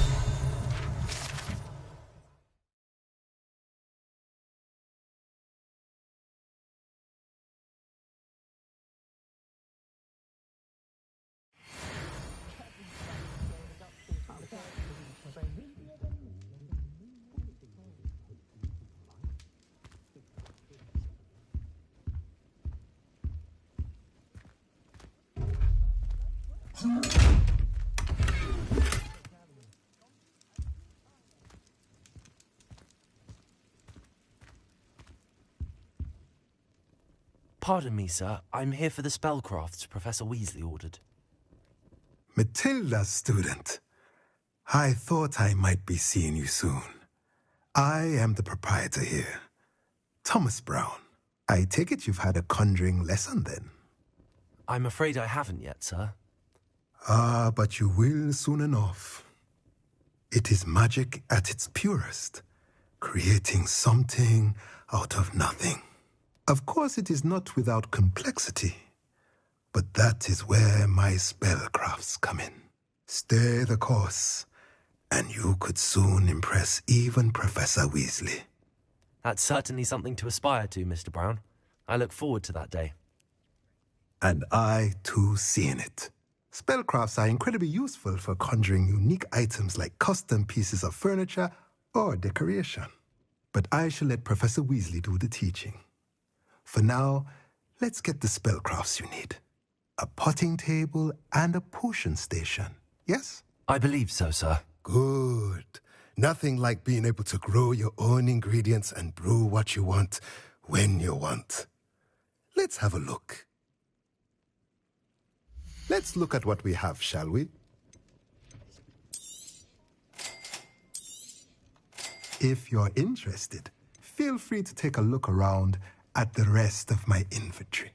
Pardon me, sir. I'm here for the spellcrafts Professor Weasley ordered. Matilda's student. I thought I might be seeing you soon. I am the proprietor here, Thomas Brown. I take it you've had a conjuring lesson then? I'm afraid I haven't yet, sir. Ah, but you will soon enough. It is magic at its purest, creating something out of nothing. Of course, it is not without complexity, but that is where my spellcrafts come in. Stay the course, and you could soon impress even Professor Weasley. That's certainly something to aspire to, Mr. Brown. I look forward to that day. And I, too, seeing it. Spellcrafts are incredibly useful for conjuring unique items like custom pieces of furniture or decoration. But I shall let Professor Weasley do the teaching. For now, let's get the spellcrafts you need. A potting table and a potion station, yes? I believe so, sir. Good. Nothing like being able to grow your own ingredients and brew what you want when you want. Let's have a look. Let's look at what we have, shall we? If you're interested, feel free to take a look around at the rest of my inventory.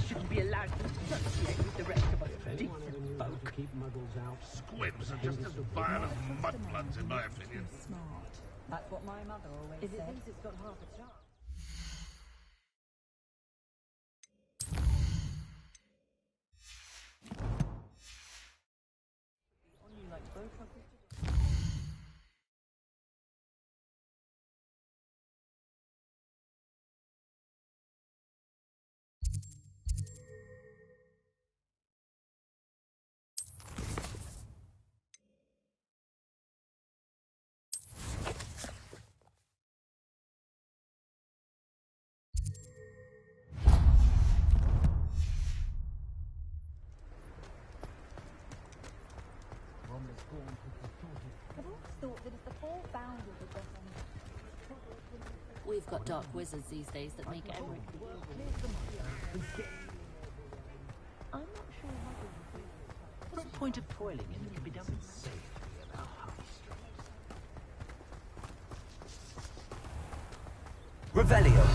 Shouldn't be allowed to associate with the rest of us decent folk. Squibs are just as vile as mudbloods, in my opinion. Smart. That's what my mother always said. If it thinks it's got half a chance. I've always thought that if the four founders had got on... We've got dark wizards these days that make everything. I'm not sure what's the point of toiling in it can be done safely at our high streets. Revelio.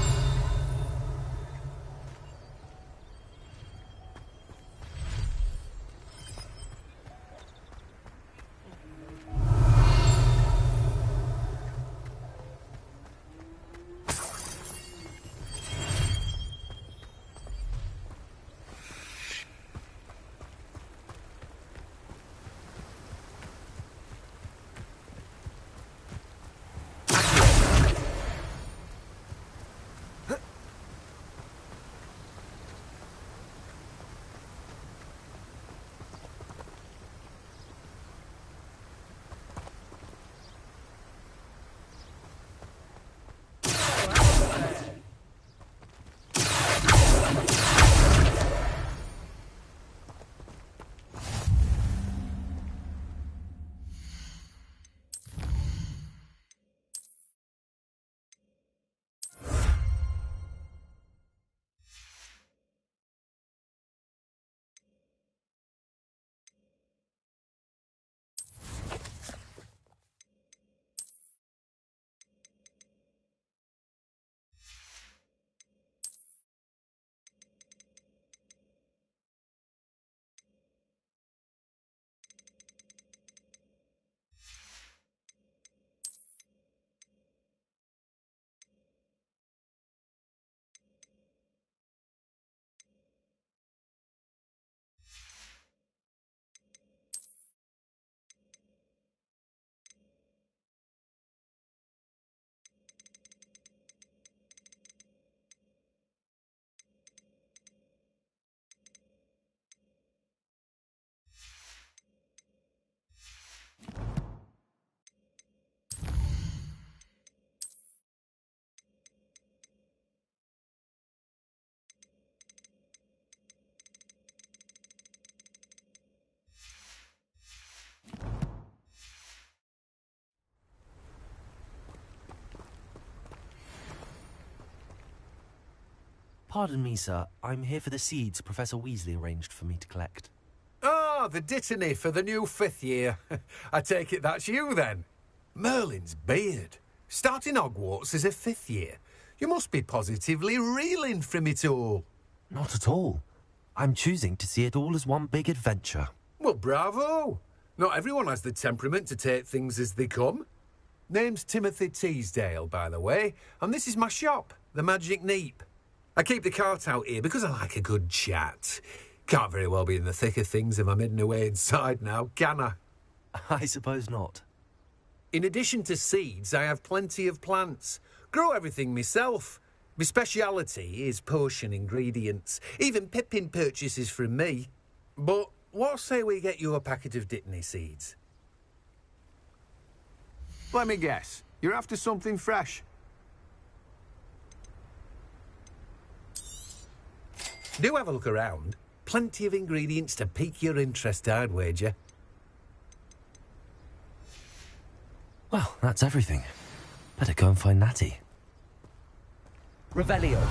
Pardon me, sir. I'm here for the seeds Professor Weasley arranged for me to collect. Ah, the dittany for the new 5th year. I take it that's you, then. Merlin's beard. Starting Hogwarts as a 5th year. You must be positively reeling from it all. Not at all. I'm choosing to see it all as one big adventure. Well, bravo. Not everyone has the temperament to take things as they come. Name's Timothy Teasdale, by the way, and this is my shop, the Magic Neep. I keep the cart out here because I like a good chat. Can't very well be in the thick of things if I'm hidden away inside now, can I? I suppose not. In addition to seeds, I have plenty of plants. Grow everything myself. My speciality is potion ingredients. Even Pippin purchases from me. But what say we get you a packet of dittany seeds? Let me guess. You're after something fresh. Do have a look around. Plenty of ingredients to pique your interest, I'd wager. Well, that's everything. Better go and find Natty. Revelio.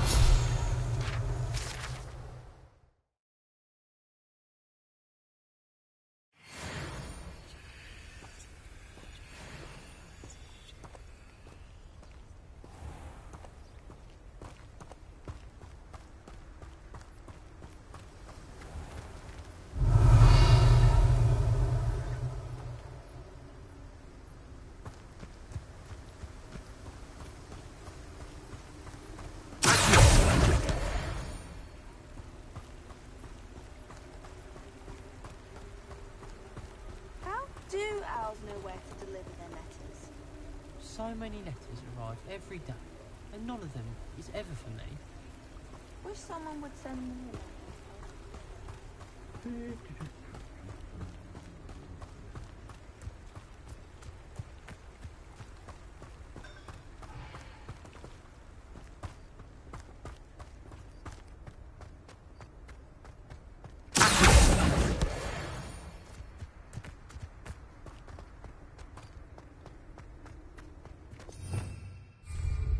Do owls know where to deliver their letters? So many letters arrive every day, and none of them is ever for me. Wish someone would send me a letter.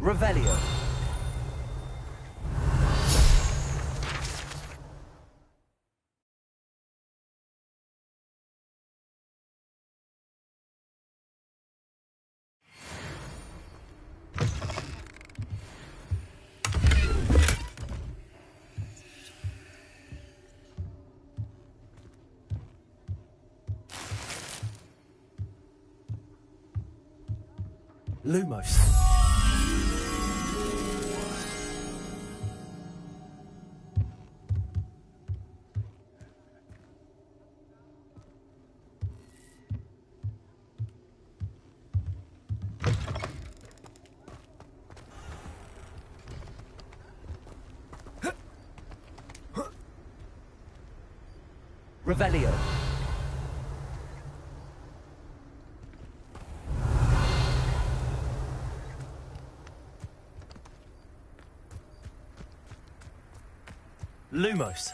Revelio. Lumos. Revelio. Lumos.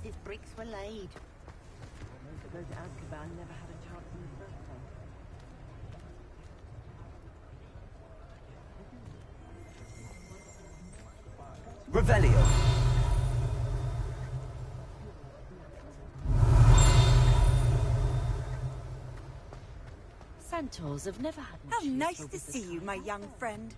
his bricks were laid. Those that go to Azkaban never had a chance in the first place. Revelio. Centaurs have never had much How use nice for to wizards. see you, my young friend.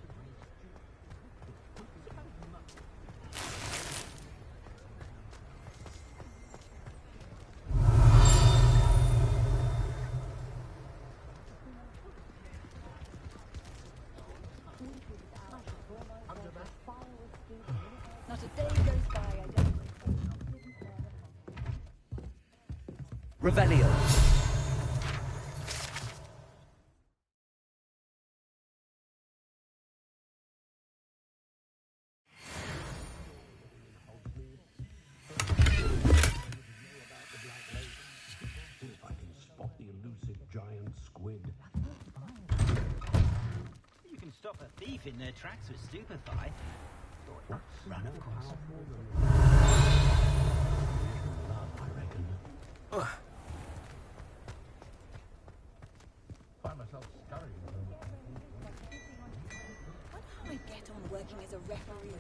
Not a day goes by I don't. Revelio. You can stop a thief in their tracks with stupefy. Run, of course. Wonder how I get on working as a referee.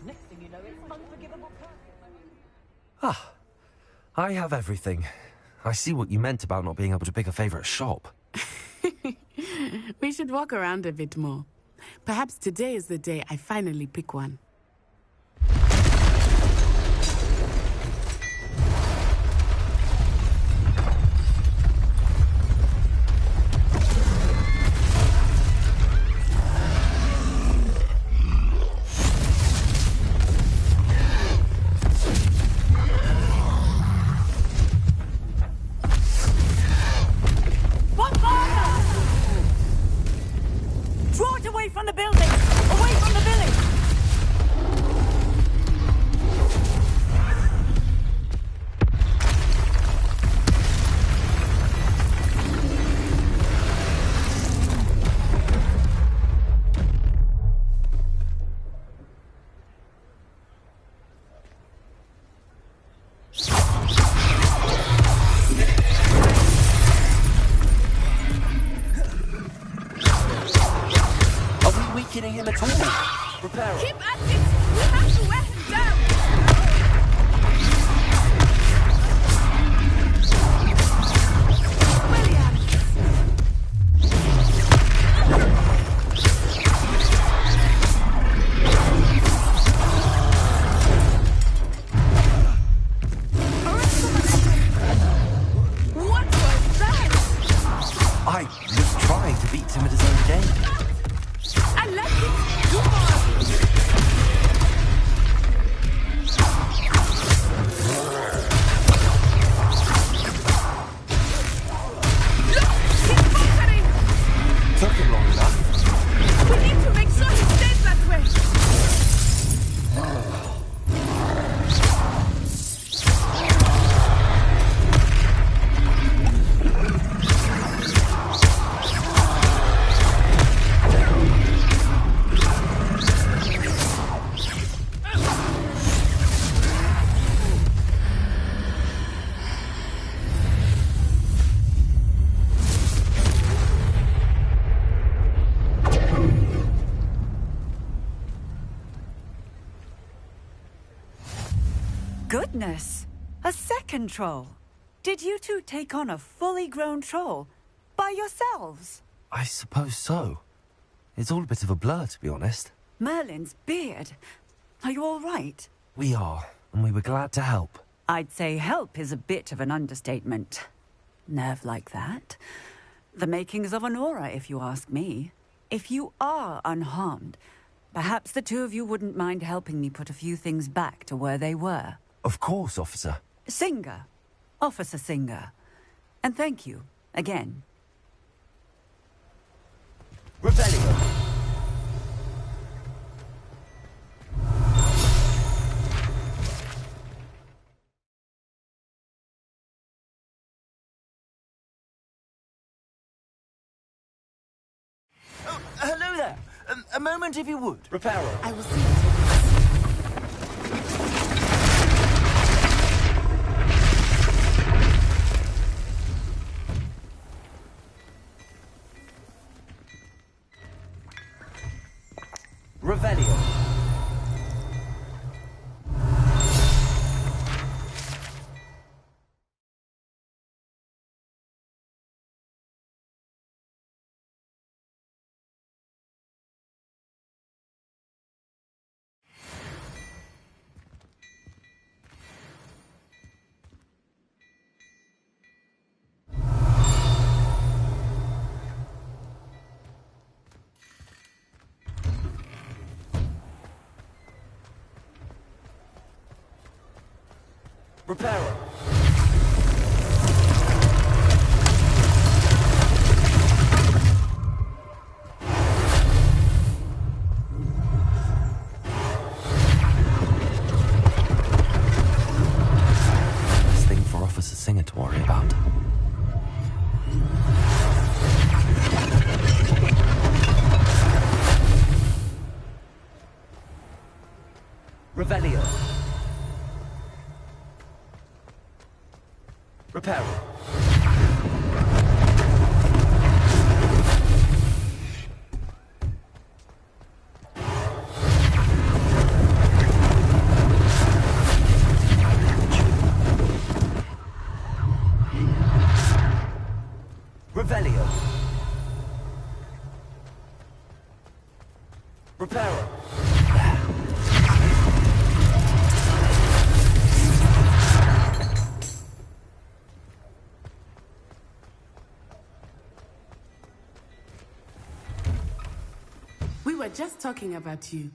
Next thing you know, it's unforgivable curse. Ah, I have everything. I see what you meant about not being able to pick a favourite shop. We should walk around a bit more. Perhaps today is the day I finally pick one. Draw it away from the building! Away from the village! Are we weakening him at all? Repair. Keep at it! We have to wear him down! What was that? I was trying to beat him at his own game. I left it too far! Took him long enough. We need to make sure he stays that way! Goodness! A second troll. Did you two take on a fully grown troll? By yourselves? I suppose so. It's all a bit of a blur, to be honest. Merlin's beard. Are you all right? We are, and we were glad to help. I'd say help is a bit of an understatement. Nerve like that. The makings of an aura, if you ask me. If you are unharmed, perhaps the two of you wouldn't mind helping me put a few things back to where they were. Of course, officer. Singer. Officer Singer. And thank you, again. Revelio. Oh, hello there. A moment if you would. Reparo. I will see you. Revelio. Reparo. This thing for Officer Singer to worry about. Revelio. Reparo. Revelio. Reparo. We were just talking about you.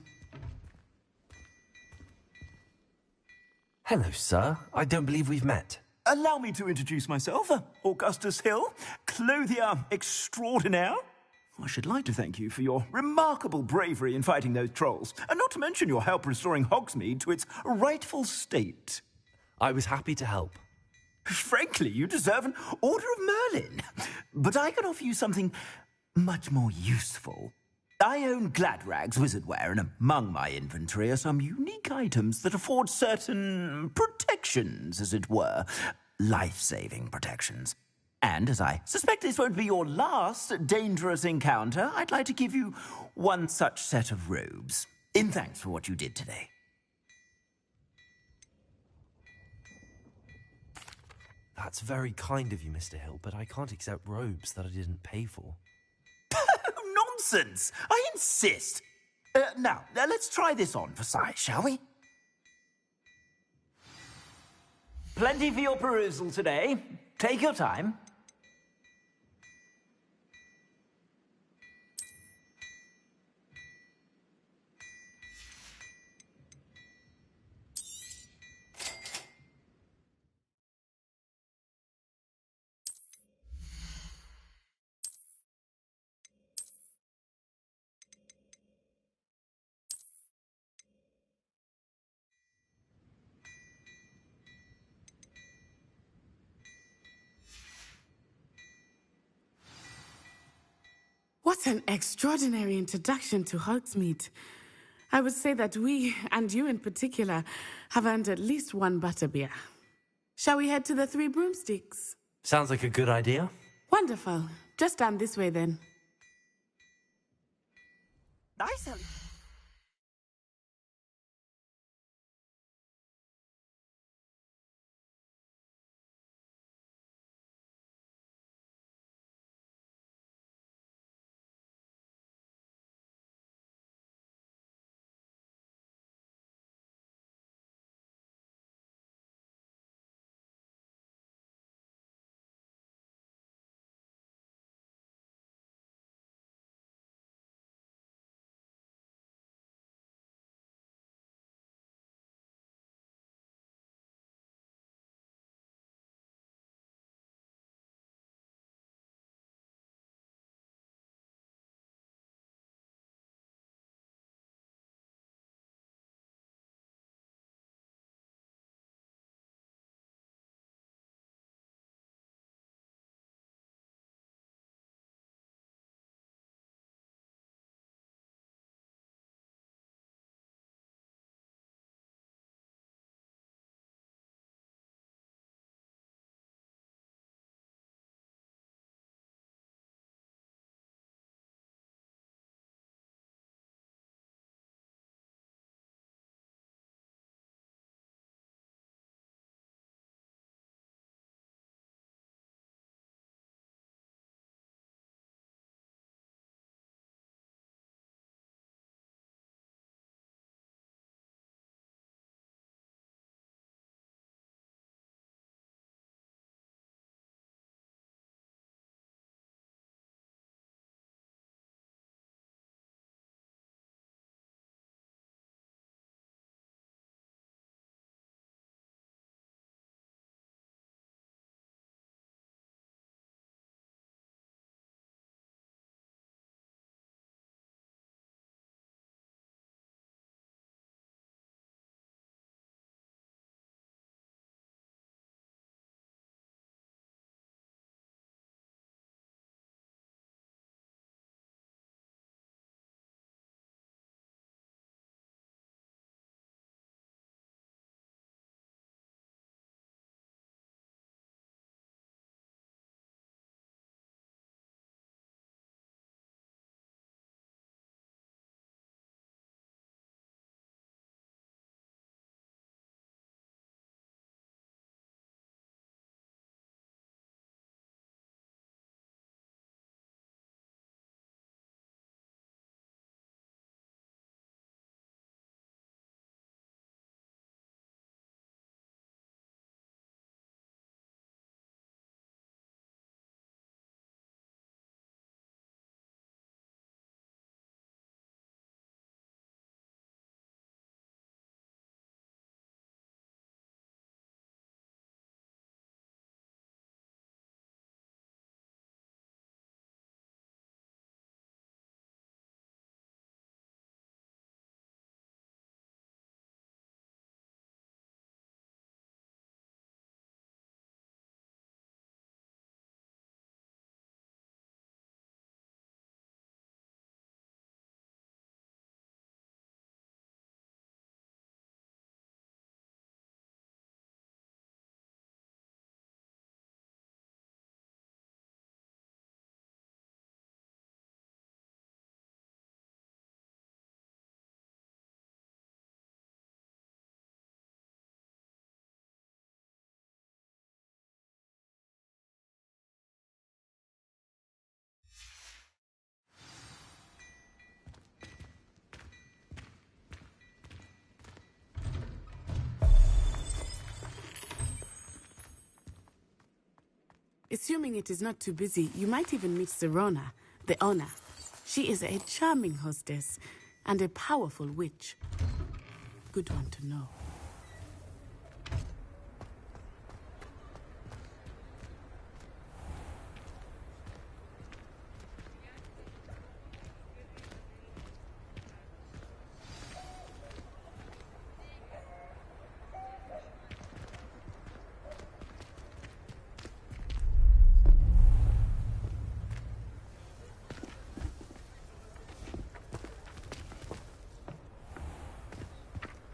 Hello, sir. I don't believe we've met. Allow me to introduce myself, Augustus Hill, clothier extraordinaire. I should like to thank you for your remarkable bravery in fighting those trolls, and not to mention your help restoring Hogsmeade to its rightful state. I was happy to help. Frankly, you deserve an Order of Merlin. But I can offer you something much more useful. I own Gladrag's wizardware, and among my inventory are some unique items that afford certain protections, as it were. Life-saving protections. And as I suspect this won't be your last dangerous encounter, I'd like to give you one such set of robes, in thanks for what you did today. That's very kind of you, Mr. Hill, but I can't accept robes that I didn't pay for. Nonsense! I insist. Now, let's try this on for size, shall we? Plenty for your perusal today. Take your time. What an extraordinary introduction to Hogsmeade. I would say that we, and you in particular, have earned at least one butterbeer. Shall we head to the Three Broomsticks? Sounds like a good idea. Wonderful. Just down this way then. Nice. Assuming it is not too busy, you might even meet Serona, the owner. She is a charming hostess and a powerful witch. Good one to know.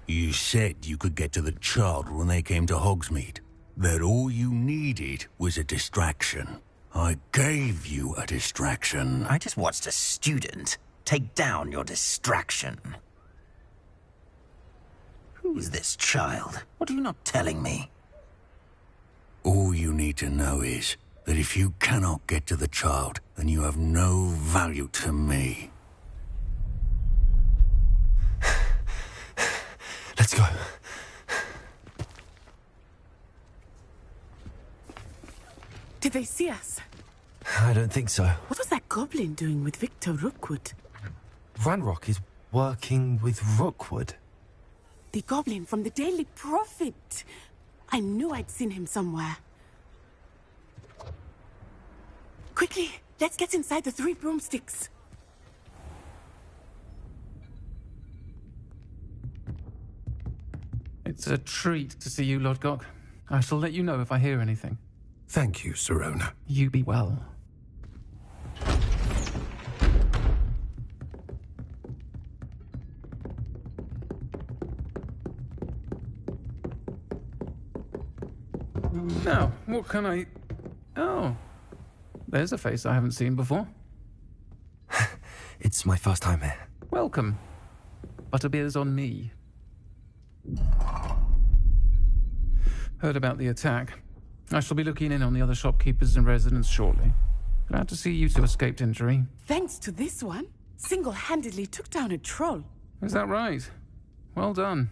You said you could get to the child when they came to Hogsmeade. That all you needed was a distraction. I gave you a distraction. I just watched a student take down your distraction. Who is this child? What are you not telling me? All you need to know is that if you cannot get to the child, then you have no value to me. Let's go. Did they see us? I don't think so. What was that goblin doing with Victor Rookwood? Ranrock is working with Rookwood. The goblin from the Daily Prophet. I knew I'd seen him somewhere. Quickly, let's get inside the 3 broomsticks. It's a treat to see you, Lodgok. I shall let you know if I hear anything. Thank you, Serona. You be well. Now, what can I... Oh, there's a face I haven't seen before. It's my first time here. Welcome. Butterbeer's on me. Heard about the attack. I shall be looking in on the other shopkeepers and residents shortly. Glad to see you two escaped injury. Thanks to this one, single-handedly took down a troll. Is that right? Well done.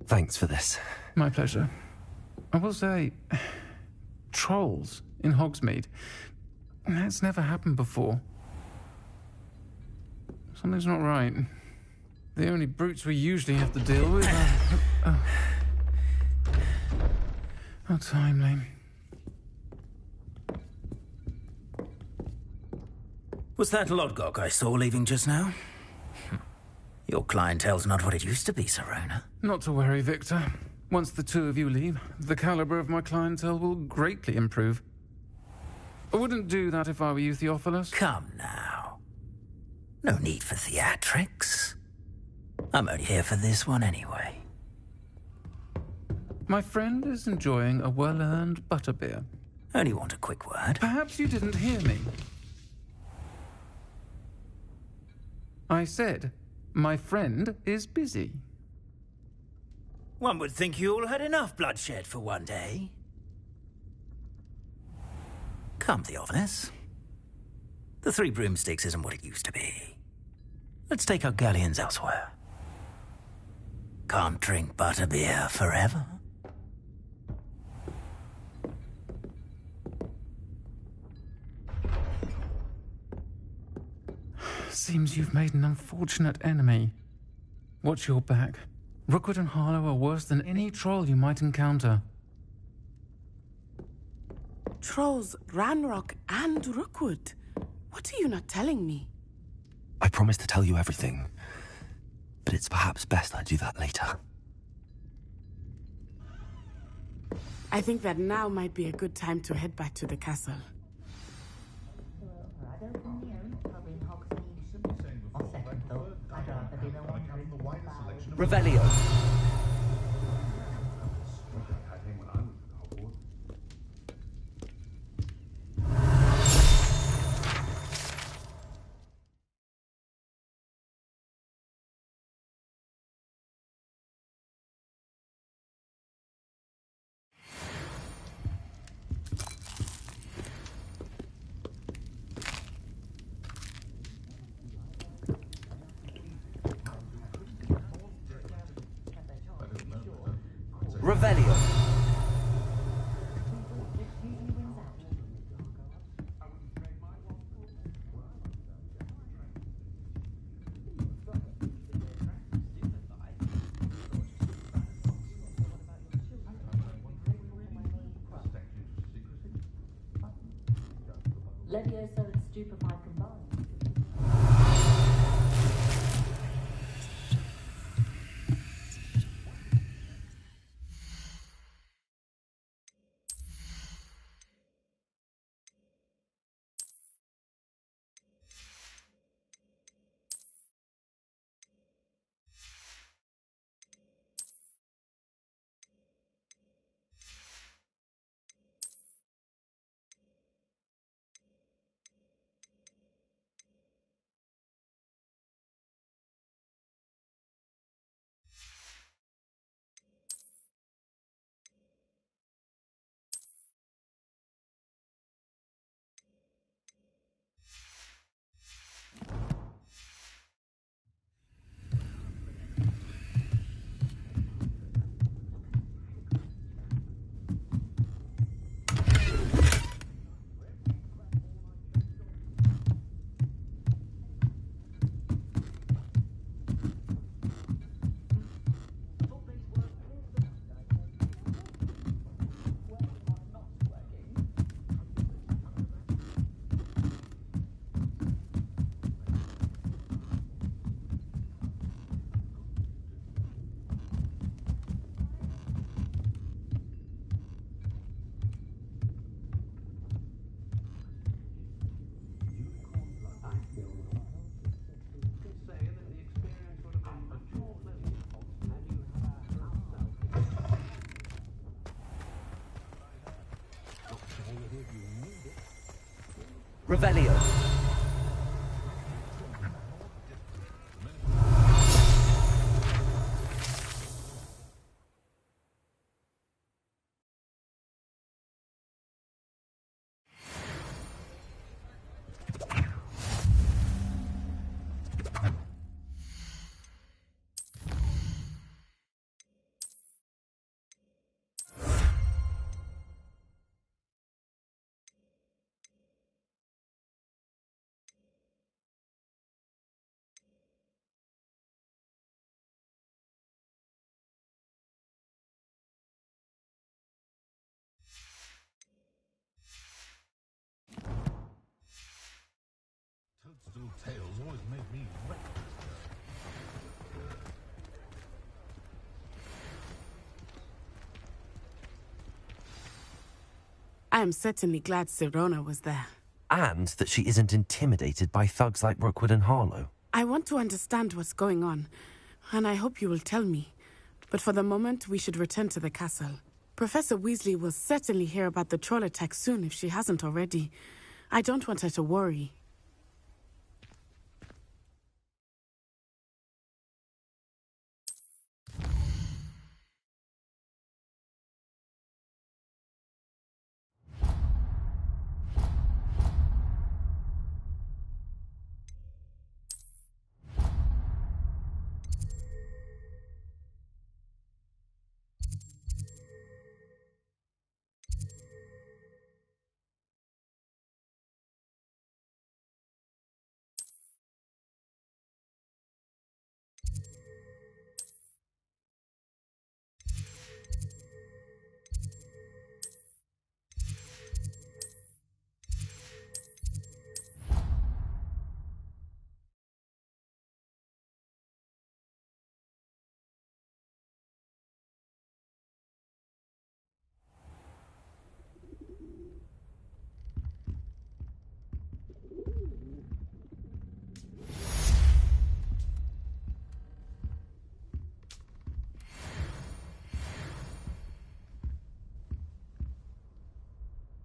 Thanks for this. My pleasure. I will say, trolls in Hogsmeade. That's never happened before. Something's not right. The only brutes we usually have to deal with are... How timely. Was that Lodgok I saw leaving just now? Your clientele's not what it used to be, Serona. Not to worry, Victor. Once the two of you leave, the caliber of my clientele will greatly improve. I wouldn't do that if I were you, Theophilus. Come now. No need for theatrics. I'm only here for this one anyway. My friend is enjoying a well-earned butterbeer. Only want a quick word. Perhaps you didn't hear me. I said, my friend is busy. One would think you all had enough bloodshed for one day. Come, Theophilus. The 3 broomsticks isn't what it used to be. Let's take our galleons elsewhere. Can't drink butterbeer forever. Seems you've made an unfortunate enemy. Watch your back. Rookwood and Harlow are worse than any troll you might encounter. Trolls, Ranrock, and Rookwood. What are you not telling me? I promise to tell you everything, but it's perhaps best I do that later. I think that now might be a good time to head back to the castle. Revelio. Revelio. Levioso and Stupefy combined. Revelio. Toadstool tales always made me wet. I am certainly glad Sirona was there. And that she isn't intimidated by thugs like Rookwood and Harlow. I want to understand what's going on, and I hope you will tell me. But for the moment, we should return to the castle. Professor Weasley will certainly hear about the troll attack soon if she hasn't already. I don't want her to worry.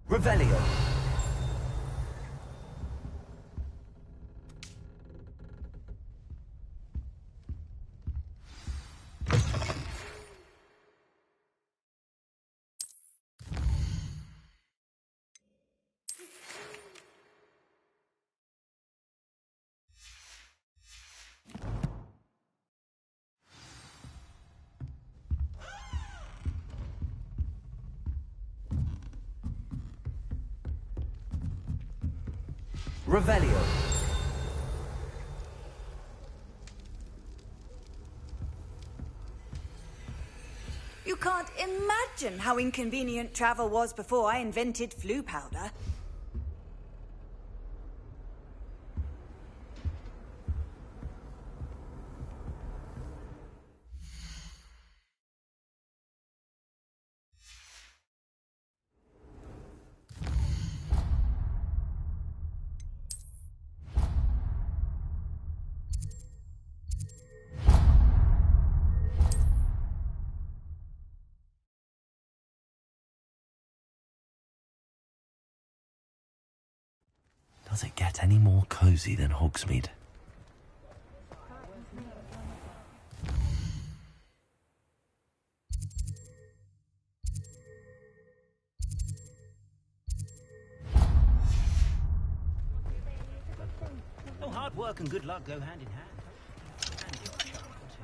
Revelio. Revelio. You can't imagine how inconvenient travel was before I invented flu powder. Does it get any more cozy than Hogsmeade? Oh, hard work and good luck go hand in hand. And your charm, too.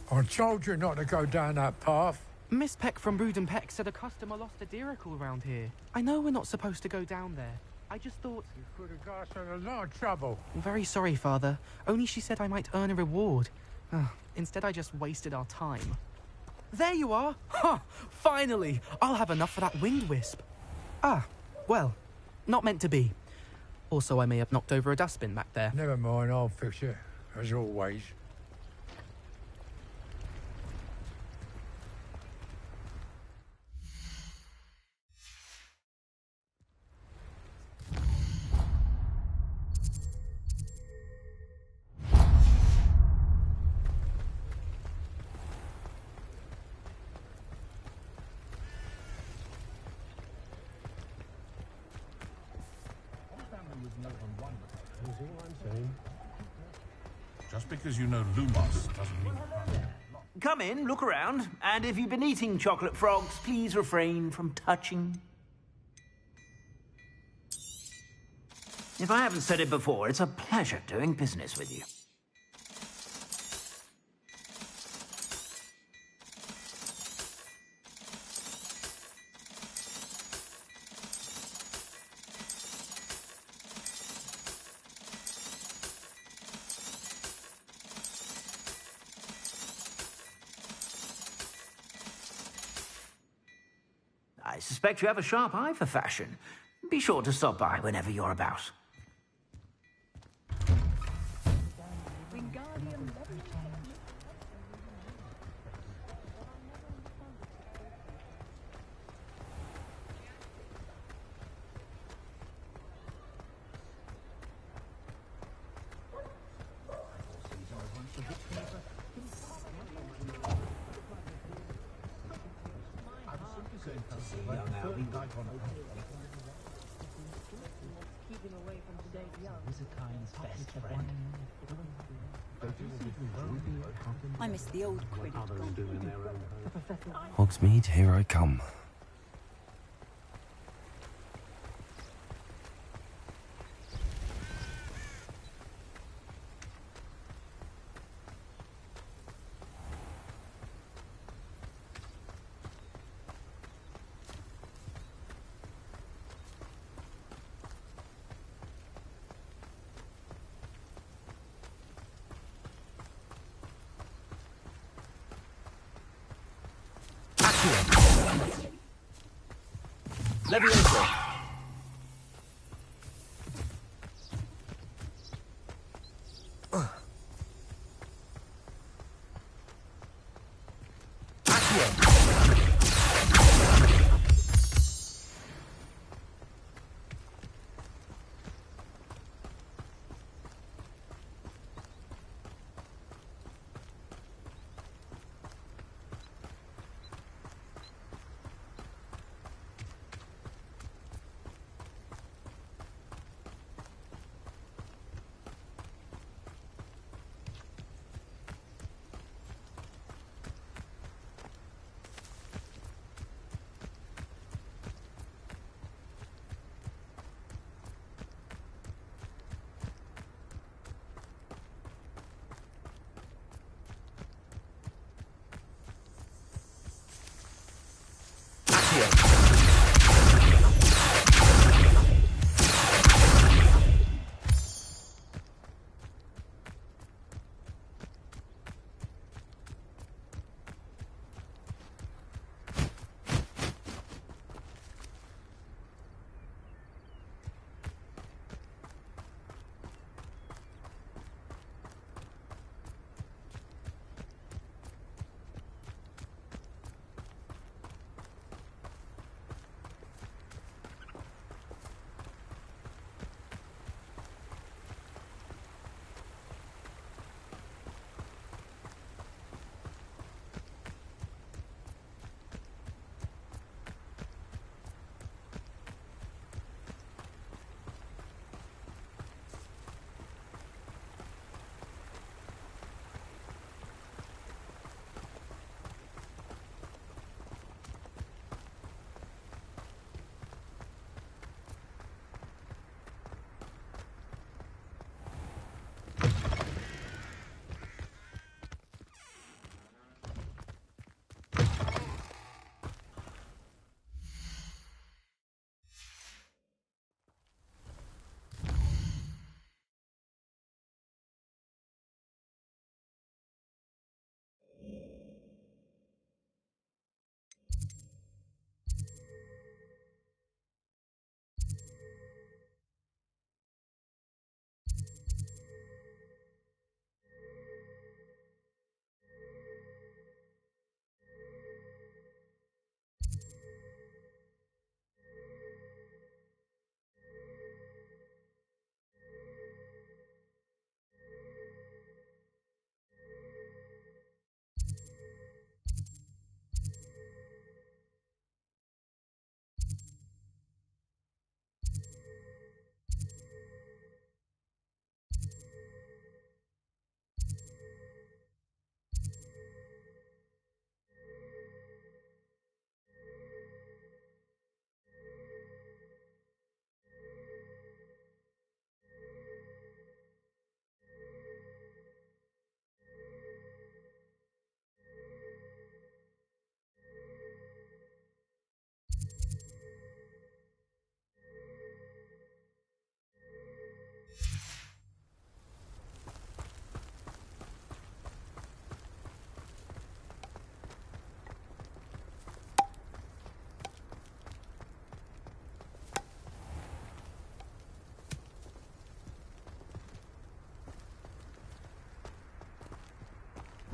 I told you not to go down that path. Miss Peck from Brood and Peck said a customer lost a deeracle around here. I know we're not supposed to go down there. I just thought... You could have got us in a lot of trouble. I'm very sorry, Father. Only she said I might earn a reward. Instead, I just wasted our time. There you are! Ha! Finally! I'll have enough for that wind wisp. Well, not meant to be. Also, I may have knocked over a dustbin back there. Never mind, I'll fix it, as always. Just because you know Lumos doesn't mean... Come in, look around, and if you've been eating chocolate frogs, please refrain from touching. If I haven't said it before, it's a pleasure doing business with you. I suspect you have a sharp eye for fashion. Be sure to stop by whenever you're about. I miss the old Quidditch. Hogsmeade, here I come. Levioso.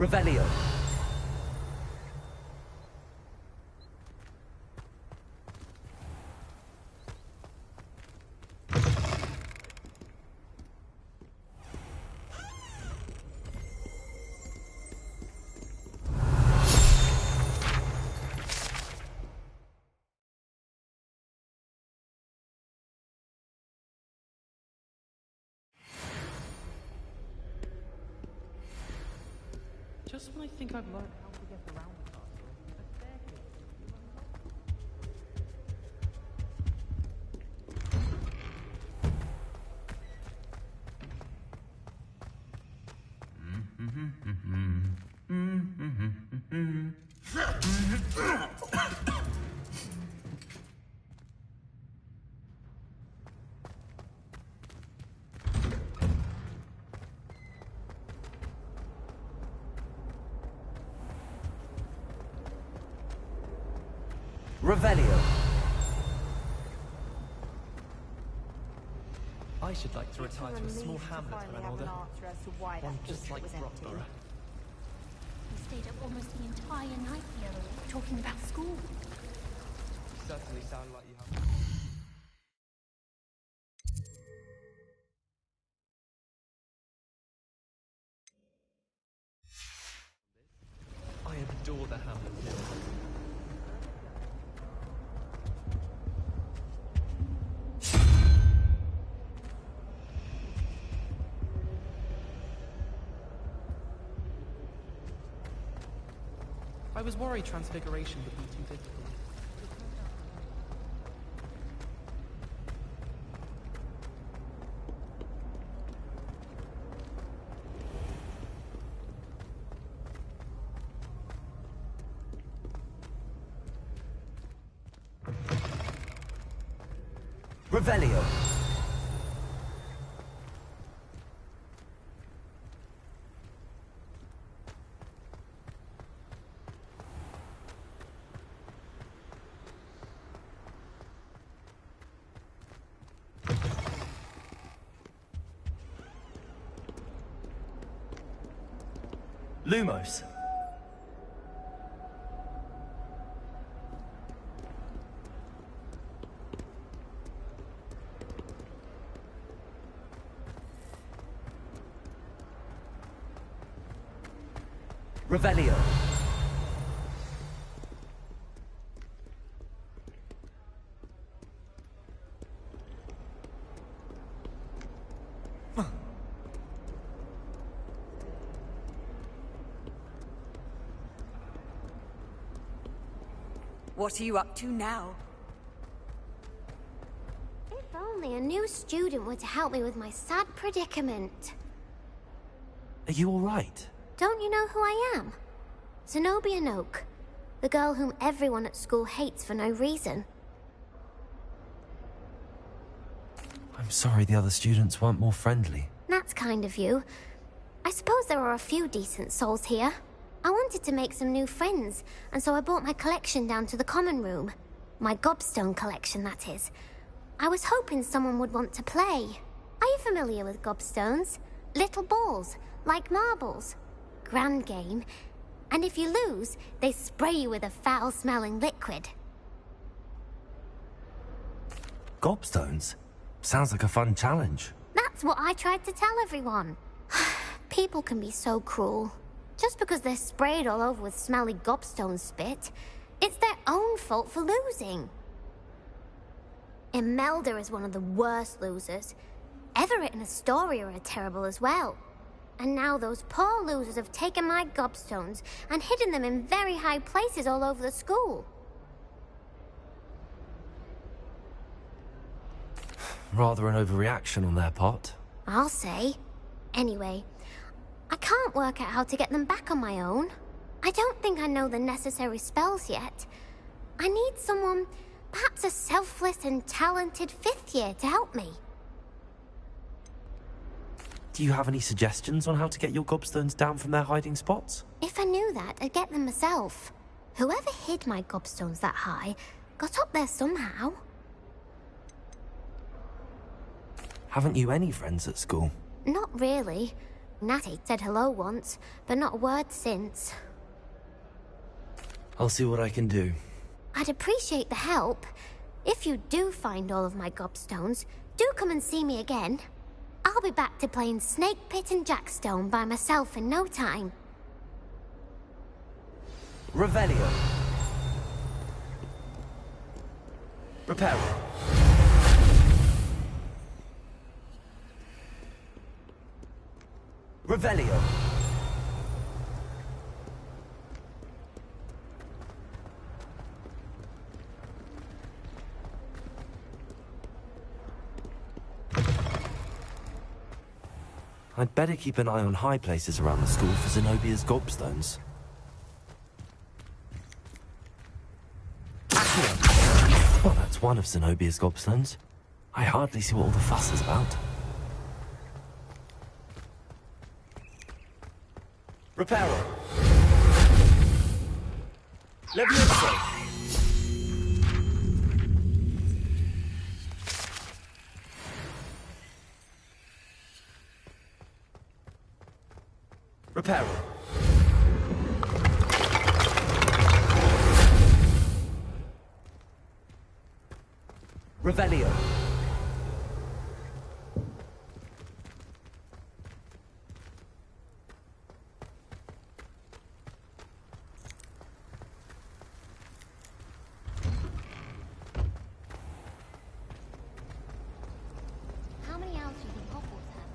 Revelio. Just when I think I've learned how to get around the castle, a staircase. Revelio. I should like to retire to a small hamlet when I'm older. One just like Roxborough. We stayed up almost the entire night the other week talking about school. You certainly sound like you have. I adore the hamlet hill. I was worried Transfiguration would be too difficult. Revelio. Lumos. Revelio. What are you up to now? If only a new student were to help me with my sad predicament. Are you all right? Don't you know who I am? Zenobia Noak, the girl whom everyone at school hates for no reason. I'm sorry the other students weren't more friendly. That's kind of you. I suppose there are a few decent souls here. I wanted to make some new friends, and so I brought my collection down to the common room. My gobstone collection, that is. I was hoping someone would want to play. Are you familiar with gobstones? Little balls, like marbles. Grand game. And if you lose, they spray you with a foul-smelling liquid. Gobstones? Sounds like a fun challenge. That's what I tried to tell everyone. People can be so cruel. Just because they're sprayed all over with smelly gobstone spit, it's their own fault for losing. Imelda is one of the worst losers. Everett and Astoria are terrible as well. And now those poor losers have taken my gobstones and hidden them in very high places all over the school. Rather an overreaction on their part. I'll say. Anyway, I can't work out how to get them back on my own. I don't think I know the necessary spells yet. I need someone, perhaps a selfless and talented fifth year to help me. Do you have any suggestions on how to get your gobstones down from their hiding spots? If I knew that, I'd get them myself. Whoever hid my gobstones that high got up there somehow. Haven't you any friends at school? Not really. Natty said hello once, but not a word since. I'll see what I can do. I'd appreciate the help. If you do find all of my gobstones, do come and see me again. I'll be back to playing Snake Pit and Jackstone by myself in no time. Revelio. Reparo. Revelio. I'd better keep an eye on high places around the school for Zenobia's gobstones. Well, that's one of Zenobia's gobstones. I hardly see what all the fuss is about. Reparo. Levioso. Reparo. Revelio. How many owls do you think Hogwarts has?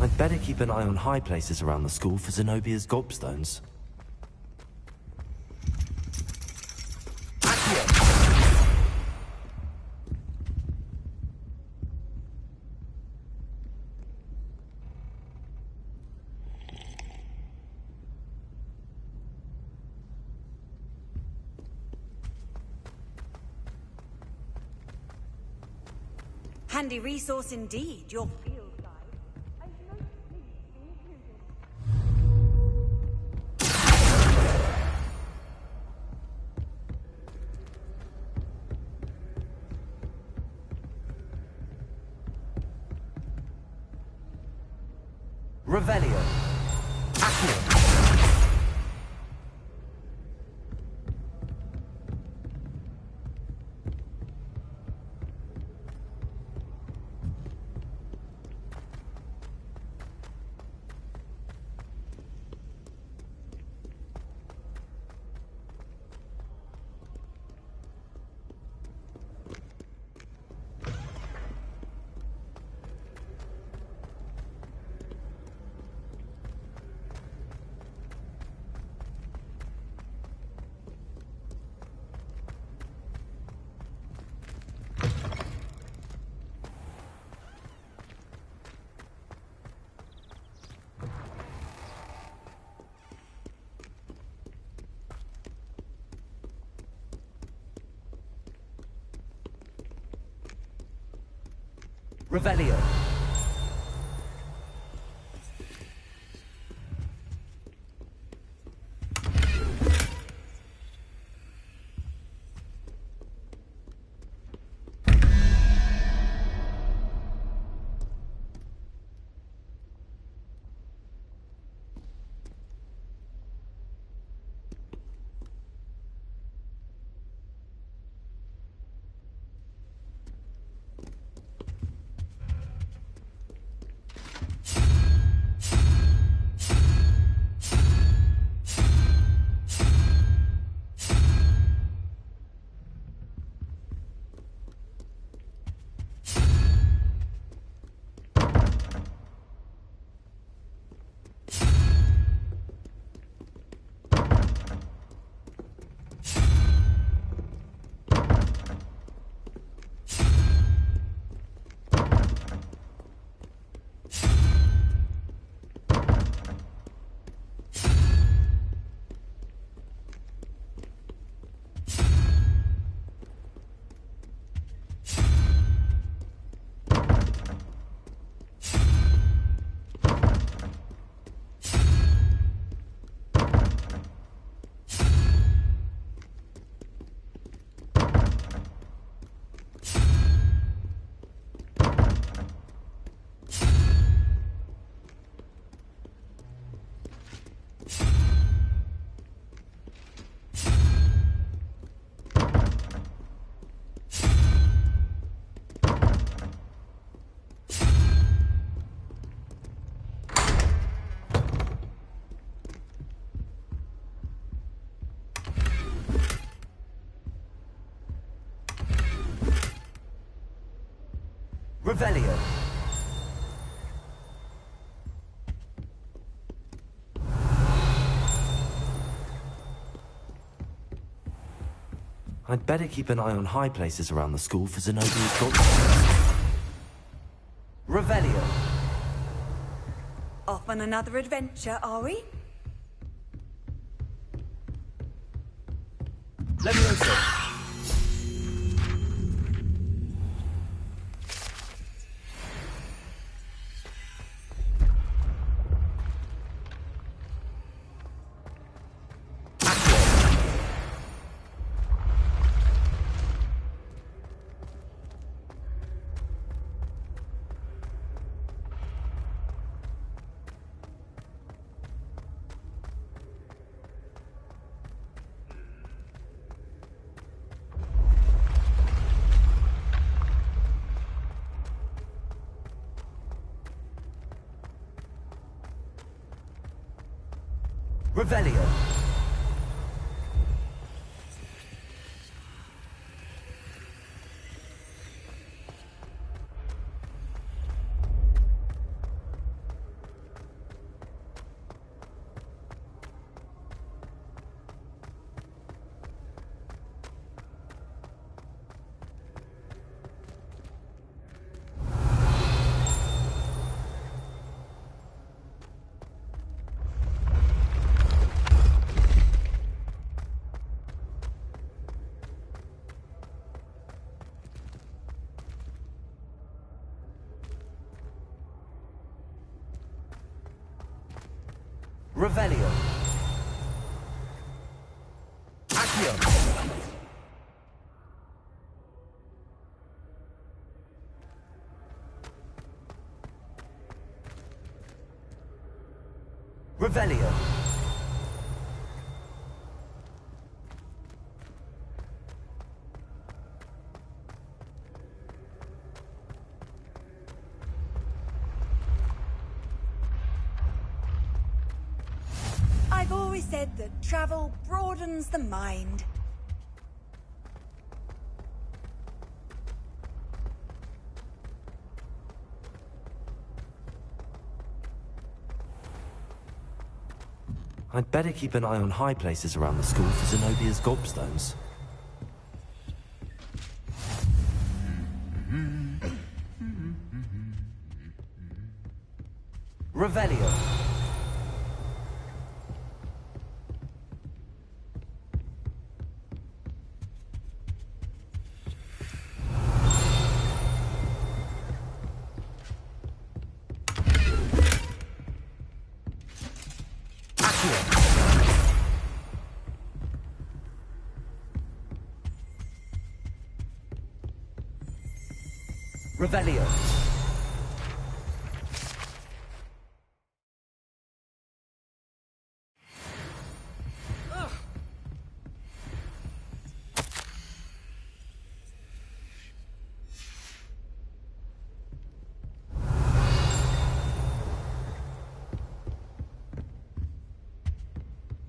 I'd better keep an eye on high places around the school for Zenobia's gobstones. Handy resource indeed, your field guide. Revelio. Revelio. Revelio. I'd better keep an eye on high places around the school for Zenobia's gobstones. Revelio. Off on another adventure, are we? Levioso. Revelio. Revelio. Accio. Revelio. I've always said that travel broadens the mind. I'd better keep an eye on high places around the school for Zenobia's gobstones. Revelio. Revelio.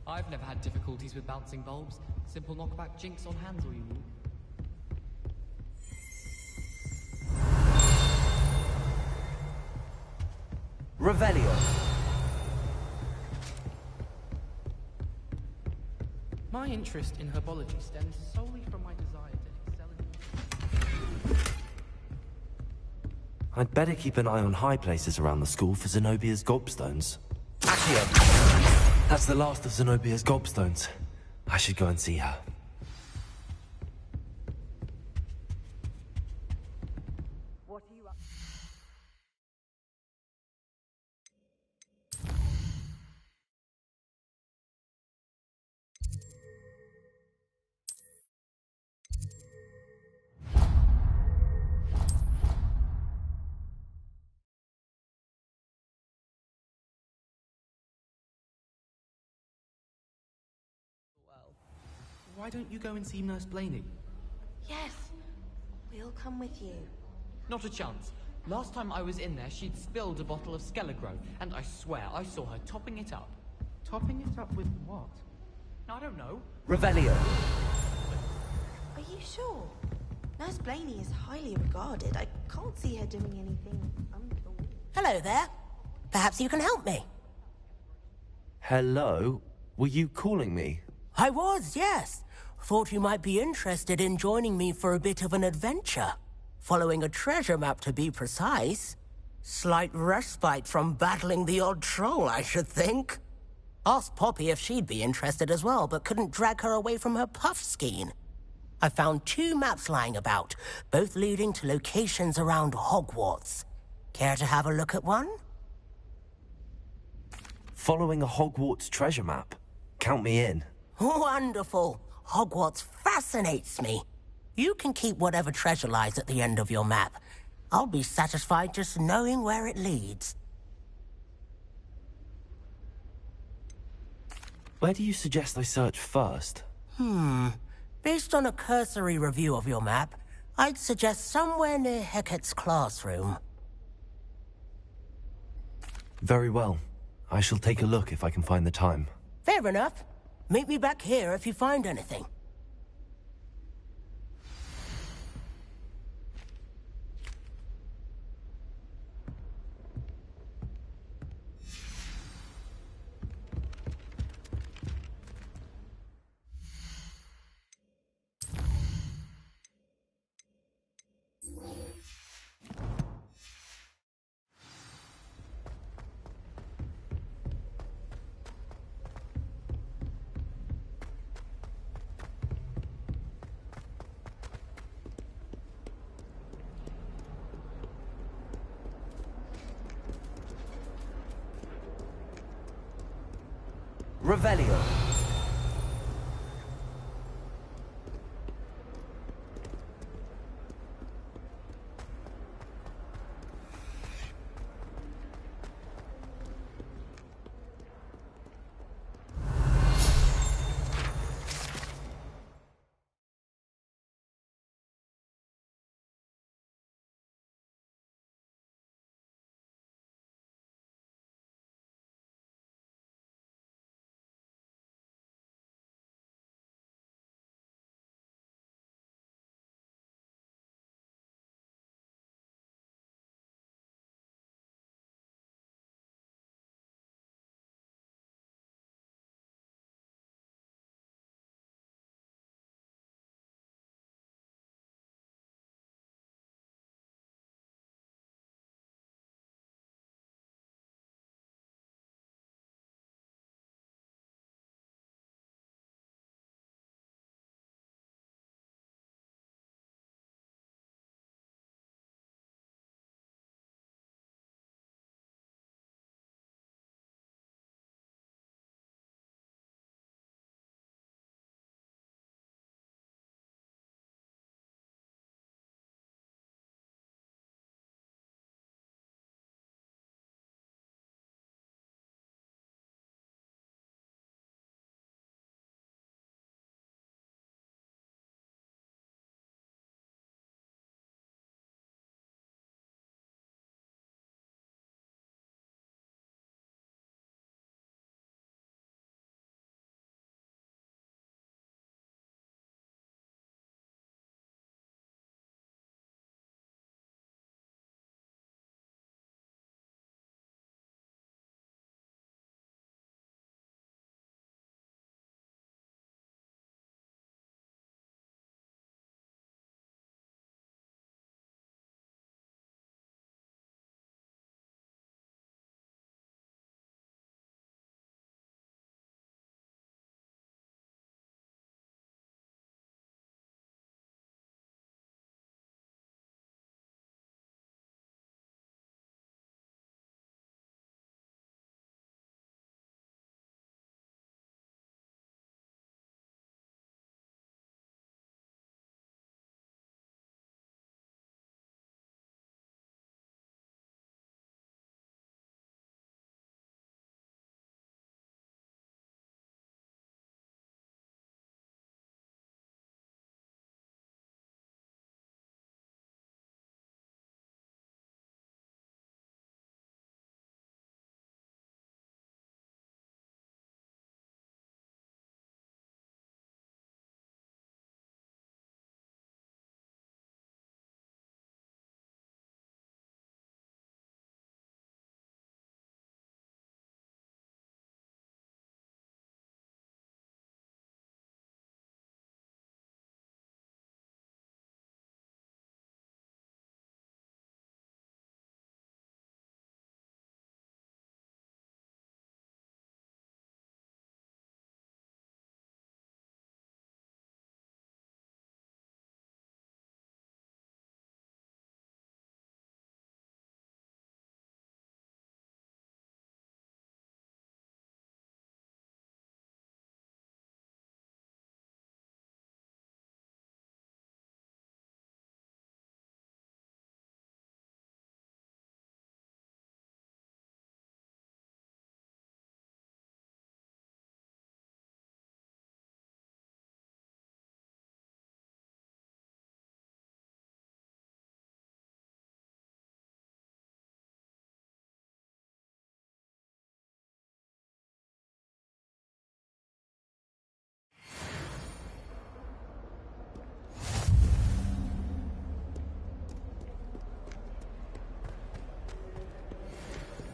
I've never had difficulties with bouncing bulbs. Simple knockback jinx on hands all you need. Revelio. My interest in herbology stems solely from my desire to excel in... I'd better keep an eye on high places around the school for Zenobia's gobstones. Accio. That's the last of Zenobia's gobstones. I should go and see her. What are you up? Why don't you go and see Nurse Blaney? Yes, we'll come with you. Not a chance. Last time I was in there, she'd spilled a bottle of Skelegro, and I swear I saw her topping it up. Topping it up with what? I don't know. Revelio. Are you sure? Nurse Blaney is highly regarded. I can't see her doing anything untoward. Hello there. Perhaps you can help me. Hello? Were you calling me? I was, yes. Thought you might be interested in joining me for a bit of an adventure. Following a treasure map, to be precise. Slight respite from battling the odd troll, I should think. Asked Poppy if she'd be interested as well, but couldn't drag her away from her puff skein. I found 2 maps lying about, both leading to locations around Hogwarts. Care to have a look at one? Following a Hogwarts treasure map? Count me in. Wonderful. Hogwarts fascinates me. You can keep whatever treasure lies at the end of your map. I'll be satisfied just knowing where it leads. Where do you suggest I search first? Based on a cursory review of your map, I'd suggest somewhere near Hecat's classroom. Very well. I shall take a look if I can find the time. Fair enough. Meet me back here if you find anything. Revelio.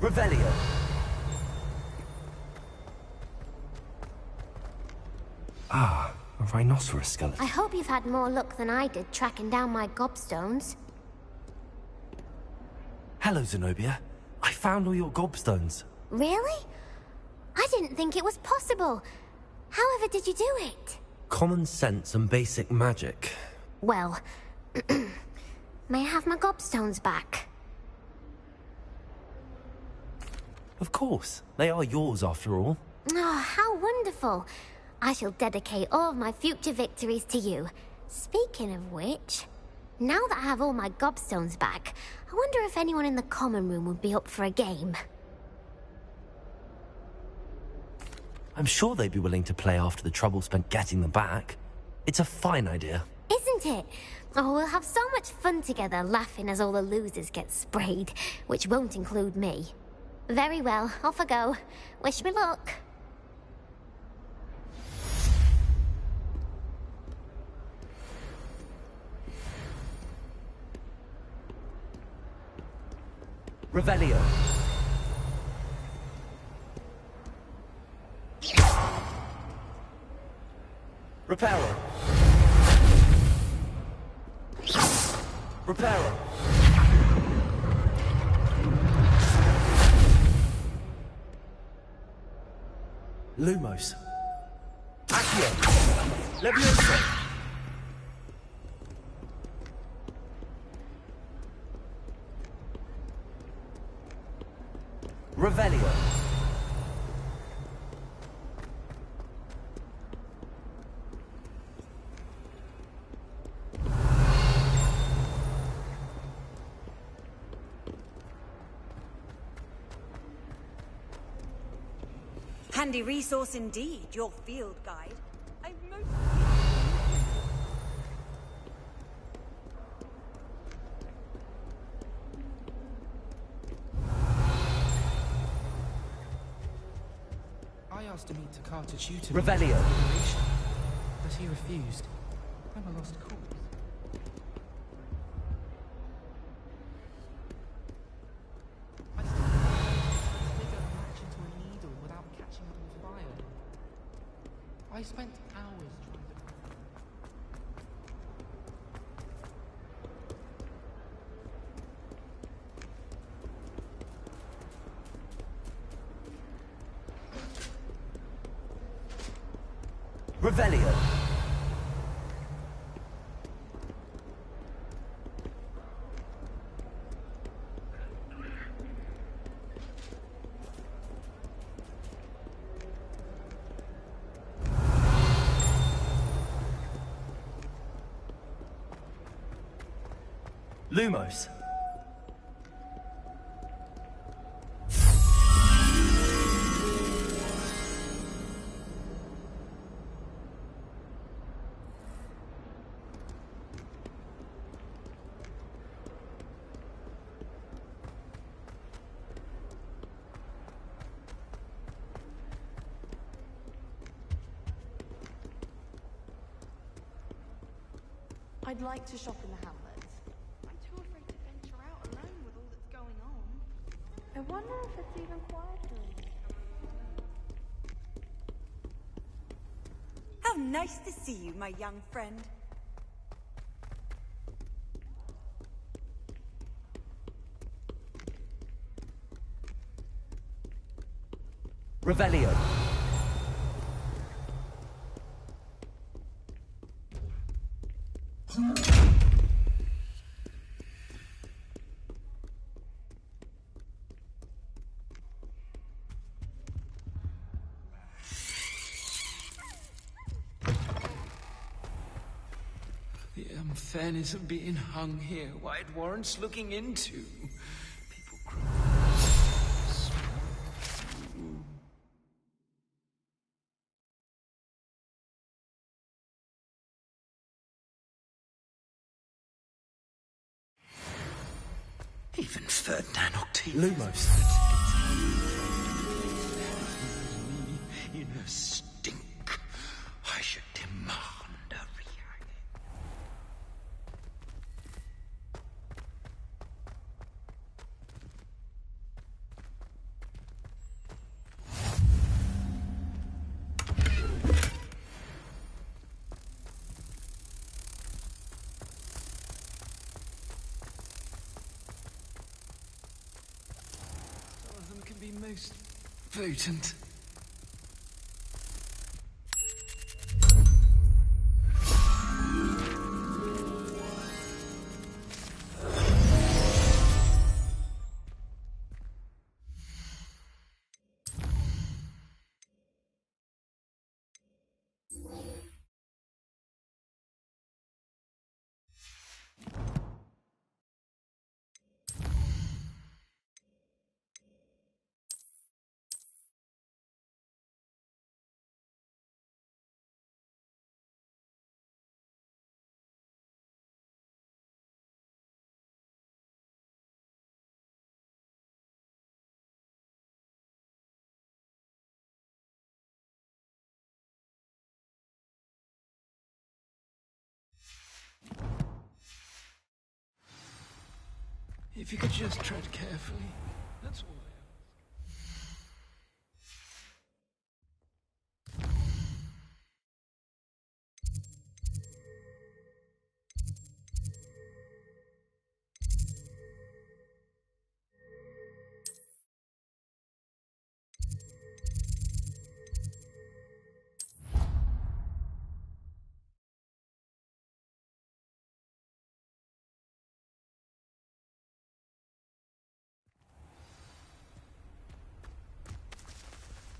Revelio. Ah, a rhinoceros skeleton. I hope you've had more luck than I did tracking down my gobstones. Hello, Zenobia. I found all your gobstones. Really? I didn't think it was possible. However did you do it? Common sense and basic magic. Well, may I have my gobstones back? Of course. They are yours, after all. Oh, how wonderful. I shall dedicate all of my future victories to you. Speaking of which, now that I have all my gobstones back, I wonder if anyone in the common room would be up for a game. I'm sure they'd be willing to play after the trouble spent getting them back. It's a fine idea. Isn't it? Oh, we'll have so much fun together, laughing as all the losers get sprayed, which won't include me. Very well, off I go. Wish me luck. Revelio. Reparo. Reparo. Lumos. Accio. Levioso. Revelio. Handy resource indeed, your field guide. I asked to meet Takata tutor. Revelio. But he refused. I'm a lost cause. I still can't figure a match into a needle without catching it on fire. I spent hours trying to... Revelio. Lumos. I'd like to shop in the hamlets. I'm too afraid to venture out alone with all that's going on. I wonder if it's even quieter. How nice to see you, my young friend. Revelio. The unfairness of being hung here, why it warrants looking into. People grow small. Even Ferdinand Octavius. Lumos. In a stink, I should demand a reaction. most potent. If you could just tread carefully, that's all I ask.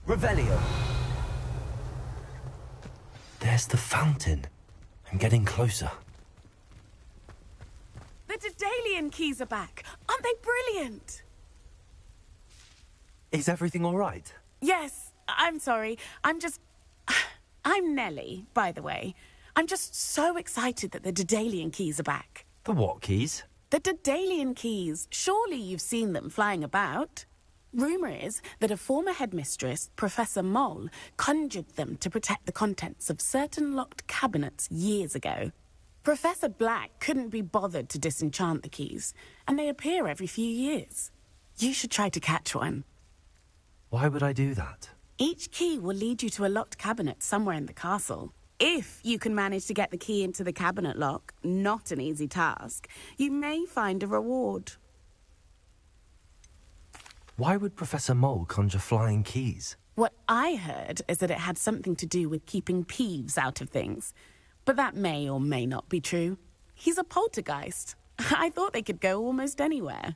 Revelio. There's the fountain. I'm getting closer. The Daedalian keys are back. Aren't they brilliant? Is everything all right? Yes, I'm sorry. I'm Nellie, by the way. I'm just so excited that the Daedalian keys are back. The what keys? The Daedalian keys. Surely you've seen them flying about. Rumour is that a former headmistress, Professor Mole, conjured them to protect the contents of certain locked cabinets years ago. Professor Black couldn't be bothered to disenchant the keys, and they appear every few years. You should try to catch one. Why would I do that? Each key will lead you to a locked cabinet somewhere in the castle. If you can manage to get the key into the cabinet lock, not an easy task, you may find a reward. Why would Professor Mole conjure flying keys? What I heard is that it had something to do with keeping Peeves out of things. But that may or may not be true. He's a poltergeist. I thought they could go almost anywhere.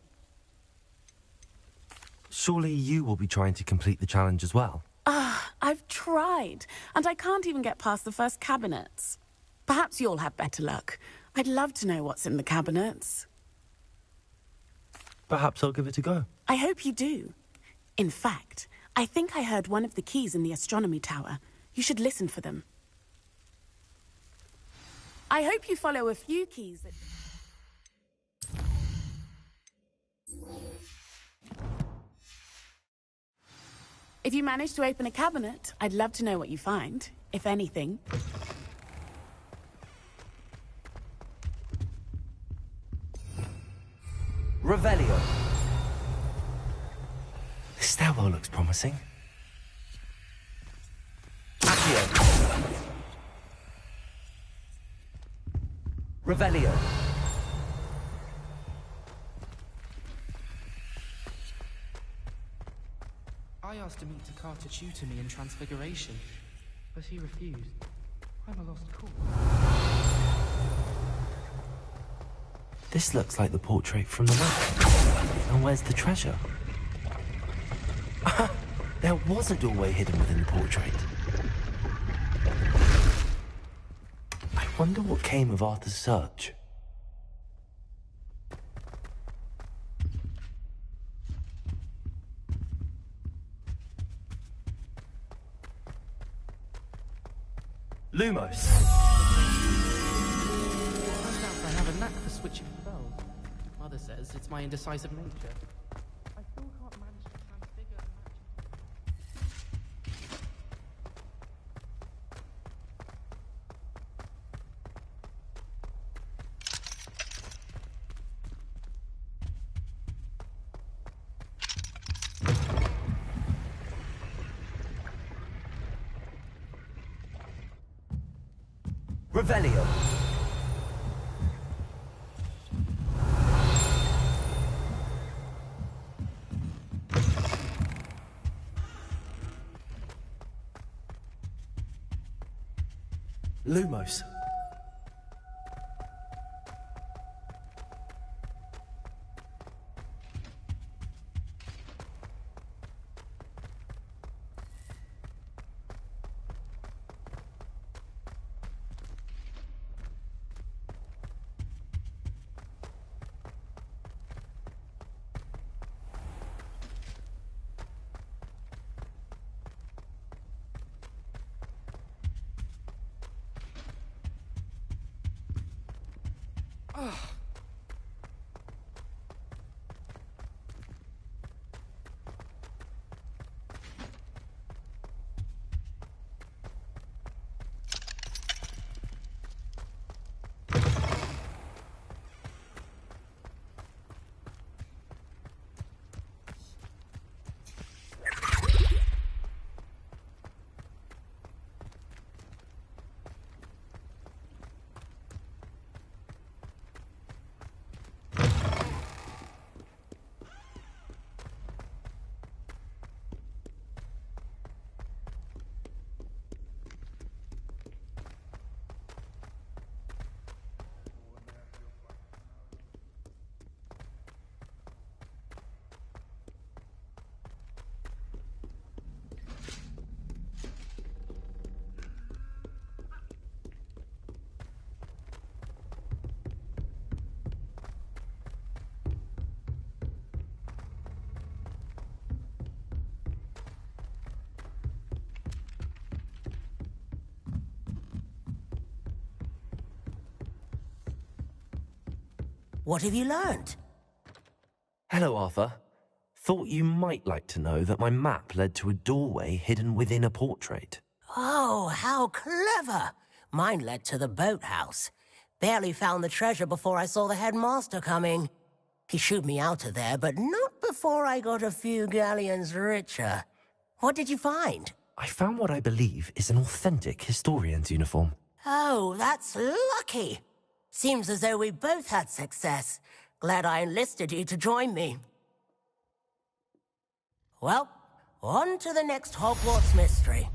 Surely you will be trying to complete the challenge as well. I've tried, and I can't even get past the first cabinets. Perhaps you'll have better luck. I'd love to know what's in the cabinets. Perhaps I'll give it a go. I hope you do. In fact, I think I heard one of the keys in the astronomy tower. You should listen for them. I hope you follow a few keys that... If you manage to open a cabinet, I'd love to know what you find, if anything. Revelio. The stairwell looks promising. Accio. Revelio. I asked to meet Takar to tutor me in Transfiguration, but he refused. I'm a lost cause. This looks like the portrait from the map. And where's the treasure? There was a doorway hidden within the portrait. I wonder what came of Arthur's search. Lumos. Turns out I have a knack for switching spells. Mother says it's my indecisive nature. I still can't manage to transfigure Revelio. Lumos. What have you learned? Hello, Arthur. Thought you might like to know that my map led to a doorway hidden within a portrait. Oh, how clever! Mine led to the boathouse. Barely found the treasure before I saw the headmaster coming. He shooed me out of there, but not before I got a few galleons richer. What did you find? I found what I believe is an authentic historian's uniform. Oh, that's lucky. Seems as though we both had success. Glad I enlisted you to join me. Well, on to the next Hogwarts mystery.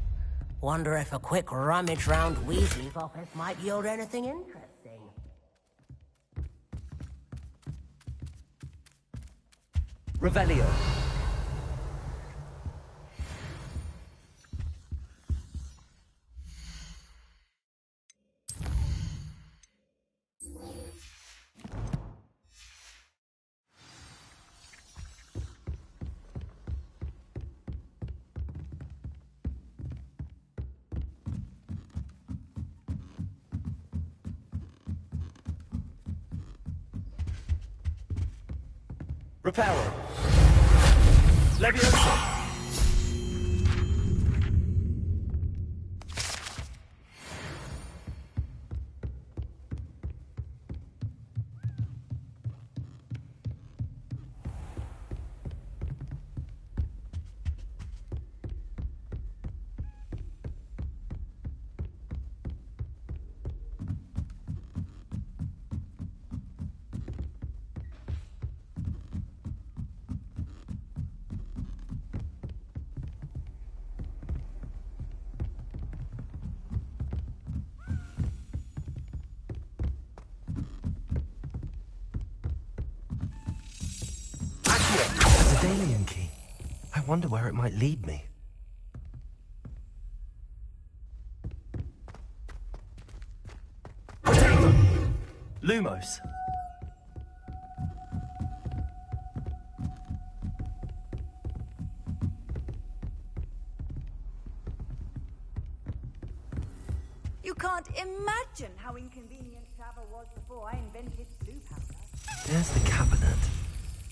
Wonder if a quick rummage round Weasley's office might yield anything interesting. Revelio. Reparo. Leviosa. There's a Dalian key. I wonder where it might lead me. Lumos. You can't imagine how inconvenient travel was before I invented blue powder. There's the cabinet.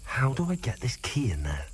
How do I get this key in there?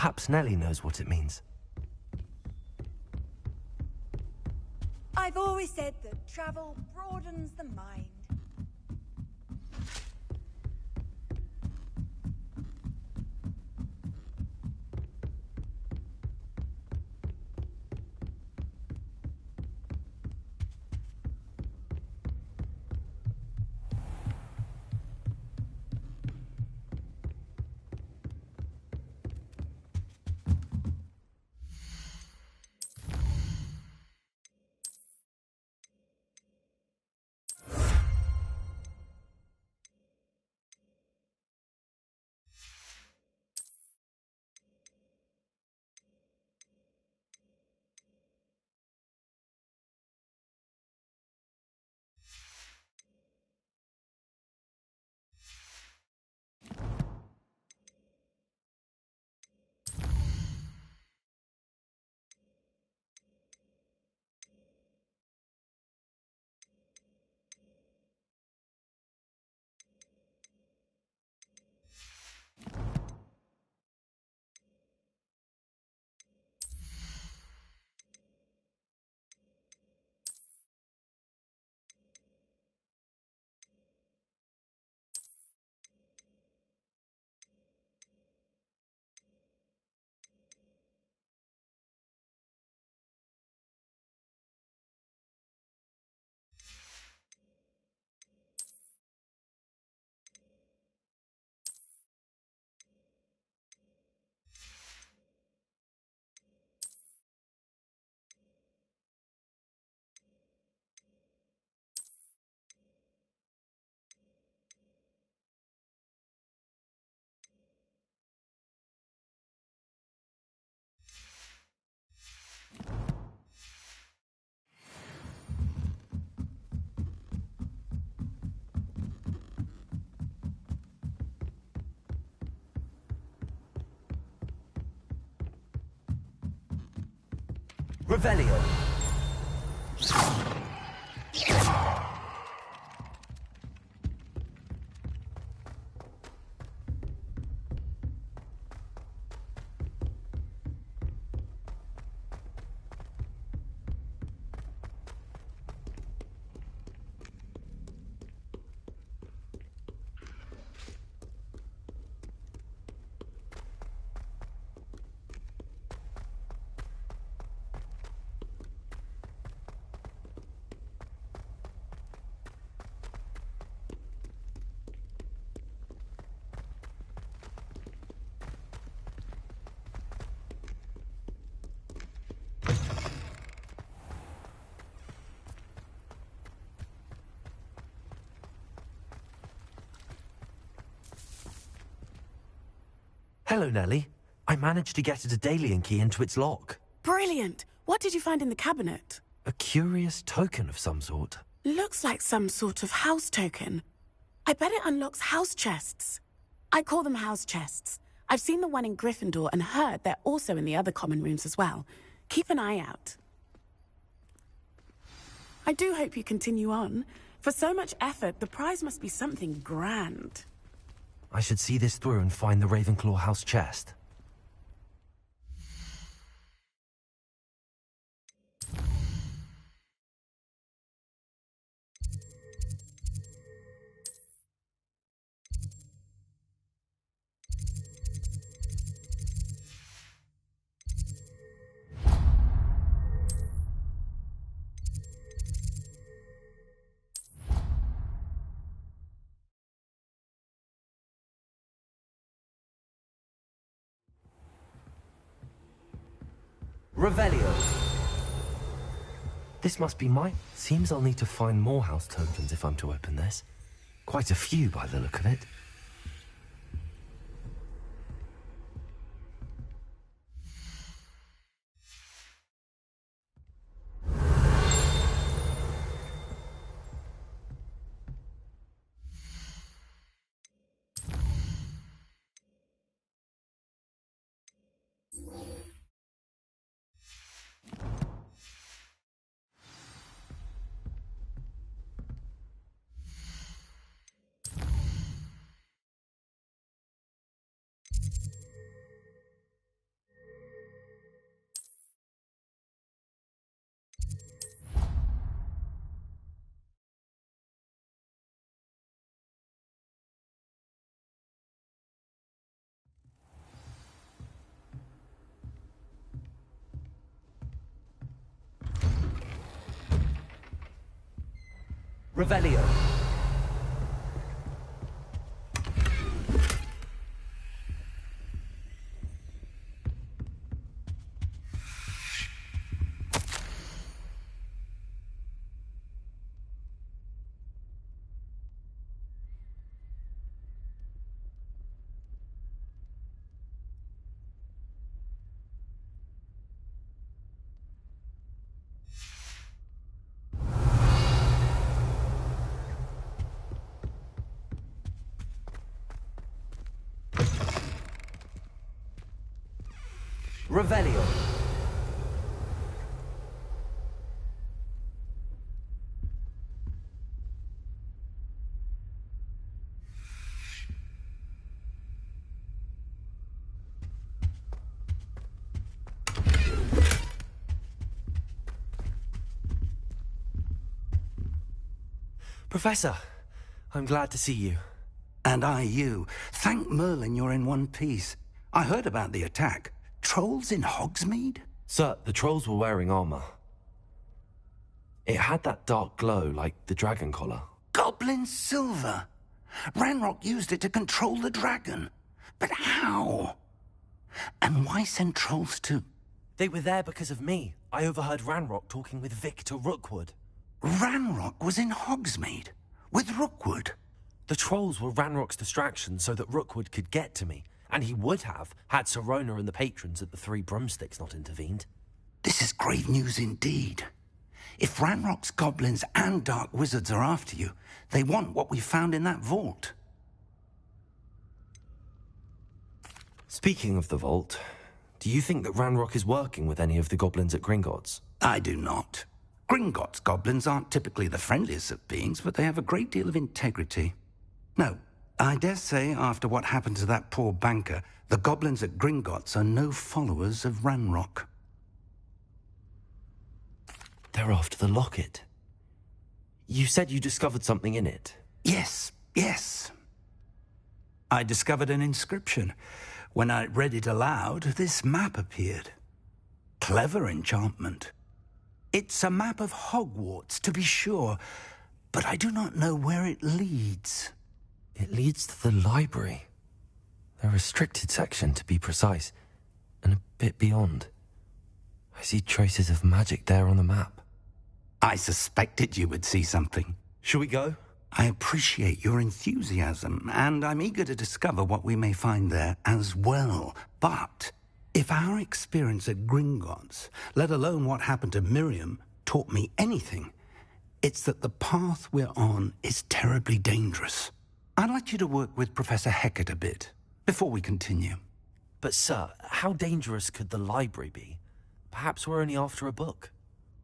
Perhaps Nellie knows what it means. I've always said that travel broadens the mind. Revelio. Hello, Nellie. I managed to get a Daedalian key into its lock. Brilliant! What did you find in the cabinet? A curious token of some sort. Looks like some sort of house token. I bet it unlocks house chests. I call them house chests. I've seen the one in Gryffindor and heard they're also in the other common rooms as well. Keep an eye out. I do hope you continue on. For so much effort, the prize must be something grand. I should see this through and find the Ravenclaw house chest. Revelio. This must be mine. Seems I'll need to find more house tokens if I'm to open this. Quite a few by the look of it. Revelio. Revelio. Professor, I'm glad to see you. And I you. Thank Merlin you're in one piece. I heard about the attack. Trolls in Hogsmeade? Sir, the trolls were wearing armor. It had that dark glow like the dragon collar. Goblin silver. Ranrock used it to control the dragon. But how? And why send trolls to... They were there because of me. I overheard Ranrock talking with Victor Rookwood. Ranrock was in Hogsmeade? With Rookwood? The trolls were Ranrock's distraction so that Rookwood could get to me. And he would have, had Sirona and the patrons at the Three Broomsticks not intervened. This is grave news indeed. If Ranrock's goblins and dark wizards are after you, they want what we found in that vault. Speaking of the vault, do you think that Ranrock is working with any of the goblins at Gringotts? I do not. Gringotts goblins aren't typically the friendliest of beings, but they have a great deal of integrity. No, I dare say after what happened to that poor banker, the goblins at Gringotts are no followers of Ranrock. They're after the locket. You said you discovered something in it. Yes. I discovered an inscription. When I read it aloud, this map appeared. Clever enchantment. It's a map of Hogwarts, to be sure, but I do not know where it leads. It leads to the library. The restricted section, to be precise, and a bit beyond. I see traces of magic there on the map. I suspected you would see something. Shall we go? I appreciate your enthusiasm, and I'm eager to discover what we may find there as well. But if our experience at Gringotts, let alone what happened to Miriam, taught me anything, it's that the path we're on is terribly dangerous. I'd like you to work with Professor Hecat a bit, before we continue. But sir, how dangerous could the library be? Perhaps we're only after a book.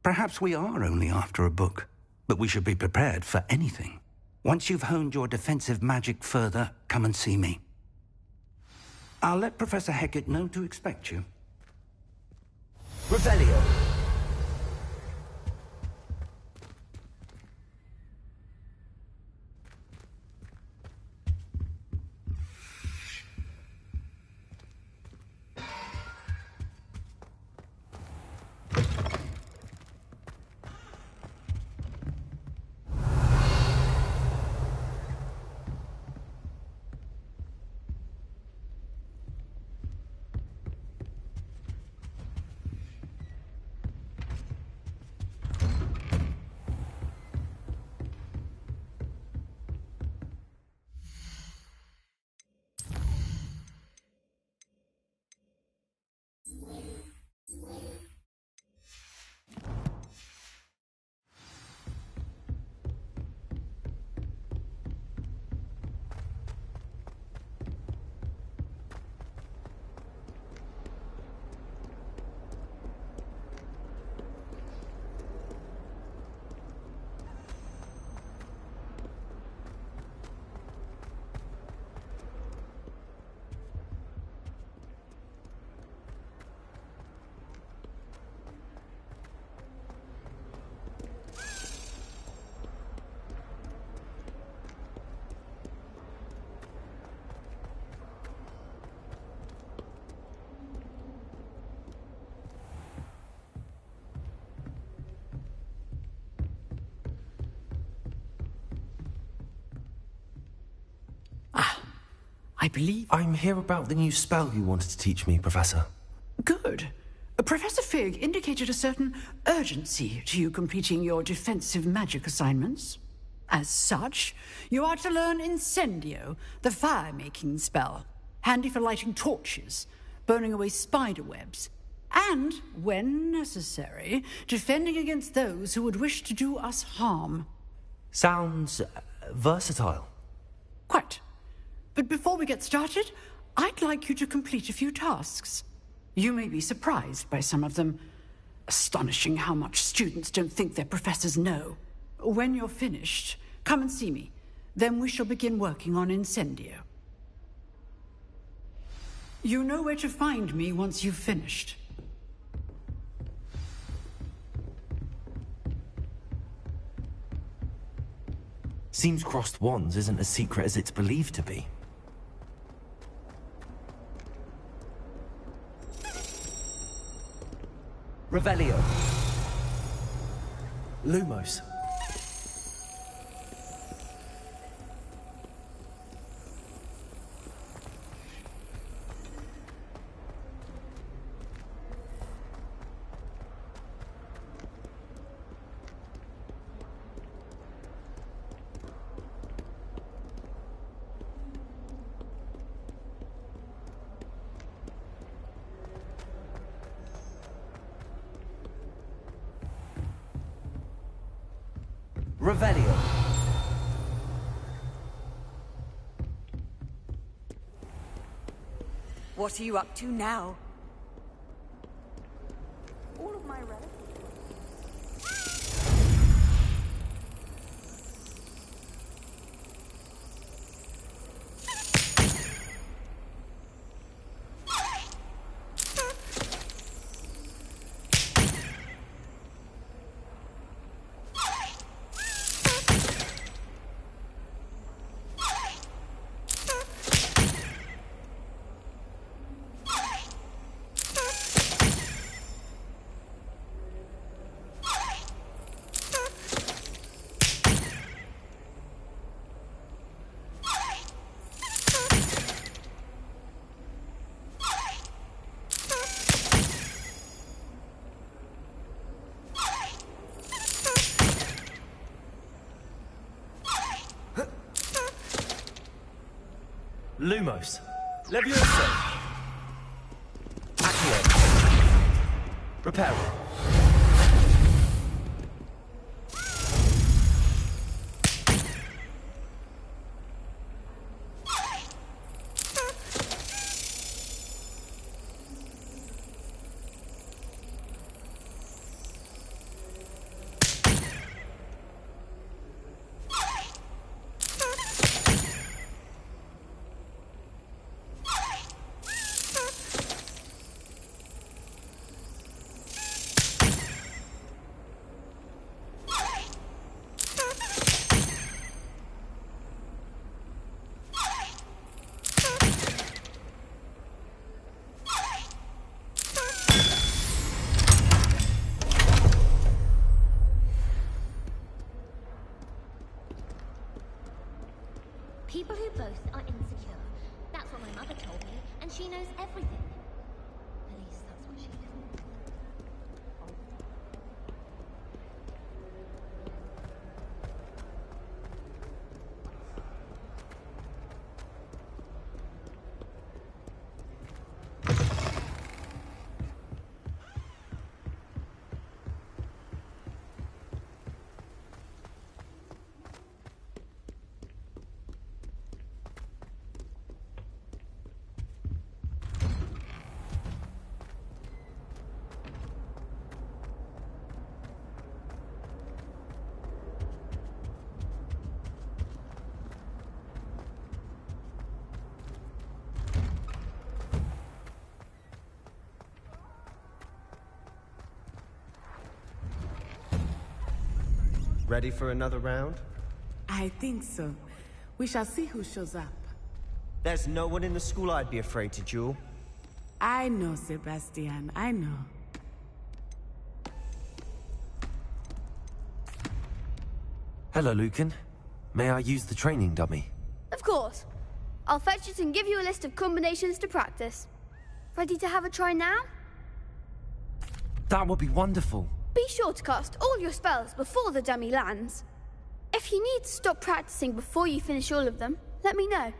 Perhaps we are only after a book, but we should be prepared for anything. Once you've honed your defensive magic further, come and see me. I'll let Professor Hecat know to expect you. Revelio. I believe... I'm here about the new spell you wanted to teach me, Professor. Good. Professor Fig indicated a certain urgency to you completing your defensive magic assignments. As such, you are to learn Incendio, the fire-making spell, handy for lighting torches, burning away spider webs, and, when necessary, defending against those who would wish to do us harm. Sounds versatile. Quite. But before we get started, I'd like you to complete a few tasks. You may be surprised by some of them. Astonishing how much students don't think their professors know. When you're finished, come and see me. Then we shall begin working on Incendio. You know where to find me once you've finished. Seems crossed wands isn't as secret as it's believed to be. Revelio. Lumos. Revelio. What are you up to now? All of my relatives. Lumos. Levioso. Accio. Reparo. People who boast are insecure. That's what my mother told me, and she knows everything. At least that's what she did. Ready for another round? I think so. We shall see who shows up. There's no one in the school I'd be afraid to duel. I know, Sebastian. I know. Hello, Lucan. May I use the training dummy? Of course. I'll fetch it and give you a list of combinations to practice. Ready to have a try now? That would be wonderful. Be sure to cast all your spells before the dummy lands. If you need to stop practicing before you finish all of them, let me know.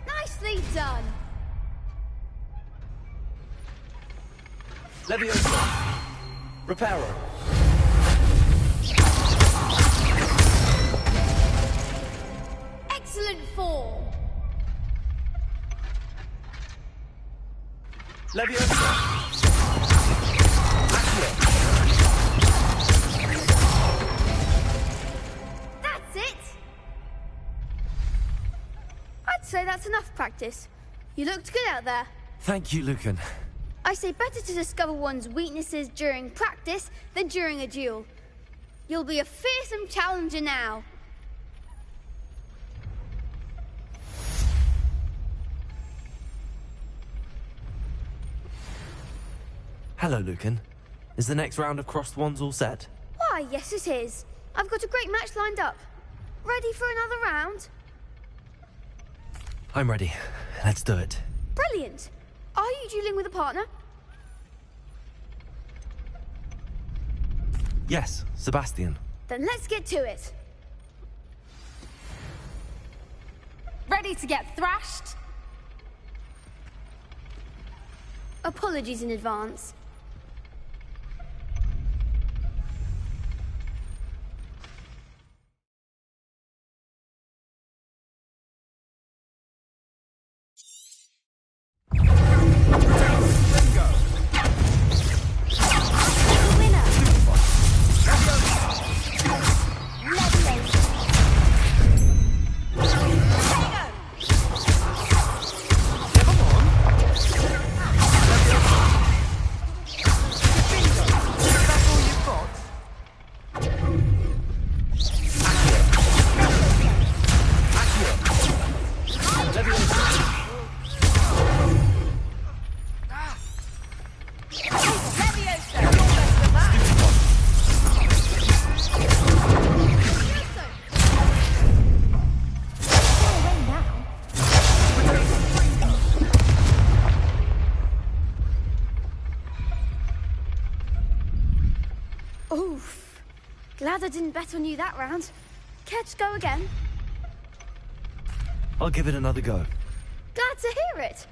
Nicely done! Leviosa. Reparo. Excellent form! Leviosa. That's it! I'd say that's enough practice. You looked good out there. Thank you, Lucan. I say better to discover one's weaknesses during practice than during a duel. You'll be a fearsome challenger now. Hello, Lucan. Is the next round of crossed wands all set? Why, yes it is. I've got a great match lined up. Ready for another round? I'm ready. Let's do it. Brilliant. Are you dueling with a partner? Yes, Sebastian. Then let's get to it. Ready to get thrashed? Apologies in advance. Oof. Glad I didn't bet on you that round. Care to go again? I'll give it another go. Glad to hear it.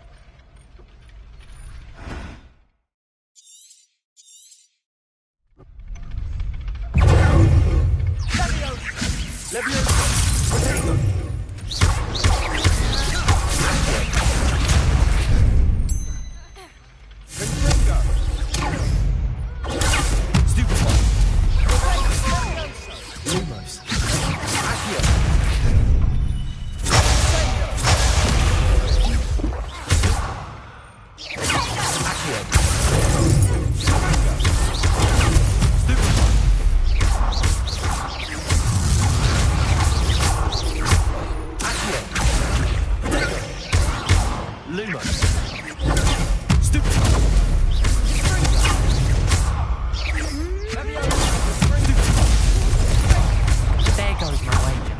There goes my wager.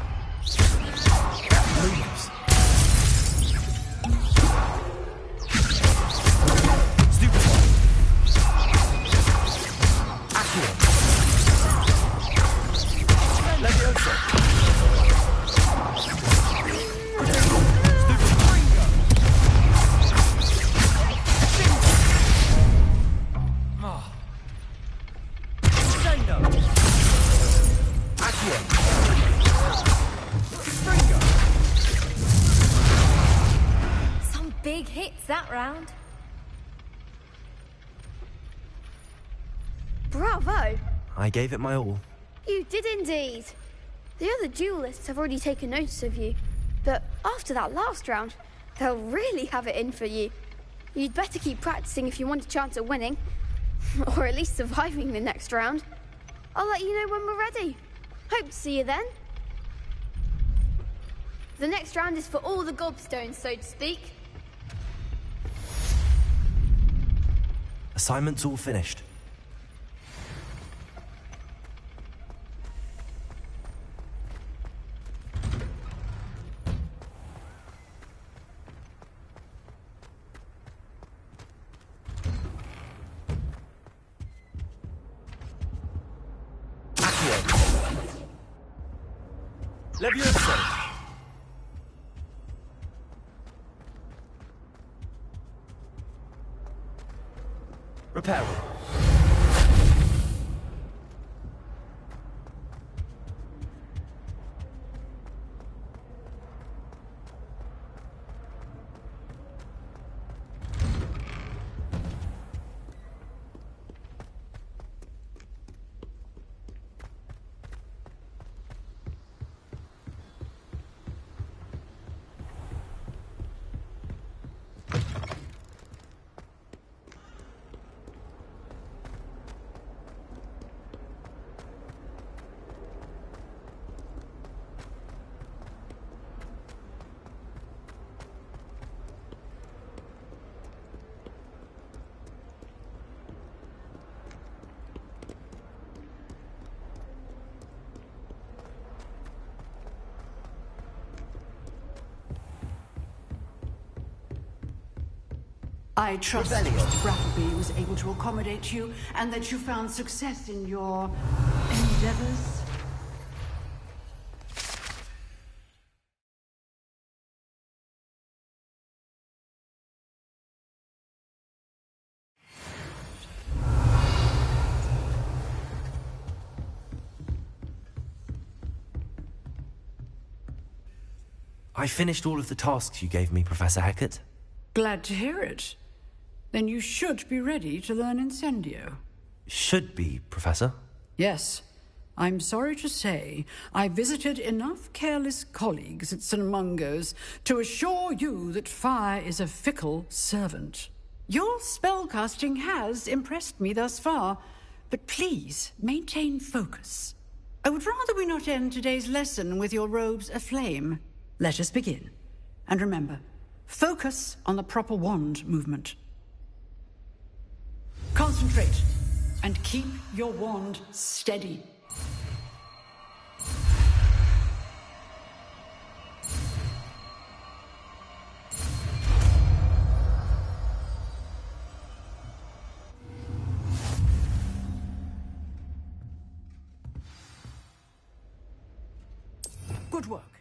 Some big hits that round. Bravo! I gave it my all. You did indeed. The other duelists have already taken notice of you, but after that last round, they'll really have it in for you. You'd better keep practicing if you want a chance at winning, or at least surviving the next round. I'll let you know when we're ready. Hope to see you then. The next round is for all the gobstones, so to speak. Assignment's all finished. Levioso! Repair. I trust that Brattleby was able to accommodate you and that you found success in your endeavors. I finished all of the tasks you gave me, Professor Hecat. Glad to hear it. Then you should be ready to learn Incendio. Should be, Professor. Yes. I'm sorry to say, I visited enough careless colleagues at St. Mungo's to assure you that fire is a fickle servant. Your spellcasting has impressed me thus far, but please maintain focus. I would rather we not end today's lesson with your robes aflame. Let us begin. And remember, focus on the proper wand movement. Concentrate and keep your wand steady. Good work.